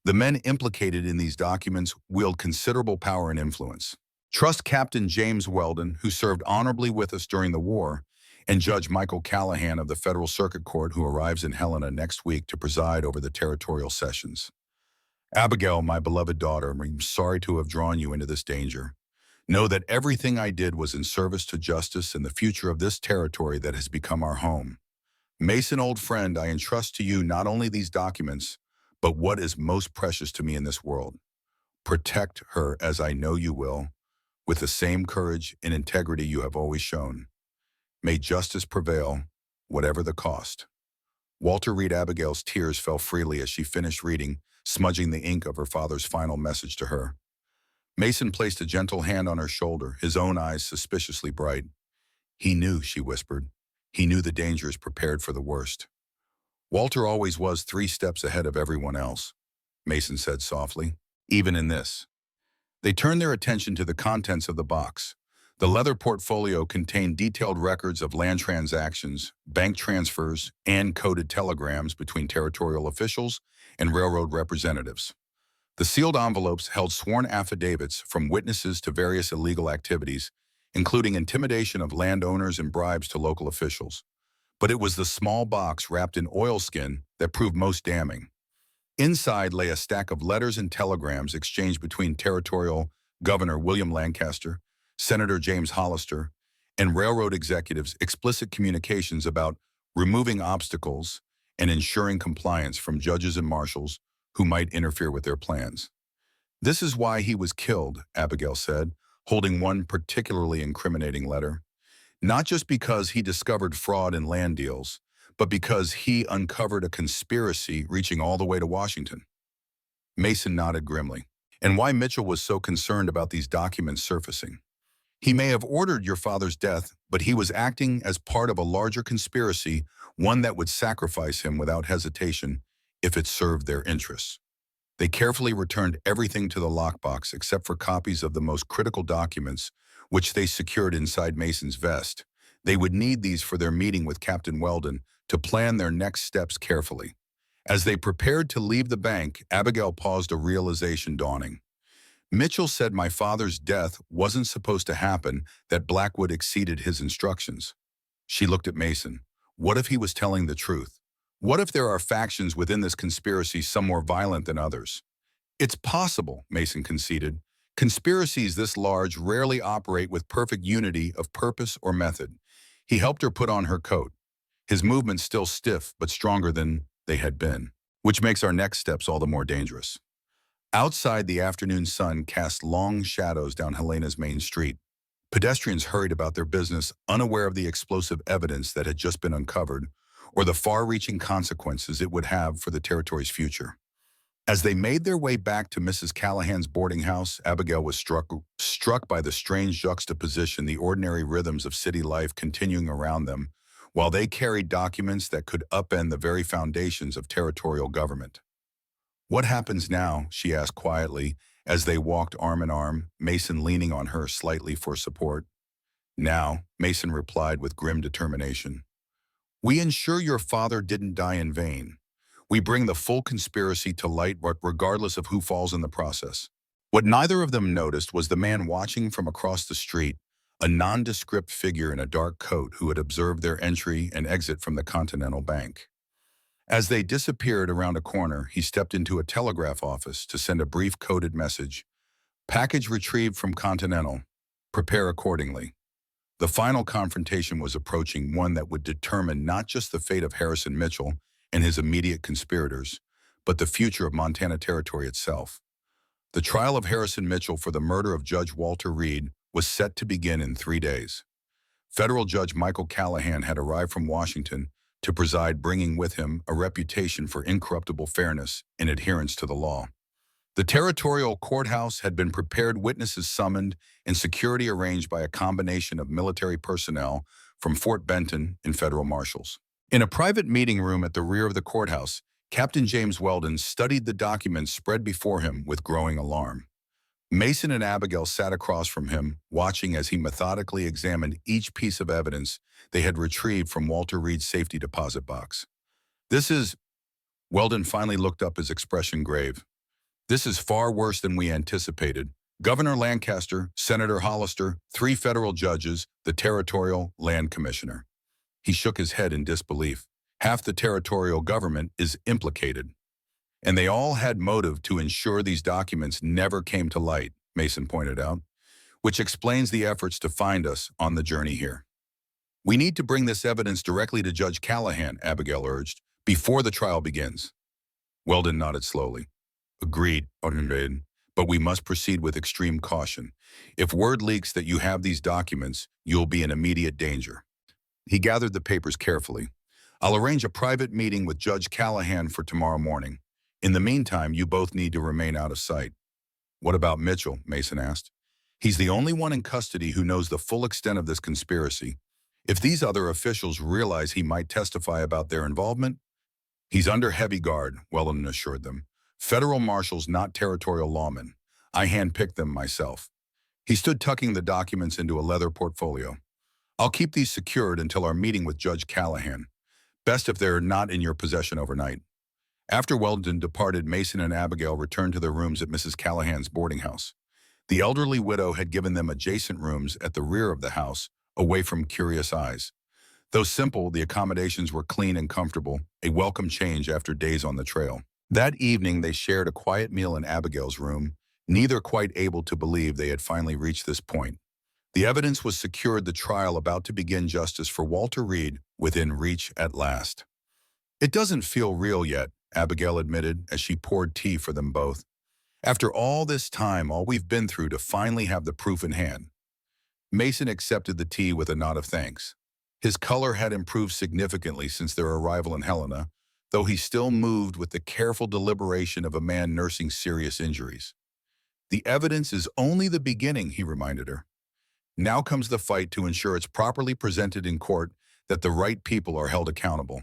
The men implicated in these documents wield considerable power and influence. Trust Captain James Weldon, who served honorably with us during the war, and Judge Michael Callahan of the Federal Circuit Court, who arrives in Helena next week to preside over the territorial sessions. Abigail, my beloved daughter, I'm sorry to have drawn you into this danger. Know that everything I did was in service to justice and the future of this territory that has become our home. Mason, old friend, I entrust to you not only these documents, but what is most precious to me in this world. Protect her as I know you will, with the same courage and integrity you have always shown. May justice prevail, whatever the cost. Walter Reed. Abigail's tears fell freely as she finished reading, smudging the ink of her father's final message to her. Mason placed a gentle hand on her shoulder, his own eyes suspiciously bright. He knew, she whispered. He knew the dangers, prepared for the worst. Walter always was 3 steps ahead of everyone else, Mason said softly, even in this. They turned their attention to the contents of the box. The leather portfolio contained detailed records of land transactions, bank transfers, and coded telegrams between territorial officials and railroad representatives. The sealed envelopes held sworn affidavits from witnesses to various illegal activities, including intimidation of landowners and bribes to local officials. But it was the small box wrapped in oilskin that proved most damning. Inside lay a stack of letters and telegrams exchanged between Territorial Governor William Lancaster, Senator James Hollister, and railroad executives, explicit communications about removing obstacles and ensuring compliance from judges and marshals who might interfere with their plans. This is why he was killed, Abigail said, holding one particularly incriminating letter. Not just because he discovered fraud in land deals, but because he uncovered a conspiracy reaching all the way to Washington. Mason nodded grimly. And why Mitchell was so concerned about these documents surfacing. He may have ordered your father's death, but he was acting as part of a larger conspiracy, one that would sacrifice him without hesitation if it served their interests. They carefully returned everything to the lockbox except for copies of the most critical documents, which they secured inside Mason's vest. They would need these for their meeting with Captain Weldon to plan their next steps carefully. As they prepared to leave the bank, Abigail paused, a realization dawning. Mitchell said my father's death wasn't supposed to happen, that Blackwood exceeded his instructions. She looked at Mason. What if he was telling the truth? What if there are factions within this conspiracy, some more violent than others? It's possible, Mason conceded. Conspiracies this large rarely operate with perfect unity of purpose or method. He helped her put on her coat, his movements still stiff but stronger than they had been, which makes our next steps all the more dangerous. Outside, the afternoon sun cast long shadows down Helena's main street. Pedestrians hurried about their business, unaware of the explosive evidence that had just been uncovered or the far-reaching consequences it would have for the territory's future. As they made their way back to Mrs. Callahan's boarding house, Abigail was struck by the strange juxtaposition, the ordinary rhythms of city life continuing around them, while they carried documents that could upend the very foundations of territorial government. What happens now? She asked quietly as they walked arm in arm, Mason leaning on her slightly for support. Now, Mason replied with grim determination. We ensure your father didn't die in vain. We bring the full conspiracy to light, regardless of who falls in the process. What neither of them noticed was the man watching from across the street, a nondescript figure in a dark coat who had observed their entry and exit from the Continental Bank. As they disappeared around a corner, he stepped into a telegraph office to send a brief coded message. Package retrieved from Continental. Prepare accordingly. The final confrontation was approaching, one that would determine not just the fate of Harrison Mitchell and his immediate conspirators, but the future of Montana Territory itself. The trial of Harrison Mitchell for the murder of Judge Walter Reed was set to begin in 3 days. Federal Judge Michael Callahan had arrived from Washington to preside, bringing with him a reputation for incorruptible fairness and adherence to the law. The territorial courthouse had been prepared, witnesses summoned, and security arranged by a combination of military personnel from Fort Benton and federal marshals. In a private meeting room at the rear of the courthouse, Captain James Weldon studied the documents spread before him with growing alarm. Mason and Abigail sat across from him, watching as he methodically examined each piece of evidence they had retrieved from Walter Reed's safety deposit box. "This is—" Weldon finally looked up, his expression grave. "This is far worse than we anticipated. Governor Lancaster, Senator Hollister, 3 federal judges, the Territorial Land Commissioner." He shook his head in disbelief. "Half the territorial government is implicated. And they all had motive to ensure these documents never came to light," Mason pointed out, "which explains the efforts to find us on the journey here." "We need to bring this evidence directly to Judge Callahan," Abigail urged, "before the trial begins." Weldon nodded slowly. "Agreed, but we must proceed with extreme caution. If word leaks that you have these documents, you'll be in immediate danger." He gathered the papers carefully. "I'll arrange a private meeting with Judge Callahan for tomorrow morning. In the meantime, you both need to remain out of sight." "What about Mitchell?" Mason asked. "He's the only one in custody who knows the full extent of this conspiracy. If these other officials realize he might testify about their involvement—" "He's under heavy guard," Weldon assured them. "Federal marshals, not territorial lawmen. I handpicked them myself." He stood tucking the documents into a leather portfolio. "I'll keep these secured until our meeting with Judge Callahan. Best if they're not in your possession overnight." After Weldon departed, Mason and Abigail returned to their rooms at Mrs. Callahan's boarding house. The elderly widow had given them adjacent rooms at the rear of the house, away from curious eyes. Though simple, the accommodations were clean and comfortable, a welcome change after days on the trail. That evening, they shared a quiet meal in Abigail's room, neither quite able to believe they had finally reached this point. The evidence was secured, the trial about to begin, justice for Walter Reed within reach at last. "It doesn't feel real yet," Abigail admitted as she poured tea for them both. "After all this time, all we've been through, to finally have the proof in hand." Mason accepted the tea with a nod of thanks. His color had improved significantly since their arrival in Helena, though he still moved with the careful deliberation of a man nursing serious injuries. "The evidence is only the beginning," he reminded her. "Now comes the fight to ensure it's properly presented in court, that the right people are held accountable."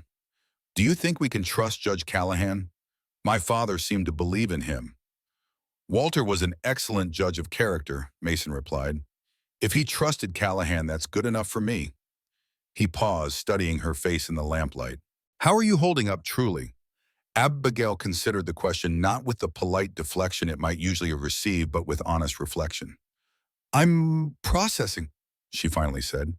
"Do you think we can trust Judge Callahan? My father seemed to believe in him." "Walter was an excellent judge of character," Mason replied. "If he trusted Callahan, that's good enough for me." He paused, studying her face in the lamplight. "How are you holding up, truly?" Abigail considered the question not with the polite deflection it might usually have received, but with honest reflection. "I'm processing," she finally said.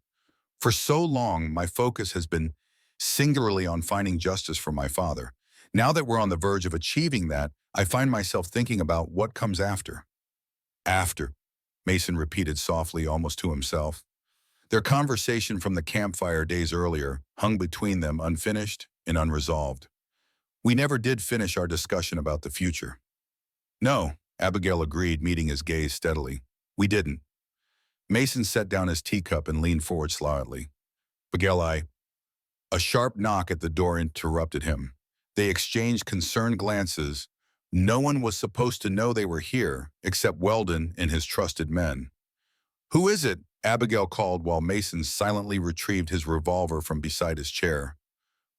"For so long, my focus has been singularly on finding justice for my father. Now that we're on the verge of achieving that, I find myself thinking about what comes after." "After," Mason repeated softly, almost to himself. Their conversation from the campfire days earlier hung between them, unfinished and unresolved. "We never did finish our discussion about the future." "No," Abigail agreed, meeting his gaze steadily. "We didn't." Mason set down his teacup and leaned forward slightly. "Abigail, A sharp knock at the door interrupted him. They exchanged concerned glances. No one was supposed to know they were here, except Weldon and his trusted men. "Who is it?" Abigail called while Mason silently retrieved his revolver from beside his chair.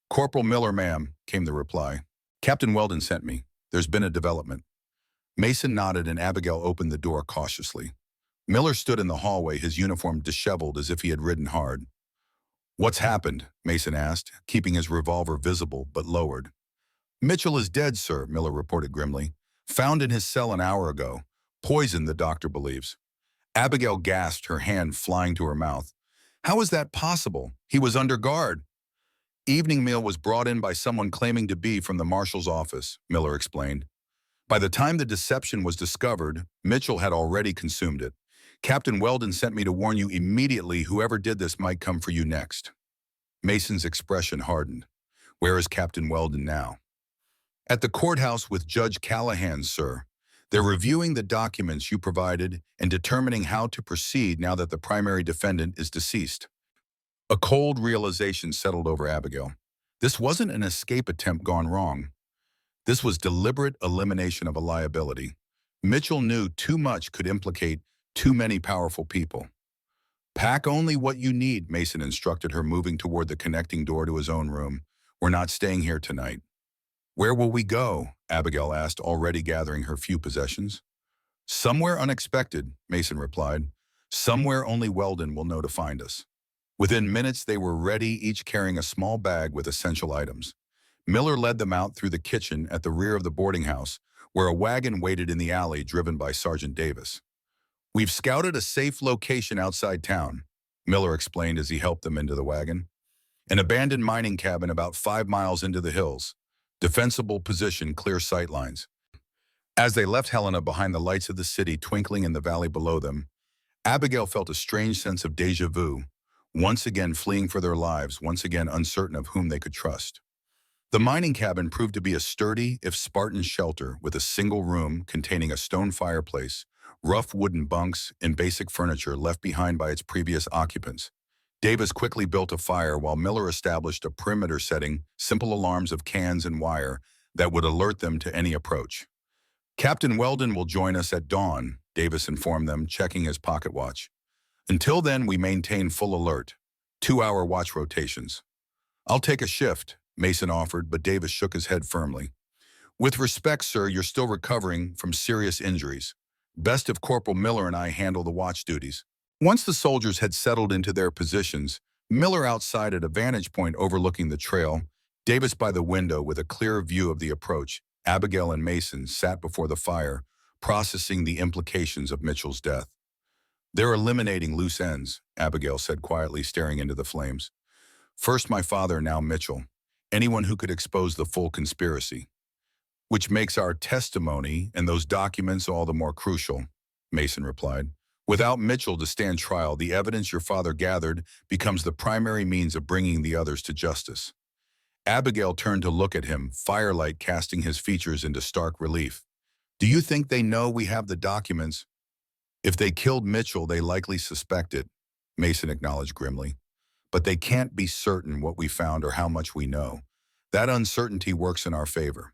"Corporal Miller, ma'am," came the reply. "Captain Weldon sent me. There's been a development." Mason nodded and Abigail opened the door cautiously. Miller stood in the hallway, his uniform disheveled as if he had ridden hard. "What's happened?" Mason asked, keeping his revolver visible but lowered. "Mitchell is dead, sir," Miller reported grimly. "Found in his cell an hour ago. Poisoned, the doctor believes." Abigail gasped, her hand flying to her mouth. "How is that possible? He was under guard." "Evening meal was brought in by someone claiming to be from the marshal's office," Miller explained. "By the time the deception was discovered, Mitchell had already consumed it. Captain Weldon sent me to warn you immediately. Whoever did this might come for you next." Mason's expression hardened. Where is Captain Weldon now? At the courthouse with Judge Callahan, sir. They're reviewing the documents you provided and determining how to proceed now that the primary defendant is deceased. A cold realization settled over Abigail. This wasn't an escape attempt gone wrong. This was deliberate elimination of a liability. Mitchell knew too much could implicate too many powerful people. Pack only what you need, Mason instructed her, moving toward the connecting door to his own room. We're not staying here tonight. Where will we go? Abigail asked, already gathering her few possessions. Somewhere unexpected, Mason replied. Somewhere only Weldon will know to find us. Within minutes, they were ready, each carrying a small bag with essential items. Miller led them out through the kitchen at the rear of the boarding house, where a wagon waited in the alley driven by Sergeant Davis. We've scouted a safe location outside town, Miller explained as he helped them into the wagon. An abandoned mining cabin about 5 miles into the hills. Defensible position, clear sight lines. As they left Helena behind the lights of the city twinkling in the valley below them, Abigail felt a strange sense of déjà vu, once again fleeing for their lives, once again uncertain of whom they could trust. The mining cabin proved to be a sturdy, if Spartan shelter with a single room containing a stone fireplace, rough wooden bunks, and basic furniture left behind by its previous occupants. Davis quickly built a fire while Miller established a perimeter setting, simple alarms of cans and wire that would alert them to any approach. Captain Weldon will join us at dawn, Davis informed them, checking his pocket watch. Until then, we maintain full alert. 2-hour watch rotations. I'll take a shift, Mason offered, but Davis shook his head firmly. With respect, sir, you're still recovering from serious injuries. Best if Corporal Miller and I handle the watch duties. Once the soldiers had settled into their positions, Miller outside at a vantage point overlooking the trail, Davis by the window with a clear view of the approach, Abigail and Mason sat before the fire, processing the implications of Mitchell's death. They're eliminating loose ends, Abigail said quietly, staring into the flames. First my father, now Mitchell. Anyone who could expose the full conspiracy. Which makes our testimony and those documents all the more crucial, Mason replied. Without Mitchell to stand trial, the evidence your father gathered becomes the primary means of bringing the others to justice. Abigail turned to look at him, firelight casting his features into stark relief. Do you think they know we have the documents? If they killed Mitchell, they likely suspect it, Mason acknowledged grimly. But they can't be certain what we found or how much we know. That uncertainty works in our favor.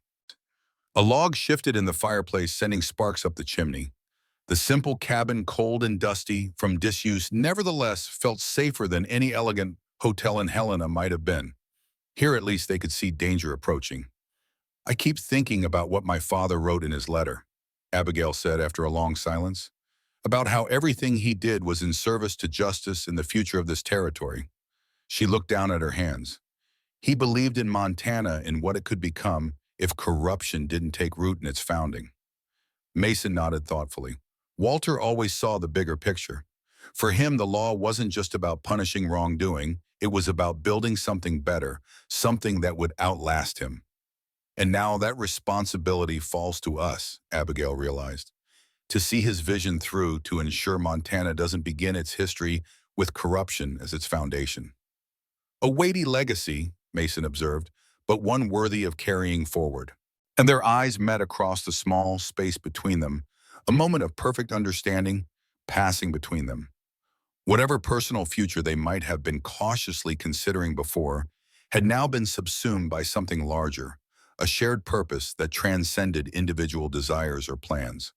A log shifted in the fireplace, sending sparks up the chimney. The simple cabin, cold and dusty from disuse, nevertheless felt safer than any elegant hotel in Helena might have been. Here at least they could see danger approaching. I keep thinking about what my father wrote in his letter, Abigail said after a long silence, about how everything he did was in service to justice and the future of this territory. She looked down at her hands. He believed in Montana and what it could become if corruption didn't take root in its founding. Mason nodded thoughtfully. Walter always saw the bigger picture. For him, the law wasn't just about punishing wrongdoing. It was about building something better, something that would outlast him. And now that responsibility falls to us, Abigail realized, to see his vision through, to ensure Montana doesn't begin its history with corruption as its foundation. A weighty legacy, Mason observed, but one worthy of carrying forward. And their eyes met across the small space between them, a moment of perfect understanding passing between them. Whatever personal future they might have been cautiously considering before had now been subsumed by something larger, a shared purpose that transcended individual desires or plans.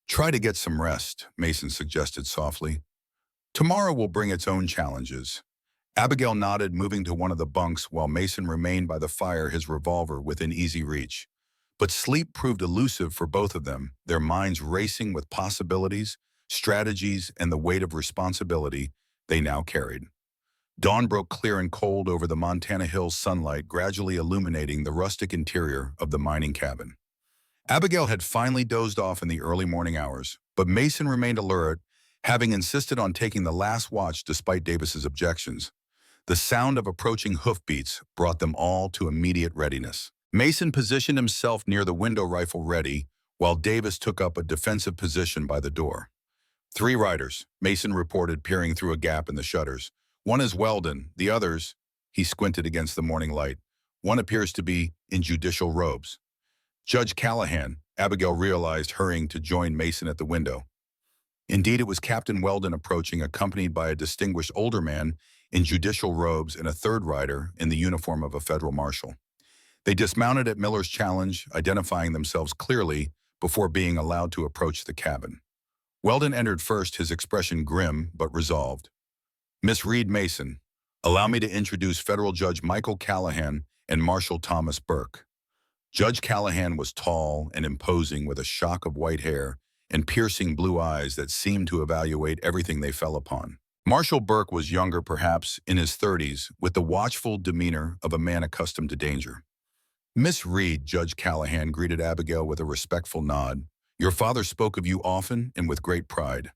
Try to get some rest, Mason suggested softly. Tomorrow will bring its own challenges. Abigail nodded, moving to one of the bunks while Mason remained by the fire, his revolver within easy reach. But sleep proved elusive for both of them, their minds racing with possibilities, strategies, and the weight of responsibility they now carried. Dawn broke clear and cold over the Montana hills, sunlight gradually illuminating the rustic interior of the mining cabin. Abigail had finally dozed off in the early morning hours, but Mason remained alert, having insisted on taking the last watch despite Davis's objections. The sound of approaching hoofbeats brought them all to immediate readiness. Mason positioned himself near the window, rifle ready, while Davis took up a defensive position by the door. 3 riders, Mason reported, peering through a gap in the shutters. One is Weldon, the others, he squinted against the morning light. One appears to be in judicial robes. Judge Callahan, Abigail realized, hurrying to join Mason at the window. Indeed, it was Captain Weldon approaching, accompanied by a distinguished older man in judicial robes and a third rider in the uniform of a federal marshal. They dismounted at Miller's challenge, identifying themselves clearly before being allowed to approach the cabin. Weldon entered first, his expression grim but resolved. "Miss Reed Mason, allow me to introduce Federal Judge Michael Callahan and Marshal Thomas Burke." Judge Callahan was tall and imposing, with a shock of white hair and piercing blue eyes that seemed to evaluate everything they fell upon. Marshal Burke was younger, perhaps in his 30s, with the watchful demeanor of a man accustomed to danger. "Miss Reed," Judge Callahan greeted Abigail with a respectful nod, "your father spoke of you often and with great pride.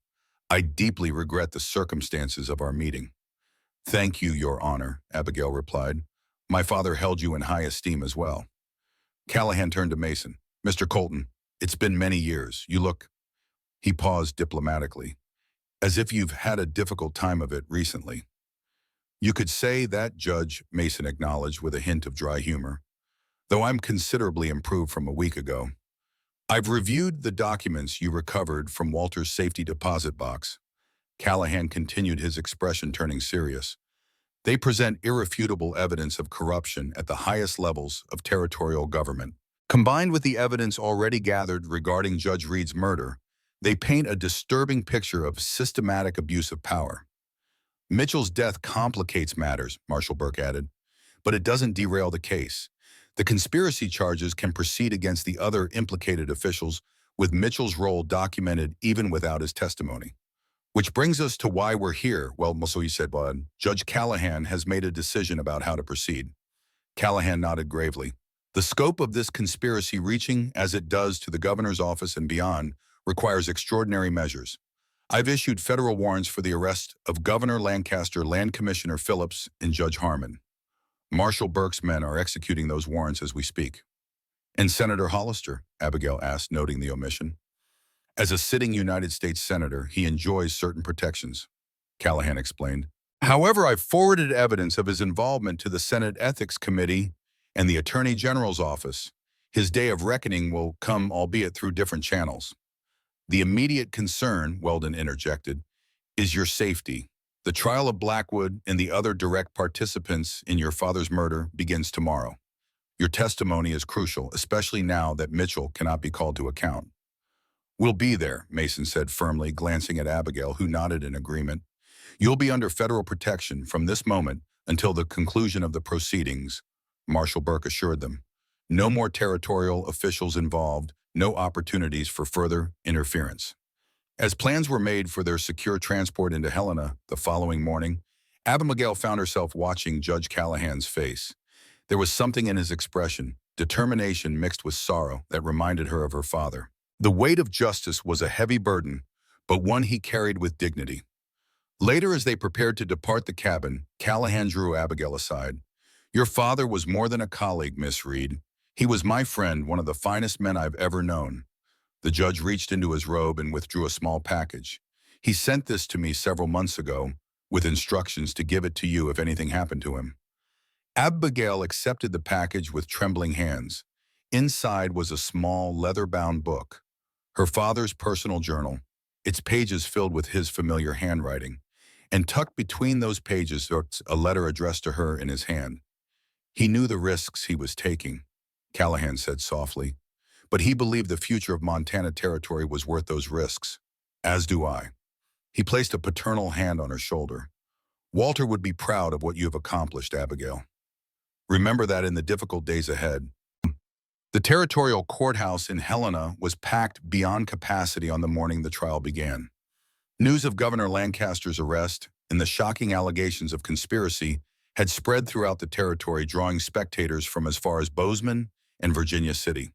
I deeply regret the circumstances of our meeting." "Thank you, Your Honor," Abigail replied. "My father held you in high esteem as well." Callahan turned to Mason. "Mr. Colton, it's been many years. You look—" He paused diplomatically. "As if you've had a difficult time of it recently." "You could say that, Judge," Mason acknowledged with a hint of dry humor, "though I'm considerably improved from a week ago. I've reviewed the documents you recovered from Walter's safety deposit box." Callahan continued, his expression turning serious. "They present irrefutable evidence of corruption at the highest levels of territorial government. Combined with the evidence already gathered regarding Judge Reed's murder, they paint a disturbing picture of systematic abuse of power." "Mitchell's death complicates matters," Marshal Burke added, "but it doesn't derail the case. The conspiracy charges can proceed against the other implicated officials, with Mitchell's role documented even without his testimony. Which brings us to why we're here." "Well, so you said, Bud. Judge Callahan has made a decision about how to proceed." Callahan nodded gravely. "The scope of this conspiracy, reaching as it does to the governor's office and beyond, requires extraordinary measures. I've issued federal warrants for the arrest of Governor Lancaster, Land Commissioner Phillips, and Judge Harmon. Marshal Burke's men are executing those warrants as we speak." "And Senator Hollister?" Abigail asked, noting the omission. "As a sitting United States Senator, he enjoys certain protections," Callahan explained. "However, I've forwarded evidence of his involvement to the Senate Ethics Committee and the Attorney General's office. His day of reckoning will come, albeit through different channels." "The immediate concern," Weldon interjected, "is your safety. The trial of Blackwood and the other direct participants in your father's murder begins tomorrow. Your testimony is crucial, especially now that Mitchell cannot be called to account." "We'll be there," Mason said firmly, glancing at Abigail, who nodded in agreement. "You'll be under federal protection from this moment until the conclusion of the proceedings," Marshal Burke assured them. "No more territorial officials involved, no opportunities for further interference." As plans were made for their secure transport into Helena the following morning, Abigail found herself watching Judge Callahan's face. There was something in his expression, determination mixed with sorrow, that reminded her of her father. The weight of justice was a heavy burden, but one he carried with dignity. Later, as they prepared to depart the cabin, Callahan drew Abigail aside. "Your father was more than a colleague, Miss Reed. He was my friend, one of the finest men I've ever known." The judge reached into his robe and withdrew a small package. "He sent this to me several months ago, with instructions to give it to you if anything happened to him." Abigail accepted the package with trembling hands. Inside was a small, leather-bound book, her father's personal journal, its pages filled with his familiar handwriting, and tucked between those pages was a letter addressed to her in his hand. "He knew the risks he was taking," Callahan said softly, "but he believed the future of Montana Territory was worth those risks. As do I." He placed a paternal hand on her shoulder. "Walter would be proud of what you have accomplished, Abigail. Remember that in the difficult days ahead." The territorial courthouse in Helena was packed beyond capacity on the morning the trial began. News of Governor Lancaster's arrest and the shocking allegations of conspiracy had spread throughout the territory, drawing spectators from as far as Bozeman and Virginia City.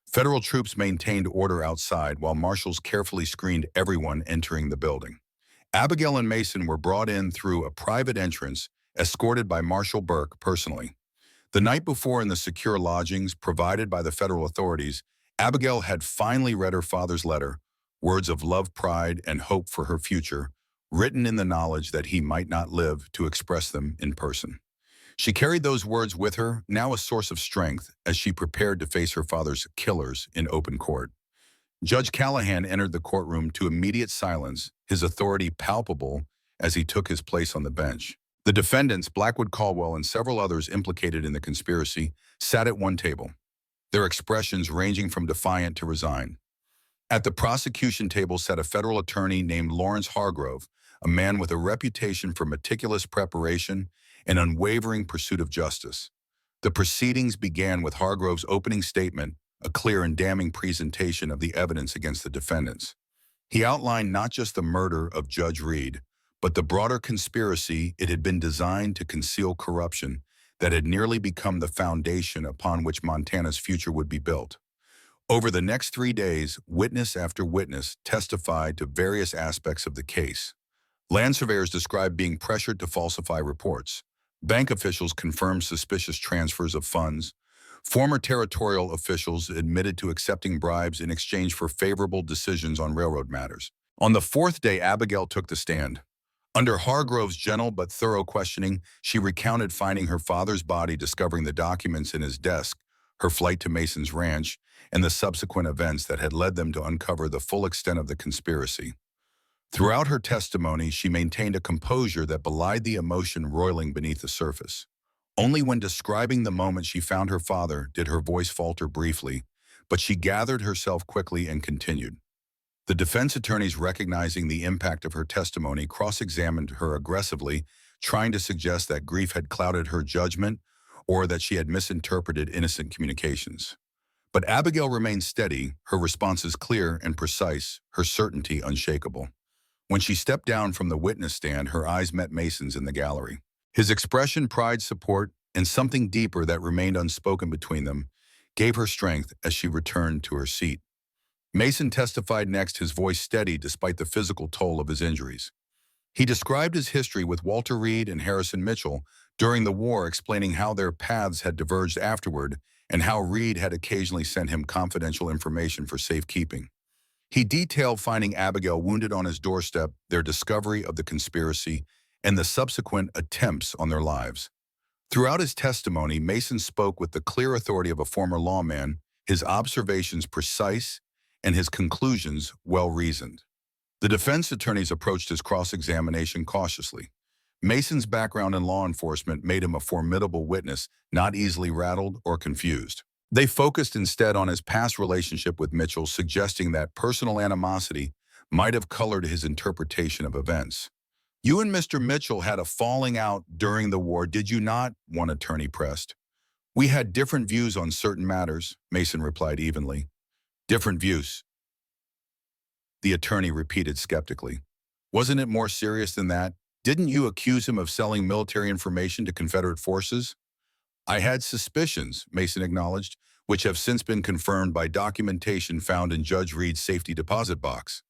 Federal troops maintained order outside, while marshals carefully screened everyone entering the building. Abigail and Mason were brought in through a private entrance, escorted by Marshal Burke personally. The night before, in the secure lodgings provided by the federal authorities, Abigail had finally read her father's letter, words of love, pride, and hope for her future, written in the knowledge that he might not live to express them in person. She carried those words with her, now a source of strength, as she prepared to face her father's killers in open court. Judge Callahan entered the courtroom to immediate silence, his authority palpable as he took his place on the bench. The defendants, Blackwood Caldwell and several others implicated in the conspiracy, sat at one table, their expressions ranging from defiant to resigned. At the prosecution table sat a federal attorney named Lawrence Hargrove, a man with a reputation for meticulous preparation and unwavering pursuit of justice. The proceedings began with Hargrove's opening statement, a clear and damning presentation of the evidence against the defendants. He outlined not just the murder of Judge Reed, but the broader conspiracy it had been designed to conceal corruption that had nearly become the foundation upon which Montana's future would be built. Over the next 3 days, witness after witness testified to various aspects of the case. Land surveyors described being pressured to falsify reports. Bank officials confirmed suspicious transfers of funds. Former territorial officials admitted to accepting bribes in exchange for favorable decisions on railroad matters. On the 4th day, Abigail took the stand. Under Hargrove's gentle but thorough questioning, she recounted finding her father's body, discovering the documents in his desk, her flight to Mason's ranch, and the subsequent events that had led them to uncover the full extent of the conspiracy. Throughout her testimony, she maintained a composure that belied the emotion roiling beneath the surface. Only when describing the moment she found her father did her voice falter briefly, but she gathered herself quickly and continued. The defense attorneys, recognizing the impact of her testimony, cross-examined her aggressively, trying to suggest that grief had clouded her judgment or that she had misinterpreted innocent communications. But Abigail remained steady, her responses clear and precise, her certainty unshakable. When she stepped down from the witness stand, her eyes met Mason's in the gallery. His expression, pride, support, and something deeper that remained unspoken between them gave her strength as she returned to her seat. Mason testified next, his voice steady despite the physical toll of his injuries. He described his history with Walter Reed and Harrison Mitchell during the war, explaining how their paths had diverged afterward and how Reed had occasionally sent him confidential information for safekeeping. He detailed finding Abigail wounded on his doorstep, their discovery of the conspiracy, and the subsequent attempts on their lives. Throughout his testimony, Mason spoke with the clear authority of a former lawman, his observations precise and his conclusions well-reasoned. The defense attorneys approached his cross-examination cautiously. Mason's background in law enforcement made him a formidable witness, not easily rattled or confused. They focused instead on his past relationship with Mitchell, suggesting that personal animosity might have colored his interpretation of events. "You and Mr. Mitchell had a falling out during the war, did you not?" one attorney pressed. "We had different views on certain matters," Mason replied evenly. "Different views," the attorney repeated skeptically. "Wasn't it more serious than that? Didn't you accuse him of selling military information to Confederate forces?" "I had suspicions," Mason acknowledged, "which have since been confirmed by documentation found in Judge Reed's safety deposit box."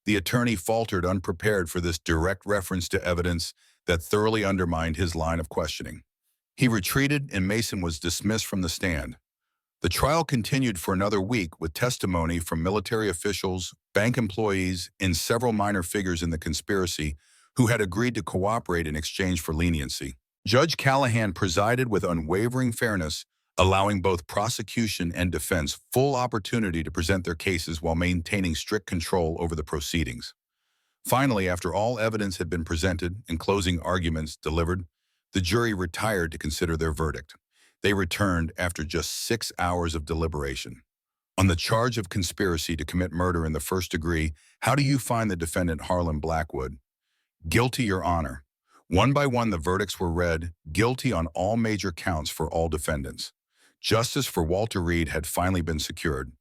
The attorney faltered, unprepared for this direct reference to evidence that thoroughly undermined his line of questioning. He retreated, and Mason was dismissed from the stand. The trial continued for another week with testimony from military officials, bank employees, and several minor figures in the conspiracy who had agreed to cooperate in exchange for leniency. Judge Callahan presided with unwavering fairness, allowing both prosecution and defense full opportunity to present their cases while maintaining strict control over the proceedings. Finally, after all evidence had been presented and closing arguments delivered, the jury retired to consider their verdict. They returned after just 6 hours of deliberation. On the charge of conspiracy to commit murder in the first degree, how do you find the defendant Harlan Blackwood? "Guilty, Your Honor." One by one, the verdicts were read, guilty on all major counts for all defendants. Justice for Walter Reed had finally been secured.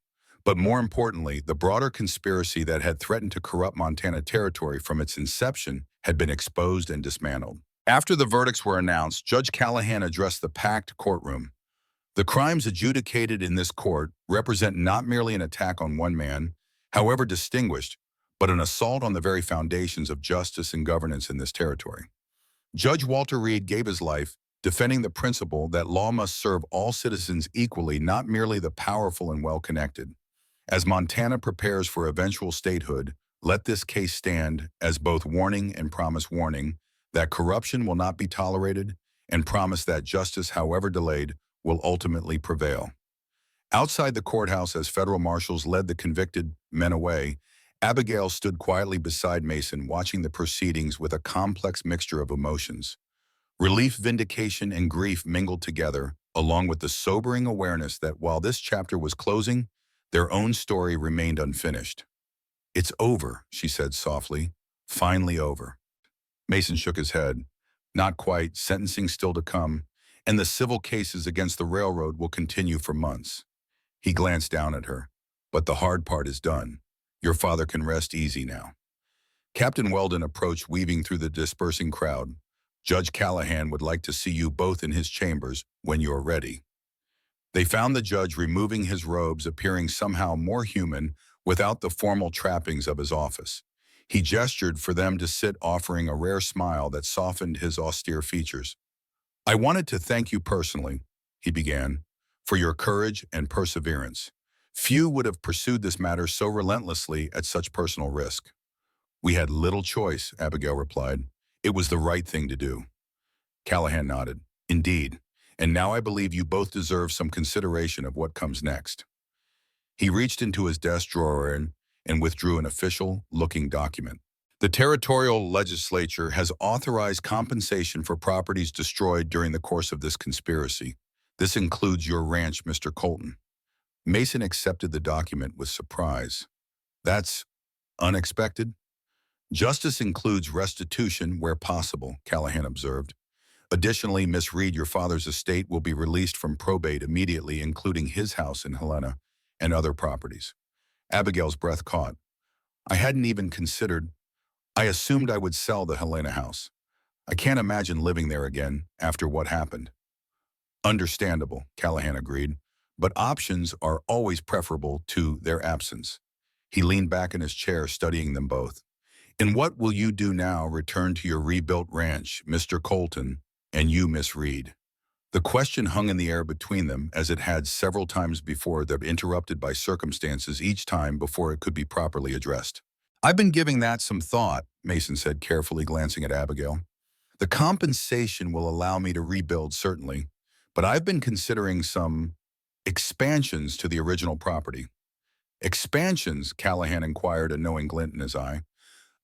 But more importantly, the broader conspiracy that had threatened to corrupt Montana territory from its inception had been exposed and dismantled. After the verdicts were announced, Judge Callahan addressed the packed courtroom. "The crimes adjudicated in this court represent not merely an attack on one man, however distinguished, but an assault on the very foundations of justice and governance in this territory." Judge Walter Reed gave his life, defending the principle that law must serve all citizens equally, not merely the powerful and well-connected. As Montana prepares for eventual statehood, let this case stand as both warning and promise warning that corruption will not be tolerated and promised that justice, however delayed, will ultimately prevail. Outside the courthouse, as federal marshals led the convicted men away, Abigail stood quietly beside Mason, watching the proceedings with a complex mixture of emotions. Relief, vindication, and grief mingled together, along with the sobering awareness that while this chapter was closing, their own story remained unfinished. "It's over," she said softly. "Finally over." Mason shook his head. "Not quite, sentencing still to come, and the civil cases against the railroad will continue for months." He glanced down at her. "But the hard part is done. Your father can rest easy now." Captain Weldon approached, weaving through the dispersing crowd. "Judge Callahan would like to see you both in his chambers when you're ready." They found the judge removing his robes, appearing somehow more human without the formal trappings of his office. He gestured for them to sit, offering a rare smile that softened his austere features. "I wanted to thank you personally," he began, "for your courage and perseverance. Few would have pursued this matter so relentlessly at such personal risk." "We had little choice," Abigail replied. "It was the right thing to do." Callahan nodded. "Indeed. And now I believe you both deserve some consideration of what comes next." He reached into his desk drawer and withdrew an official-looking document. "The territorial legislature has authorized compensation for properties destroyed during the course of this conspiracy. This includes your ranch, Mr. Colton." Mason accepted the document with surprise. "That's unexpected." "Justice includes restitution where possible," Callahan observed. "Additionally, Miss Reed, your father's estate will be released from probate immediately, including his house in Helena and other properties." Abigail's breath caught. "I hadn't even considered. I assumed I would sell the Helena house. I can't imagine living there again after what happened." "Understandable," Callahan agreed, "but options are always preferable to their absence." He leaned back in his chair, studying them both. "And what will you do now? Return to your rebuilt ranch, Mr. Colton, and you, Miss Reed?" The question hung in the air between them, as it had several times before, that interrupted by circumstances each time before it could be properly addressed. "I've been giving that some thought," Mason said, carefully glancing at Abigail. "The compensation will allow me to rebuild, certainly, but I've been considering some expansions to the original property." "Expansions?" Callahan inquired, a knowing glint in his eye.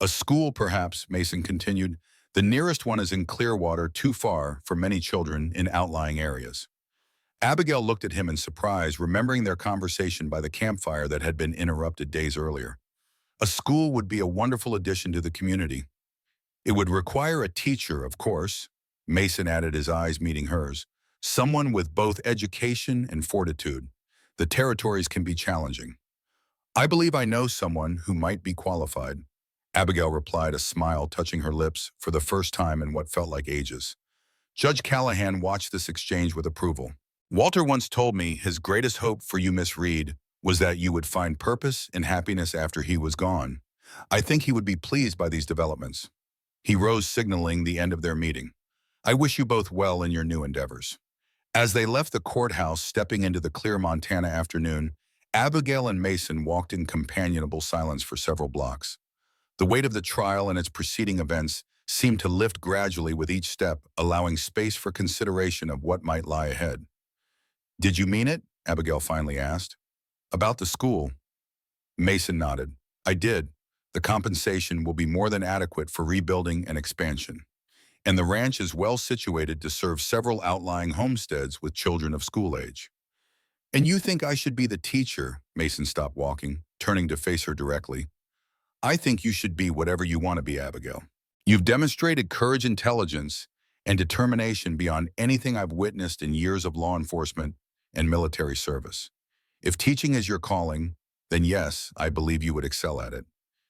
"A school, perhaps," Mason continued. "The nearest one is in Clearwater, too far for many children in outlying areas." Abigail looked at him in surprise, remembering their conversation by the campfire that had been interrupted days earlier. "A school would be a wonderful addition to the community." "It would require a teacher, of course," Mason added, his eyes meeting hers. "Someone with both education and fortitude. The territories can be challenging." "I believe I know someone who might be qualified," Abigail replied, a smile touching her lips for the first time in what felt like ages. Judge Callahan watched this exchange with approval. "Walter once told me his greatest hope for you, Miss Reed, was that you would find purpose and happiness after he was gone. I think he would be pleased by these developments." He rose, signaling the end of their meeting. "I wish you both well in your new endeavors." As they left the courthouse, stepping into the clear Montana afternoon, Abigail and Mason walked in companionable silence for several blocks. The weight of the trial and its preceding events seemed to lift gradually with each step, allowing space for consideration of what might lie ahead. "Did you mean it?" Abigail finally asked. "About the school?" Mason nodded. "I did. The compensation will be more than adequate for rebuilding and expansion. And the ranch is well situated to serve several outlying homesteads with children of school age." "And you think I should be the teacher?" Mason stopped walking, turning to face her directly. "I think you should be whatever you want to be, Abigail. You've demonstrated courage, intelligence, and determination beyond anything I've witnessed in years of law enforcement and military service. If teaching is your calling, then yes, I believe you would excel at it."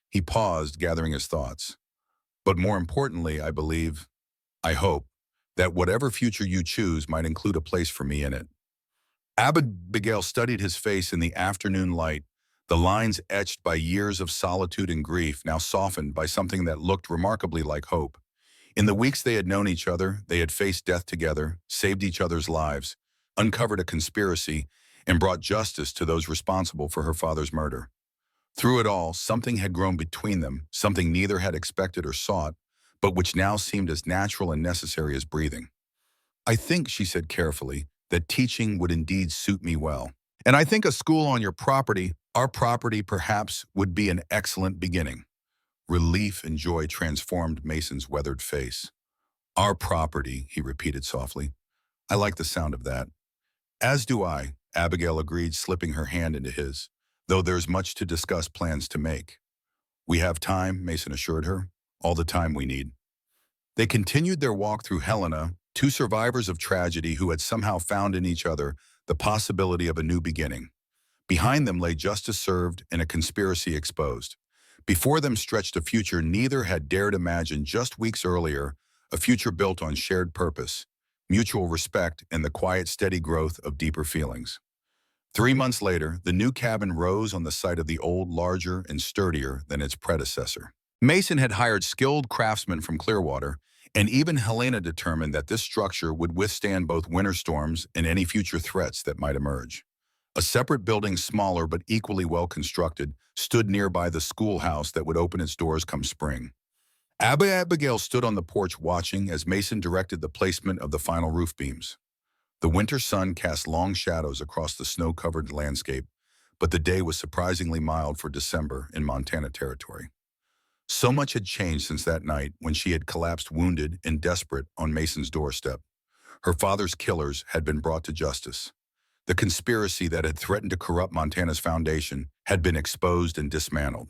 He paused, gathering his thoughts. "But more importantly, I hope, that whatever future you choose might include a place for me in it." Abigail studied his face in the afternoon light, the lines etched by years of solitude and grief now softened by something that looked remarkably like hope. In the weeks they had known each other, they had faced death together, saved each other's lives, uncovered a conspiracy, and brought justice to those responsible for her father's murder. Through it all, something had grown between them, something neither had expected or sought, but which now seemed as natural and necessary as breathing. I think, she said carefully, that teaching would indeed suit me well. And I think a school on your property, our property perhaps, would be an excellent beginning. Relief and joy transformed Mason's weathered face. Our property, he repeated softly. I like the sound of that. As do I, Abigail agreed, slipping her hand into his, though there's much to discuss, plans to make. We have time, Mason assured her, all the time we need. They continued their walk through Helena, two survivors of tragedy who had somehow found in each other the possibility of a new beginning. Behind them lay justice served and a conspiracy exposed. Before them stretched a future neither had dared imagine just weeks earlier, a future built on shared purpose, mutual respect, and the quiet, steady growth of deeper feelings. 3 months later, the new cabin rose on the site of the old, larger and sturdier than its predecessor. Mason had hired skilled craftsmen from Clearwater, and even Helena determined that this structure would withstand both winter storms and any future threats that might emerge. A separate building, smaller but equally well constructed, stood nearby the schoolhouse that would open its doors come spring. Abigail stood on the porch watching as Mason directed the placement of the final roof beams. The winter sun cast long shadows across the snow-covered landscape, but the day was surprisingly mild for December in Montana territory. So much had changed since that night when she had collapsed wounded and desperate on Mason's doorstep. Her father's killers had been brought to justice. The conspiracy that had threatened to corrupt Montana's foundation had been exposed and dismantled.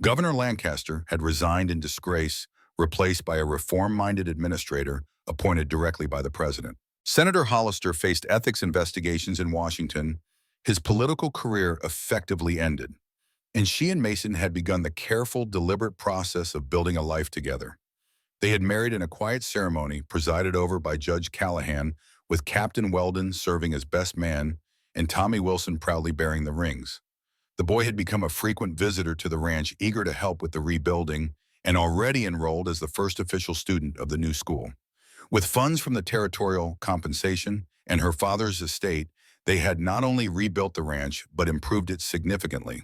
Governor Lancaster had resigned in disgrace, replaced by a reform-minded administrator appointed directly by the president. Senator Hollister faced ethics investigations in Washington. His political career effectively ended, and she and Mason had begun the careful, deliberate process of building a life together. They had married in a quiet ceremony presided over by Judge Callahan, with Captain Weldon serving as best man and Tommy Wilson proudly bearing the rings. The boy had become a frequent visitor to the ranch, eager to help with the rebuilding, and already enrolled as the first official student of the new school. With funds from the territorial compensation and her father's estate, they had not only rebuilt the ranch, but improved it significantly.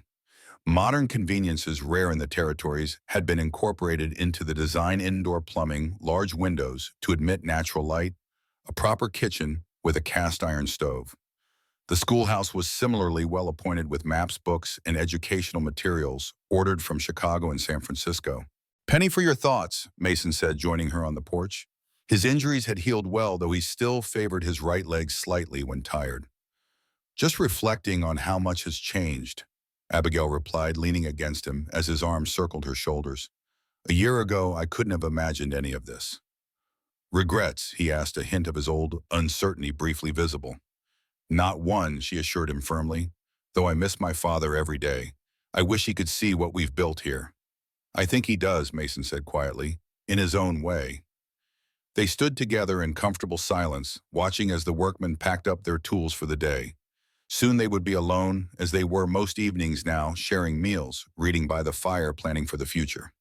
Modern conveniences rare in the territories had been incorporated into the design: indoor plumbing, large windows to admit natural light, a proper kitchen with a cast iron stove. The schoolhouse was similarly well appointed with maps, books, and educational materials ordered from Chicago and San Francisco. "Penny for your thoughts," Mason said, joining her on the porch. His injuries had healed well, though he still favored his right leg slightly when tired. "Just reflecting on how much has changed," Abigail replied, leaning against him as his arms circled her shoulders. "A year ago, I couldn't have imagined any of this." "Regrets?" he asked, a hint of his old uncertainty briefly visible. "Not one," she assured him firmly. "Though I miss my father every day. I wish he could see what we've built here." "I think he does," Mason said quietly, "in his own way." They stood together in comfortable silence, watching as the workmen packed up their tools for the day. Soon they would be alone, as they were most evenings now, sharing meals, reading by the fire, planning for the future.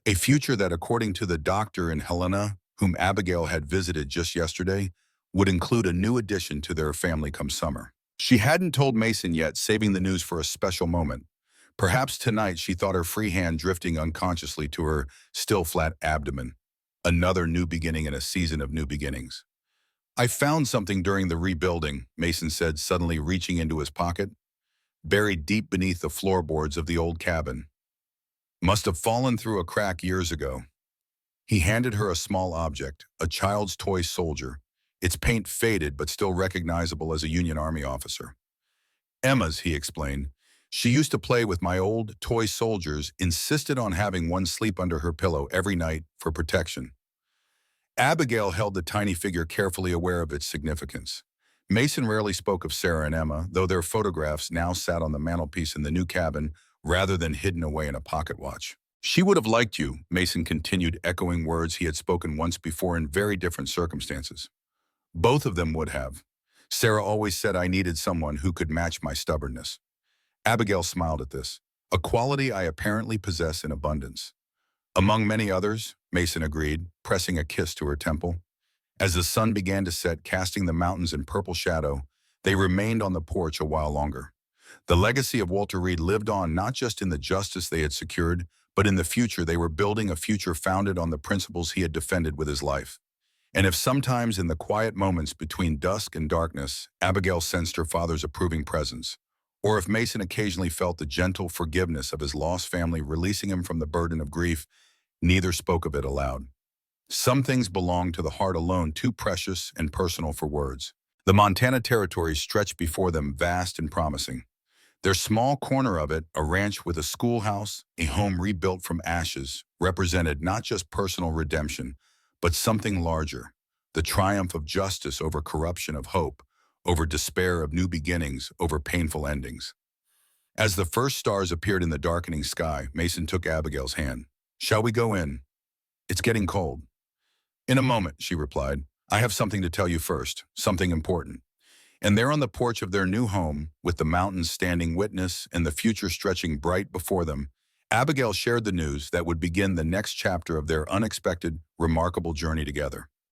A future that, according to the doctor in Helena, whom Abigail had visited just yesterday, would include a new addition to their family come summer. She hadn't told Mason yet, saving the news for a special moment. Perhaps tonight she thought her free hand drifting unconsciously to her still flat abdomen. Another new beginning in a season of new beginnings. "I found something during the rebuilding," Mason said, suddenly reaching into his pocket. "Buried deep beneath the floorboards of the old cabin. Must have fallen through a crack years ago." He handed her a small object, a child's toy soldier, its paint faded but still recognizable as a Union Army officer. "Emma's," he explained. "She used to play with my old toy soldiers, insisted on having one sleep under her pillow every night for protection." Abigail held the tiny figure, carefully aware of its significance. Mason rarely spoke of Sarah and Emma, though their photographs now sat on the mantelpiece in the new cabin rather than hidden away in a pocket watch. "She would have liked you," Mason continued, echoing words he had spoken once before in very different circumstances. "Both of them would have. Sarah always said I needed someone who could match my stubbornness." Abigail smiled at this, a quality I apparently possess in abundance. "Among many others," Mason agreed, pressing a kiss to her temple. As the sun began to set, casting the mountains in purple shadow, they remained on the porch a while longer. The legacy of Walter Reed lived on, not just in the justice they had secured, but in the future they were building, a future founded on the principles he had defended with his life. And if sometimes in the quiet moments between dusk and darkness, Abigail sensed her father's approving presence, or if Mason occasionally felt the gentle forgiveness of his lost family releasing him from the burden of grief, neither spoke of it aloud. Some things belong to the heart alone, too precious and personal for words. The Montana territory stretched before them vast and promising. Their small corner of it, a ranch with a schoolhouse, a home rebuilt from ashes, represented not just personal redemption, but something larger, the triumph of justice over corruption, of hope, over despair, of new beginnings, over painful endings. As the first stars appeared in the darkening sky, Mason took Abigail's hand. "Shall we go in? It's getting cold." "In a moment," she replied. "I have something to tell you first, something important." And there on the porch of their new home, with the mountains standing witness and the future stretching bright before them, Abigail shared the news that would begin the next chapter of their unexpected, remarkable journey together.